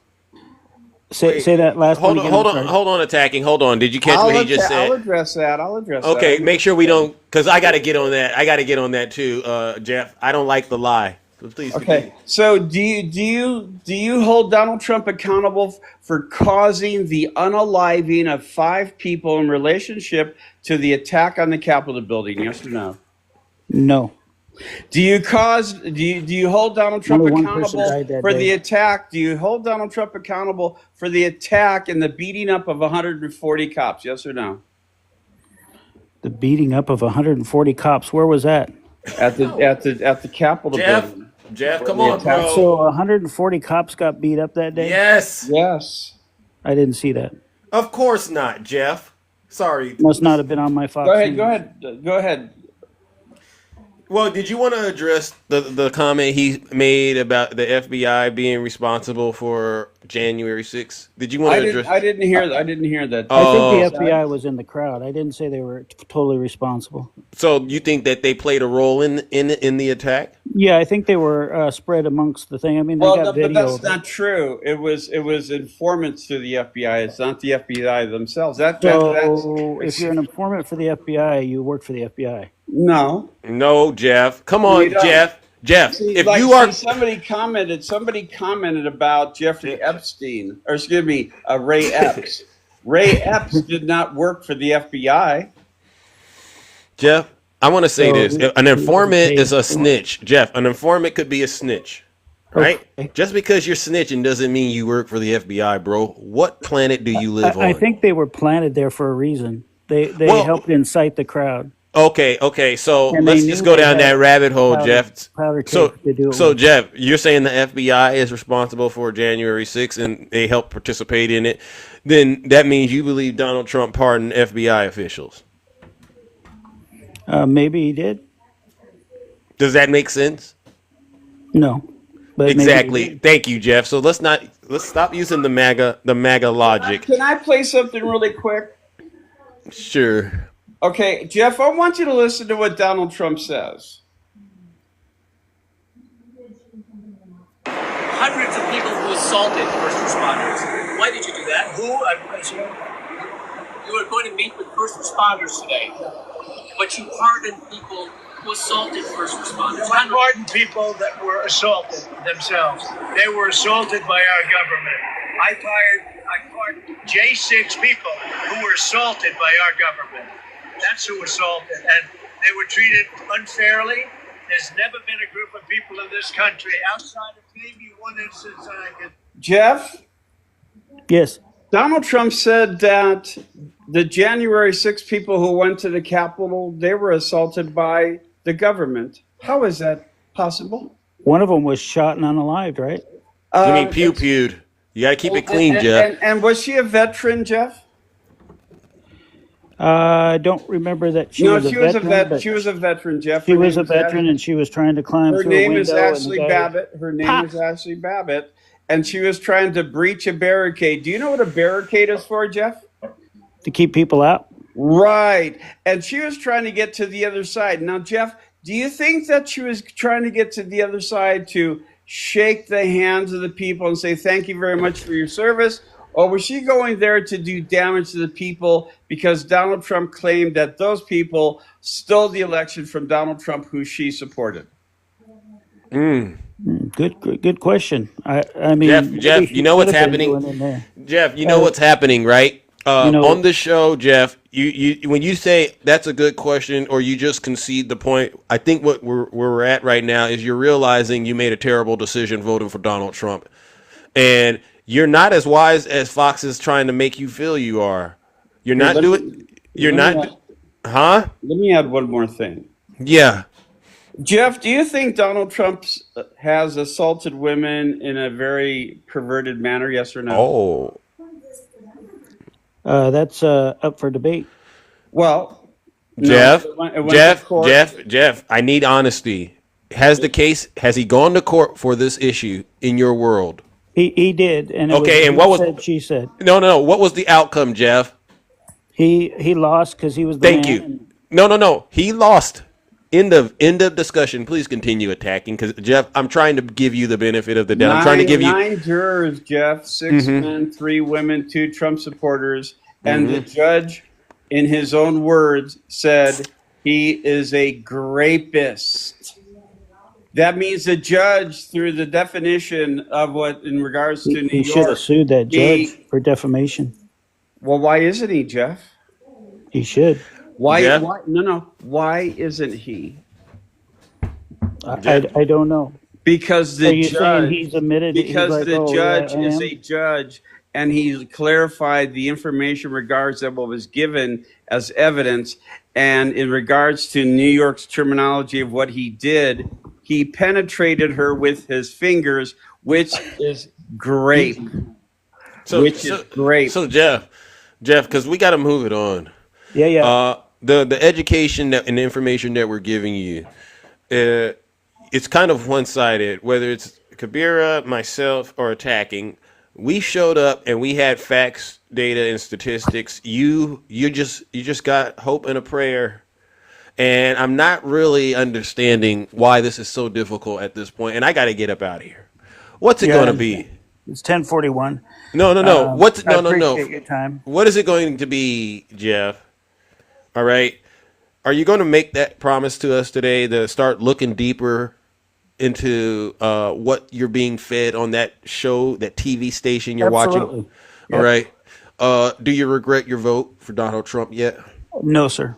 Say that last Hold one on, again. hold I'm on, sorry. hold on. Attacking. Hold on. Did you catch what he just I'll said? address that. Okay, make sure we don't, because I got to get on that. I got to get on that too, Jeff. I don't like the lie. So please continue. Okay, so do you hold Donald Trump accountable for causing the unaliving of 5 people in relationship to the attack on the Capitol building? Yes or no? No. Do you hold Donald Trump Only one person accountable died that for the day. attack? Do you hold Donald Trump accountable for the attack and the beating up of 140 cops? Yes or no? The beating up of 140 cops. Where was that? At the Capitol building. Jeff, come The on, attack- bro. So 140 cops got beat up that day? Yes. Yes. I didn't see that. Of course not, Jeff. Sorry. Must not have been on my Fox Go ahead. News. Go ahead. Well, did you want to address the comment he made about the FBI being responsible for January 6th? Did you want to address? I didn't hear that. I didn't hear that. I think the FBI was in the crowd. I didn't say they were totally responsible. So you think that they played a role in the attack? Yeah, I think they were spread amongst the thing. I mean, they Well, got but video. that's not true. It was informants to the FBI. It's not the FBI themselves. So if you're an informant for the FBI, you work for the FBI. No, Jeff. Come You on, don't. Jeff. See, If like, you are, somebody commented about Jeffrey Epstein, or excuse me, Ray Epps. Ray Epps did not work for the FBI. Jeff, I want to say So this: he- an he informant was is a snitch. Jeff, an informant could be a snitch, right? Just because you're snitching doesn't mean you work for the FBI, bro. What planet do you live I on? think they were planted there for a reason. They helped incite the crowd. Okay. So And they let's knew just go they down had that rabbit hole, Jeff. powder So, keg to do it so with. Jeff, you're saying the FBI is responsible for January 6th and they helped participate in it? Then that means you believe Donald Trump pardoned FBI officials. Maybe he did. Does that make sense? No. But maybe he Exactly. did. Thank you, Jeff. So let's stop using the MAGA logic. Can I play something really quick? Sure. Okay, Jeff, I want you to listen to what Donald Trump says. Hundreds of people who assaulted first responders. Why did you do that? Who? You were going to meet with first responders today, but you pardoned people who assaulted first responders. I pardoned people that were assaulted themselves. They were assaulted by our government. I pardoned J6 people who were assaulted by our government. That's who assaulted, and they were treated unfairly. There's never been a group of people in this country outside of maybe one instance that I could. Jeff? Yes. Donald Trump said that the January 6 people who went to the Capitol, they were assaulted by the government. How is that possible? One of them was shot and unalived, right? You mean pew-pewed. You got to keep it clean, Jeff. And was she a veteran, Jeff? I don't remember that she No, was a she was veteran. but she was a veteran, Jeff. She Her was name a veteran, and she was trying to climb Her through a name window. is and the Ashley guy- Babbitt. Her name is Ashley Babbitt, and she was trying to breach a barricade. Do you know what a barricade is for, Jeff? To keep people out. Right. And she was trying to get to the other side. Now, Jeff, do you think that she was trying to get to the other side to shake the hands of the people and say, thank you very much for your service? Or was she going there to do damage to the people because Donald Trump claimed that those people stole the election from Donald Trump, who she supported? Good question. I mean, Jeff, maybe she you know what's could have been happening? doing in there. Jeff, you know what's happening, right? On the show, Jeff, you when you say that's a good question or you just concede the point, I think what we're at right now is you're realizing you made a terrible decision voting for Donald Trump. And you're not as wise as Fox is trying to make you feel you are. You're not doing. You're not. Huh? Let me add one more thing. Yeah. Jeff, do you think Donald Trump has assaulted women in a very perverted manner? Yes or no? Oh. That's up for debate. Well, no. Jeff, It went to court. Jeff, I need honesty. Has he gone to court for this issue in your world? He did, and it was a Okay, and he what was said, she said. no, what was the outcome, Jeff? He lost because he was the Thank man. you. And No. He lost. End of discussion. Please continue attacking because Jeff, I'm trying to give you the benefit of the doubt. I'm trying to give you. Nine jurors, Jeff, 6 men, 3 women, 2 Trump supporters, and the judge, in his own words, said he is a grapist. That means the judge, through the definition of what in regards to New he should have York, sued that judge for defamation. Well, why isn't he, Jeff? He should. Why? Jeff? Why? No. Why isn't he? I don't know. Because Are the you saying judge, he's admitted? because he's like, the oh, judge yeah, I is am? a judge, and he clarified the information regards to what was given as evidence, and in regards to New York's terminology of what he did, he penetrated her with his fingers, which is grape. So Jeff, because we got to move it on. Yeah. The education and the information that we're giving you, it's kind of one sided. Whether it's Kabira, myself, or attacking, we showed up and we had facts, data, and statistics. You just got hope and a prayer. And I'm not really understanding why this is so difficult at this point. And I got to get up out of here. What's it going to be? It's 10:41. No. I appreciate your time. What is it going to be, Jeff? All right. Are you going to make that promise to us today to start looking deeper into what you're being fed on that show, that TV station you're Absolutely. watching? Yep. All right. Do you regret your vote for Donald Trump yet? No, sir.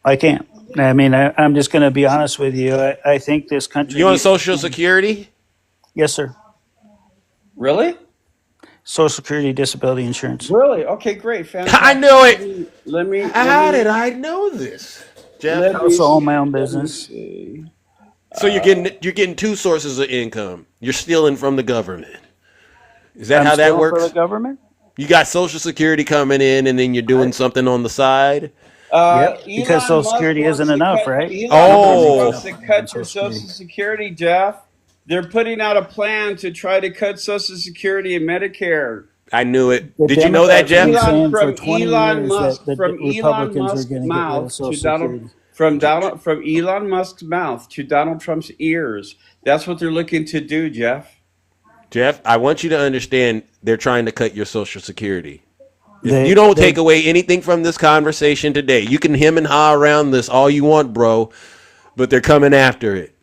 I can't. I mean, I'm just going to be honest with you. I think this country. You on Social Security? Yes, sir. Really? Social Security, disability insurance. Really? Okay, great. Fantastic. I know it. Let me. How did I know this, Jeff? I also own my own business. So you're getting 2 sources of income. You're stealing from the government. Is that I'm how that stealing works? for the government? You got Social Security coming in, and then you're doing something on the side. Yep, because Social Security isn't enough, right? Elon Musk wants to cut your Social Security, Jeff. They're putting out a plan to try to cut Social Security and Medicare. I knew it. Did you know that, Jeff? From Elon Musk's mouth to Donald Trump's ears. That's what they're looking to do, Jeff. Jeff, I want you to understand they're trying to cut your Social Security. If you don't take away anything from this conversation today, you can hem and haw around this all you want, bro, but they're coming after it.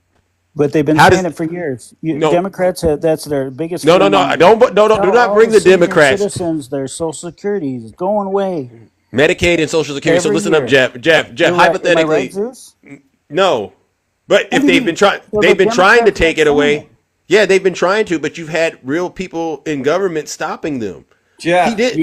But they've been saying it for years. Democrats that's their biggest. No. Do not bring the Democrats. Citizens, their Social Security is going away. Medicaid and Social Security. So listen up, Jeff. Hypothetically, right, Zeus? No, but if they've been trying to take it away. Yeah, they've been trying to, but you've had real people in government stopping them. Jeff, he did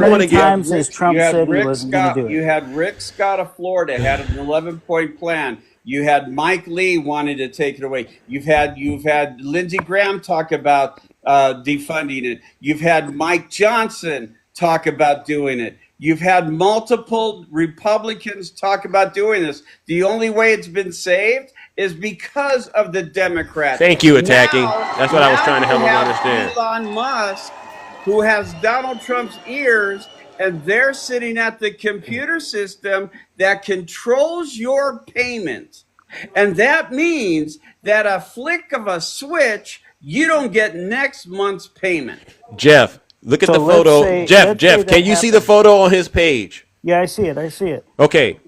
want to get. Trump said he wasn't going to do it. You had Rick Scott of Florida had an 11-point plan. You had Mike Lee wanted to take it away. You've had Lindsey Graham talk about defunding it. You've had Mike Johnson talk about doing it. You've had multiple Republicans talk about doing this. The only way it's been saved is because of the Democrats. Thank you, attacking. That's what I was trying to help them understand. Elon Musk, who has Donald Trump's ears, and they're sitting at the computer system that controls your payment. And that means that a flick of a switch, you don't get next month's payment. Jeff, look at the photo. Jeff, can you see the photo on his page? Yeah, I see it. Okay.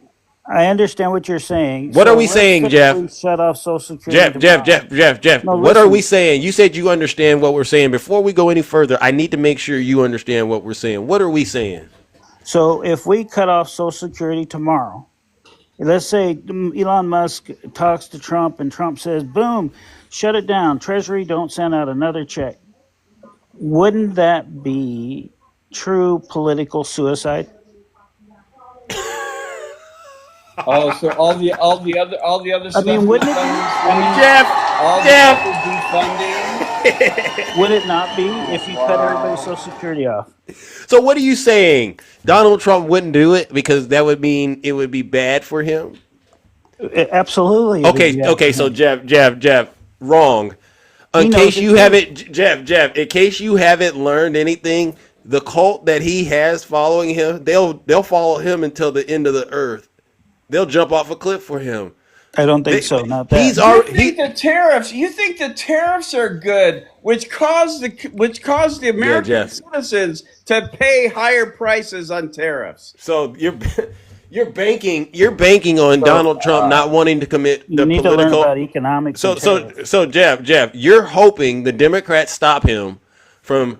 I understand what you're saying. What are we saying, Jeff? Shut off Social Security. Jeff. No, what are we saying? You said you understand what we're saying. Before we go any further, I need to make sure you understand what we're saying. What are we saying? So if we cut off Social Security tomorrow, let's say Elon Musk talks to Trump and Trump says, boom, shut it down. Treasury, don't send out another check. Wouldn't that be true political suicide? Oh, so all the other I stuff mean, we've wouldn't it done be? this I week, mean, all the other defunding. would it not be if you cut everybody's Social Security off? So what are you saying? Donald Trump wouldn't do it because that would mean it would be bad for him? Absolutely, it would be Okay, bad for okay. So him. Jeff, wrong. He In knows case it you too. haven't, Jeff, in case you haven't learned anything, the cult that he has following him, they'll follow him until the end of the earth. They'll jump off a cliff for him. I don't think so. Not that. He's You already think the tariffs? You think the tariffs are good, which caused the yeah, American Jeff. citizens to pay higher prices on tariffs. So you're banking on So, Donald Trump not wanting to commit you the need to learn political. about economics and tariffs. So Jeff, you're hoping the Democrats stop him from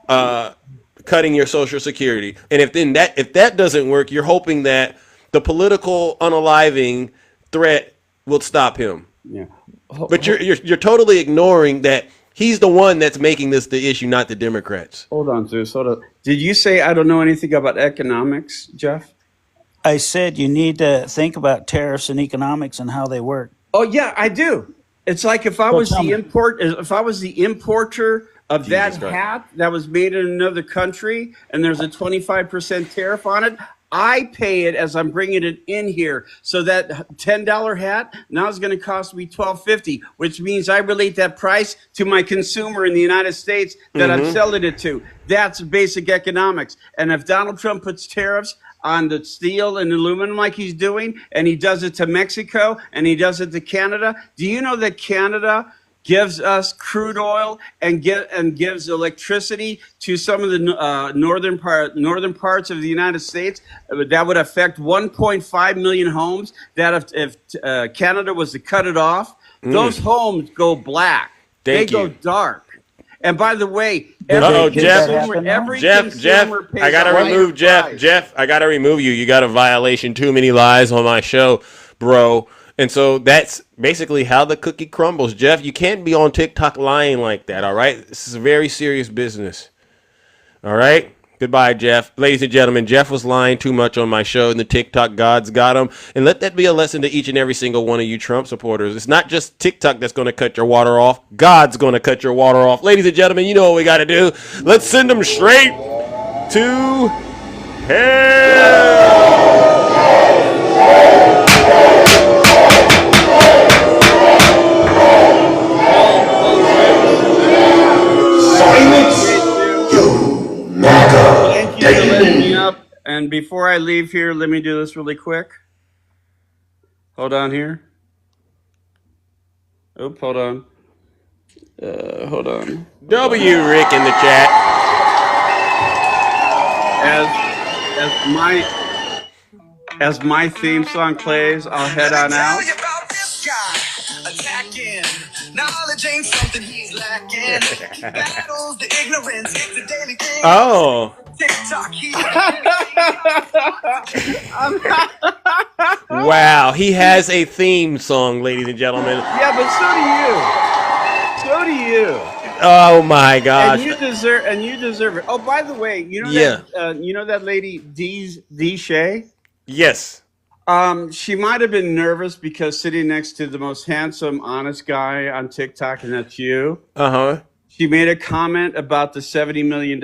cutting your Social Security, and if that doesn't work, you're hoping that the political unaliving threat will stop him. Yeah, But you're totally ignoring that he's the one that's making this the issue, not the Democrats. hold on, Zeus. Hold on. Did you say I don't know anything about economics, Jeff? I said you need to think about tariffs and economics and how they work. Oh yeah, I do. It's like if I So was tell me. if I was the importer of Jesus that Christ. hat that was made in another country and there's a 25% tariff on it, I pay it as I'm bringing it in here. So that $10 hat now is going to cost me $12.50, which means I relate that price to my consumer in the United States that I'm selling it to. That's basic economics. And if Donald Trump puts tariffs on the steel and aluminum like he's doing, and he does it to Mexico and he does it to Canada, do you know that Canada gives us crude oil and gives electricity to some of the northern parts of the United States? That would affect 1.5 million homes. That if Canada was to cut it off, those homes go black. Thank they go you. dark. And by the way, Uh-oh, Jeff, every Jeff, consumer pays I gotta a higher remove price. Jeff, I gotta remove you. You got a violation. Too many lies on my show, bro. And so that's basically how the cookie crumbles. Jeff, you can't be on TikTok lying like that, all right? This is very serious business. All right? Goodbye, Jeff. Ladies and gentlemen, Jeff was lying too much on my show, and the TikTok gods got him. And let that be a lesson to each and every single one of you Trump supporters. It's not just TikTok that's going to cut your water off. God's going to cut your water off. Ladies and gentlemen, you know what we got to do. Let's send them straight to Thank you for letting me up. And before I leave here, let me do this really quick. Hold on here. Oop, hold on. Hold on. W. Rick in the chat. As my theme song plays, I'll head on out. Attacking. Knowledge ain't something he's lacking. Battles the ignorance, it's a daily thing. Oh. TikTok, he Wow, he has a theme song, ladies and gentlemen. Yeah, but so do you. Oh my gosh. And you deserve it. Oh, by the way, you know that lady D Shay? Yes. She might have been nervous because sitting next to the most handsome, honest guy on TikTok, and that's you. Uh-huh. She made a comment about the $70 million.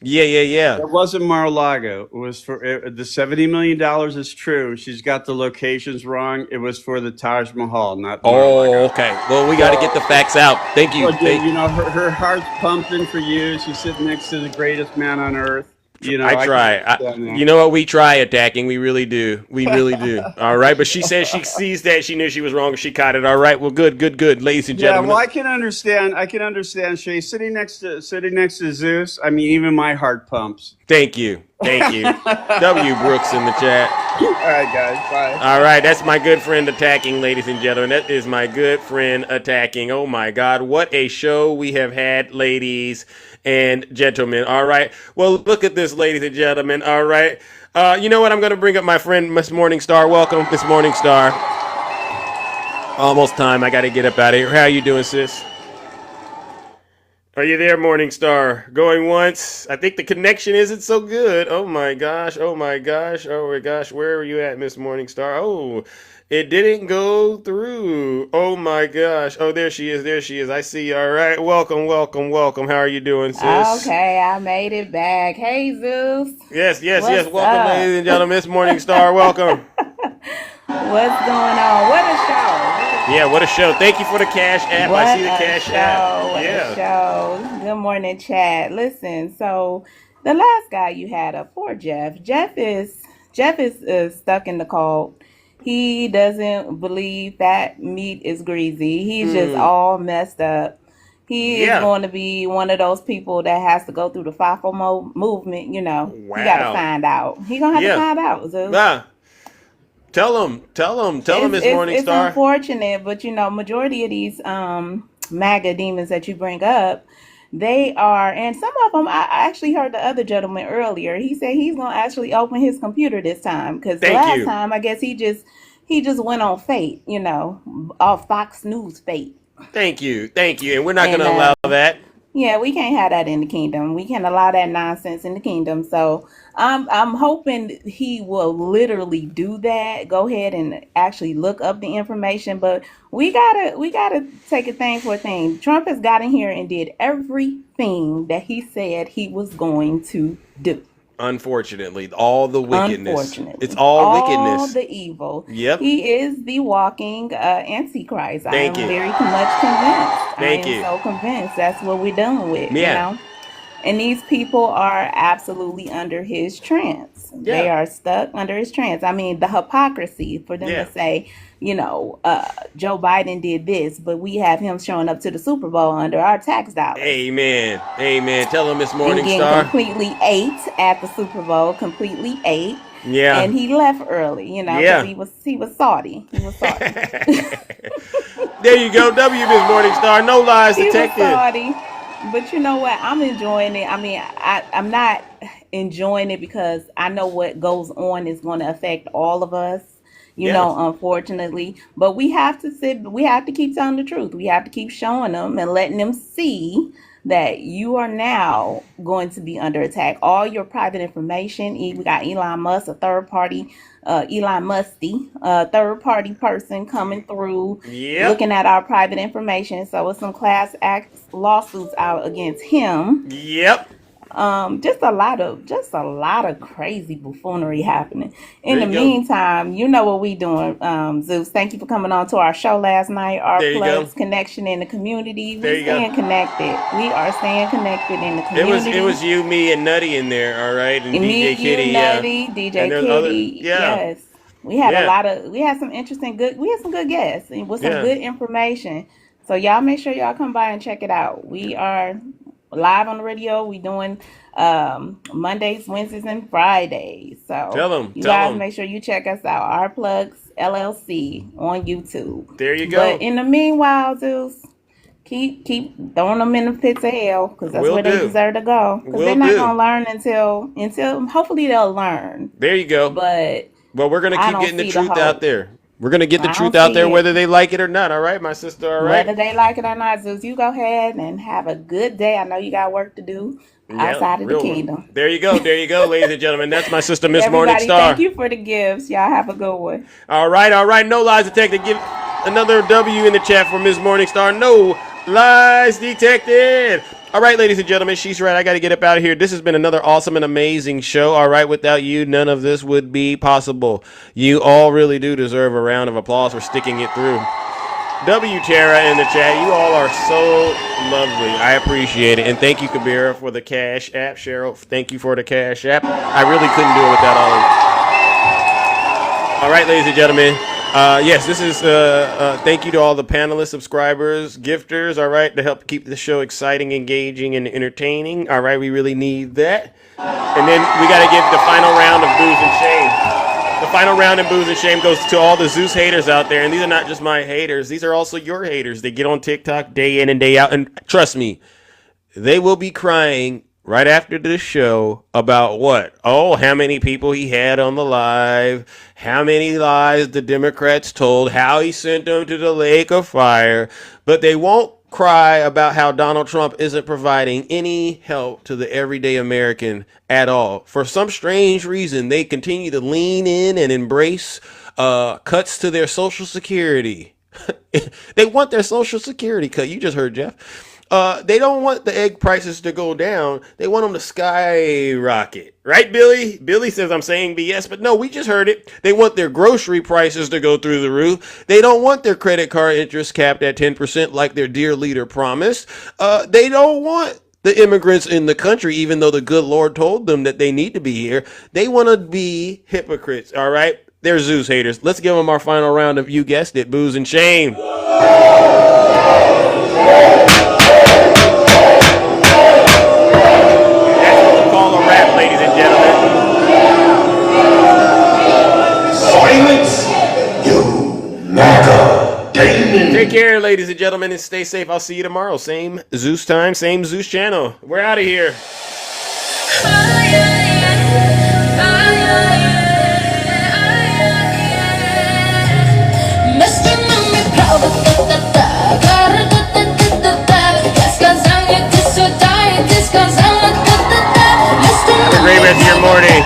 Yeah. It wasn't Mar-a-Lago. It was for the $70 million is true. She's got the locations wrong. It was for the Taj Mahal, not Mar-a-Lago. Oh, okay. Well, we got to get the facts out. Thank you. Well, you know, her heart's pumping for you. She's sitting next to the greatest man on earth. You know, I try. You know what? We try attacking. We really do. We really do. All right. But she says she sees that. She knew she was wrong. She caught it. All right. Well, good. Ladies and gentlemen. Yeah, well, I can understand, Shay. Sitting next to Zeus, I mean, even my heart pumps. Thank you. W. Brooks in the chat. All right, guys. Bye. All right. That's my good friend attacking, ladies and gentlemen. That is my good friend attacking. Oh, my God. What a show we have had, ladies and gentlemen. All right. Well, look at this, ladies and gentlemen. All right. You know what? I'm going to bring up my friend, Miss Morningstar. Welcome, Miss Morningstar. Almost time. I got to get up out of here. How you doing, sis? Are you there, Morningstar? Going once? I think the connection isn't so good. Oh my gosh. Oh my gosh. Oh my gosh. Where are you at, Miss Morningstar? Oh, it didn't go through. Oh my gosh. Oh, there she is. There she is. I see you. All right. Welcome, welcome, welcome. How are you doing, sis? Okay, I made it back. Hey, Zeus. Yes, yes, yes. What's Welcome, up? ladies and gentlemen. Miss Morningstar, welcome. What's going on? What a show. Yeah, what a show. Thank you for the Cash App. I What see the a Cash App. show. What a Yeah. show. Good morning, chat. Listen, so the last guy you had up, poor Jeff. Jeff is stuck in the cult. He doesn't believe that meat is greasy. He's just all messed up. He is Yeah. going to be one of those people that has to go through the FIFO movement. You know, he got to Wow. find out. He gonna have to Yeah. find out. Zeus. Ah. Tell him, Miss It's Morningstar. unfortunate, but you know, majority of these MAGA demons that you bring up, they are, and some of them, I actually heard the other gentleman earlier. He said he's gonna actually open his computer this time because Thank last you. time I guess he just went on fate, you know, off Fox News fate. Thank you, and we're not And going to allow that. yeah, we can't have that in the kingdom. We can't allow that nonsense in the kingdom. So I'm hoping he will literally do that. Go ahead and actually look up the information. But we gotta take a thing for a thing. Trump has got in here and did everything that he said he was going to do. Unfortunately, all the wickedness. Unfortunately, It's all all wickedness. the evil. Yep. He is the walking antichrist. I Thank am you. very much convinced. Thank I you. am so convinced. That's what we're dealing with. Yeah. You know. And these people are absolutely under his trance. They Yeah. are stuck under his trance. I mean, the hypocrisy for them Yeah. to say, you know, Joe Biden did this, but we have him showing up to the Super Bowl under our tax dollars Amen. Amen. Tell him, Miss and getting Morningstar. completely ate at the Super Bowl, completely ate. Yeah. And he left early, you know, Yeah. because he was salty. He was salty. There you go. W, Miss Morningstar. No lies He was detected. salty. But you know what? I'm enjoying it. I mean, I'm not enjoying it because I know what goes on is going to affect all of us, you Yeah. know, unfortunately. But we have to keep telling the truth. We have to keep showing them and letting them see that you are now going to be under attack. All your private information. We got Elon Musk, a third party, Elon Musty, a third party person coming through, Yep. looking at our private information. So it's some class act lawsuits out against him. Yep. Just a lot of crazy buffoonery happening. In There the you go. meantime, you know what we doing, Zeus. Thank you for coming on to our show last night. Our There you plugs go. connection in the community. There We you go. staying connected. We are staying connected in the It community. was you, me, and Nutty in there, all right, and And me, DJ Kitty, you, yeah. Nutty, DJ And there's Kitty. other, yeah, Yes. We had yeah, we had some good guests and with some yeah. good information. So y'all make sure y'all come by and check it out. We are live on the radio. We doing Mondays, Wednesdays, and Fridays. So Tell 'em, you tell guys 'em. make sure you check us out. Our Plugs LLC on YouTube. There you go. But in the meanwhile, Zeus, keep throwing them in the pits of hell because that's Will where they do. deserve to go. Because Will they're not do. gonna learn until hopefully they'll learn. There you go. But Well, we're gonna I keep don't getting the see the truth out hope. there. We're gonna get the I truth don't out see there, it. whether they like it or not. All right, my sister. All right. Whether they like it or not, Zeus, you go ahead and have a good day. I know you got work to do Yeah, outside of the real one. kingdom. There you go. There you go, ladies and gentlemen. That's my sister, Miss Everybody, Morningstar. thank you for the gifts. Y'all have a good one. All right, all right. No lies detected. Give another W in the chat for Miss Morningstar. No lies detected. All right, ladies and gentlemen, she's right. I got to get up out of here. This has been another awesome and amazing show. All right, without you, none of this would be possible. You all really do deserve a round of applause for sticking it through. W Tara in the chat. You all are so lovely. I appreciate it. And thank you, Kabira, for the Cash App. Cheryl, thank you for the Cash App. I really couldn't do it without all of you. All right, ladies and gentlemen. Yes, this is thank you to all the panelists, subscribers, gifters, all right, to help keep the show exciting, engaging, and entertaining. All right, we really need that. And then we got to give the final round of booze and shame. The final round of booze and shame goes to all the Zeus haters out there. And these are not just my haters. These are also your haters. They get on TikTok day in and day out. And trust me, they will be crying right after this show about what? Oh, how many people he had on the live, how many lies the Democrats told, how he sent them to the lake of fire. But they won't cry about how Donald Trump isn't providing any help to the everyday American at all. For some strange reason, they continue to lean in and embrace cuts to their Social Security. They want their Social Security cut. You just heard Jeff. They don't want the egg prices to go down. They want them to skyrocket. Right, Billy? Billy says I'm saying BS, but no, we just heard it. They want their grocery prices to go through the roof. They don't want their credit card interest capped at 10% like their dear leader promised. They don't want the immigrants in the country, even though the good Lord told them that they need to be here. They want to be hypocrites, all right? They're Zeus haters. Let's give them our final round of, you guessed it, booze and shame. Ladies and gentlemen. Silence, you MAGA demon. Take care, ladies and gentlemen, and stay safe. I'll see you tomorrow. Same Zeus time, same Zeus channel. We're out of here. Have a great rest of your morning.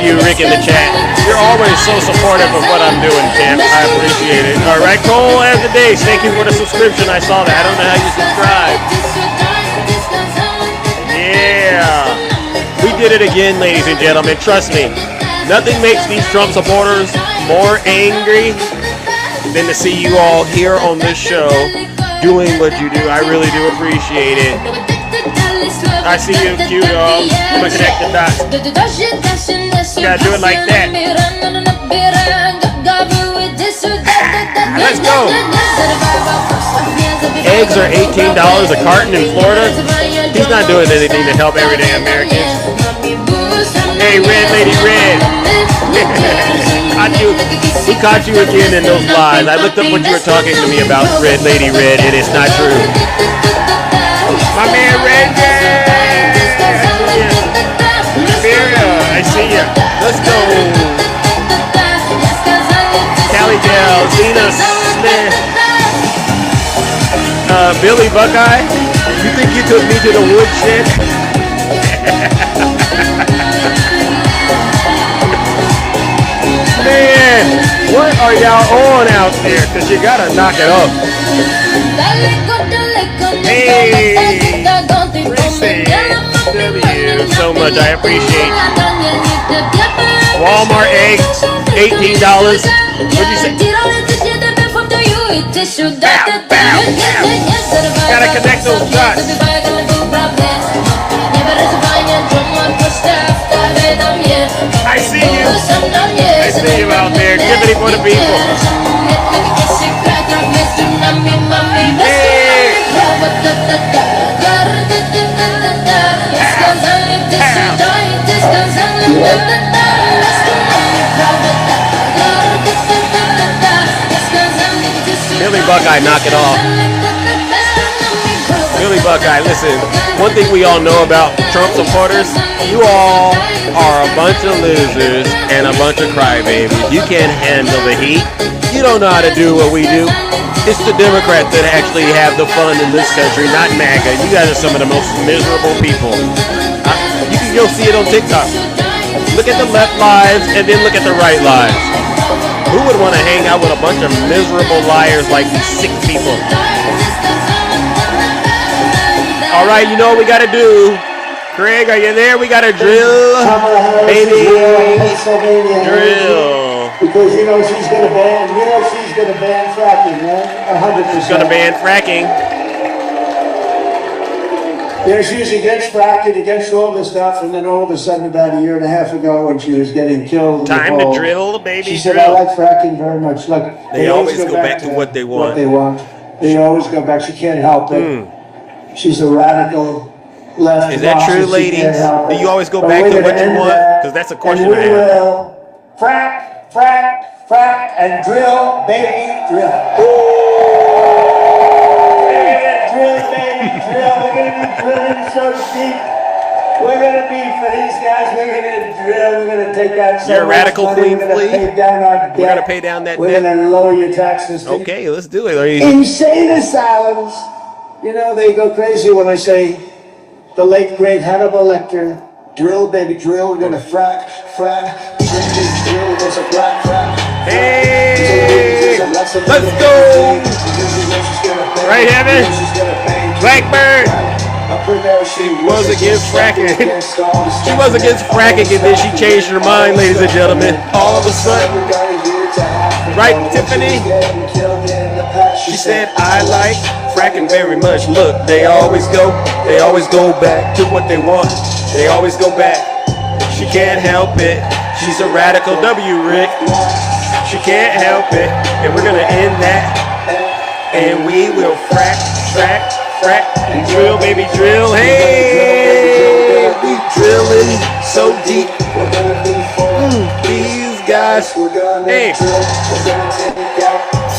Rick in the chat. You're always so supportive of what I'm doing, champ. I appreciate it. All right, Cole as the day. Thank you for the subscription. I saw that. I don't know how you subscribe. Yeah. We did it again, ladies and gentlemen. Trust me. Nothing makes these Trump supporters more angry than to see you all here on this show doing what you do. I really do appreciate it. I see you, cute dog. I'm gonna connect the dots. You gotta do it like that. Let's go. Eggs are $18 a carton in Florida. He's not doing anything to help everyday Americans. Hey, Red Lady Red. We caught you again in those lies. I looked up what you were talking to me about, Red Lady Red, and it's not true. My man Red Red. I see ya. Let's go. Callie Dell, Zena Smith, Billy Buckeye. You think you took me to the woodshed? Man, what are y'all on out there? Cause you gotta knock it off. Hey, appreciate you so much. I appreciate Walmart eggs, $18. What'd you say? Bow, bow, bow. Gotta connect those dots. I see you. I see you out there. Tiffany for the people. Billy Buckeye, knock it off. Billy Buckeye, listen, one thing we all know about Trump supporters, you all are a bunch of losers and a bunch of crybabies. You can't handle the heat. You don't know how to do what we do. It's the Democrats that actually have the fun in this country, not MAGA. You guys are some of the most miserable people. You can go see it on TikTok. Look at the left lives and then look at the right lives. Who would want to hang out with a bunch of miserable liars like these sick people? All right, you know what we got to do. Craig, are you there? We got to drill, baby. Drill. Because she's going to ban fracking, man. 100%. She's going to ban fracking. She's against fracking, against all this stuff, and then all of a sudden, about a year and a half ago, when she was getting killed, time to drill, baby. She said, "I like fracking very much." Look, they always go back to what they want. They always go back. She can't help it. She's a radical left. Is that true, ladies? Do you always go back to what you want? Because that's a question I have. We will frack, frack, frack, and drill, baby, drill. Drill, baby, drill. We're gonna be drilling so deep. We're gonna be for these guys. guys, we're gonna drill. We're gonna take out so You're a much radical money. Queen We're gonna Flea. pay down our debt. We're gonna pay down that We're debt. gonna lower your taxes. Okay, let's do it. Insane asylums. You know, they go crazy when I say the late great Hannibal Lecter. Drill, baby, drill. We're gonna frack. Drill, there's a black frack. Hey, let's go. Right, Heaven? Blackbird. She was against fracking. She was against fracking, and then she changed her mind, ladies and gentlemen. All of a sudden, right, Tiffany? She said, I like fracking very much. Look, they always go back to what they want. They always go back. She can't help it. She's a radical W, Rick. She can't help it. And we're gonna end that. And we will frack, and drill, baby, drill. Hey, we drilling so deep. These guys, hey,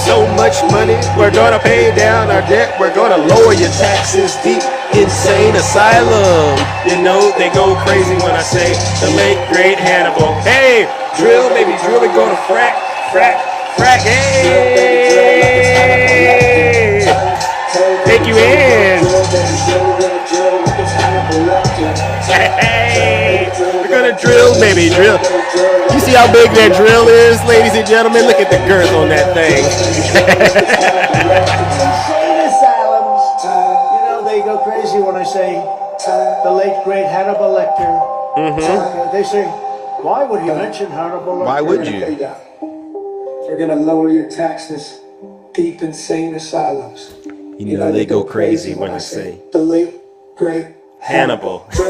so much money. We're gonna pay down our debt. We're gonna lower your taxes deep. Insane asylum. You know they go crazy when I say the late great Hannibal. Hey, drill, baby, drill. We're gonna frack. Hey, take you in. Hey, we're gonna drill, baby, drill. You see how big that drill is, ladies and gentlemen? Look at the girth on that thing. Insane asylums. You know, they go crazy when I say the late great Hannibal Lecter. They say, why would you mention Hannibal Lecter? Why would you? We're gonna lower your taxes. Deep insane asylums. You know they go crazy when I say the late great Hannibal. Hit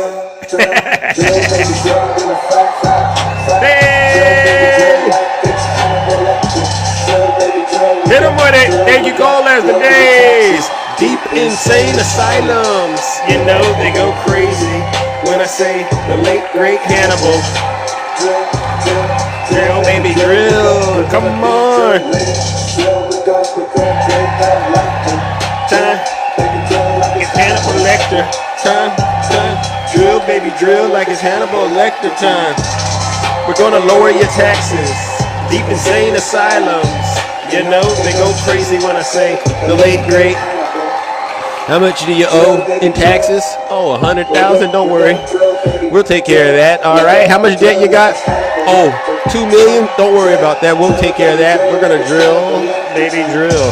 him with it. There you go, as the days. Deep insane asylums. You know they go crazy when I say the late great Hannibal. Drill, baby, drill. Come on. Time. It's Hannibal Lecter. Time. Drill, baby, drill like it's Hannibal Lecter time. We're gonna lower your taxes. Deep insane asylums. You know they go crazy when I say the late great. How much do you owe in taxes? Oh, 100,000. Don't worry, we'll take care of that. All right. How much debt you got? Oh, 2 million. Don't worry about that. We'll take care of that. We're gonna drill, baby, drill.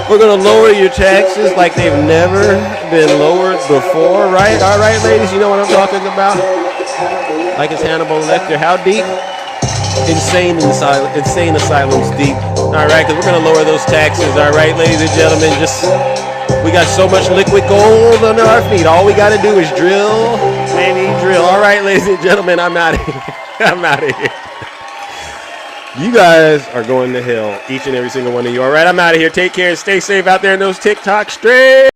We're gonna lower your taxes like they've never been lowered before. Right? All right, ladies. You know what I'm talking about? Like it's Hannibal Lecter. How deep? Insane asylums deep. All right, because we're gonna lower those taxes. All right, ladies and gentlemen. We got so much liquid gold under our feet. All we got to do is drill, baby, drill. All right, ladies and gentlemen, I'm out of here. I'm out of here. You guys are going to hell, each and every single one of you. All right, I'm out of here. Take care and stay safe out there in those TikTok streets.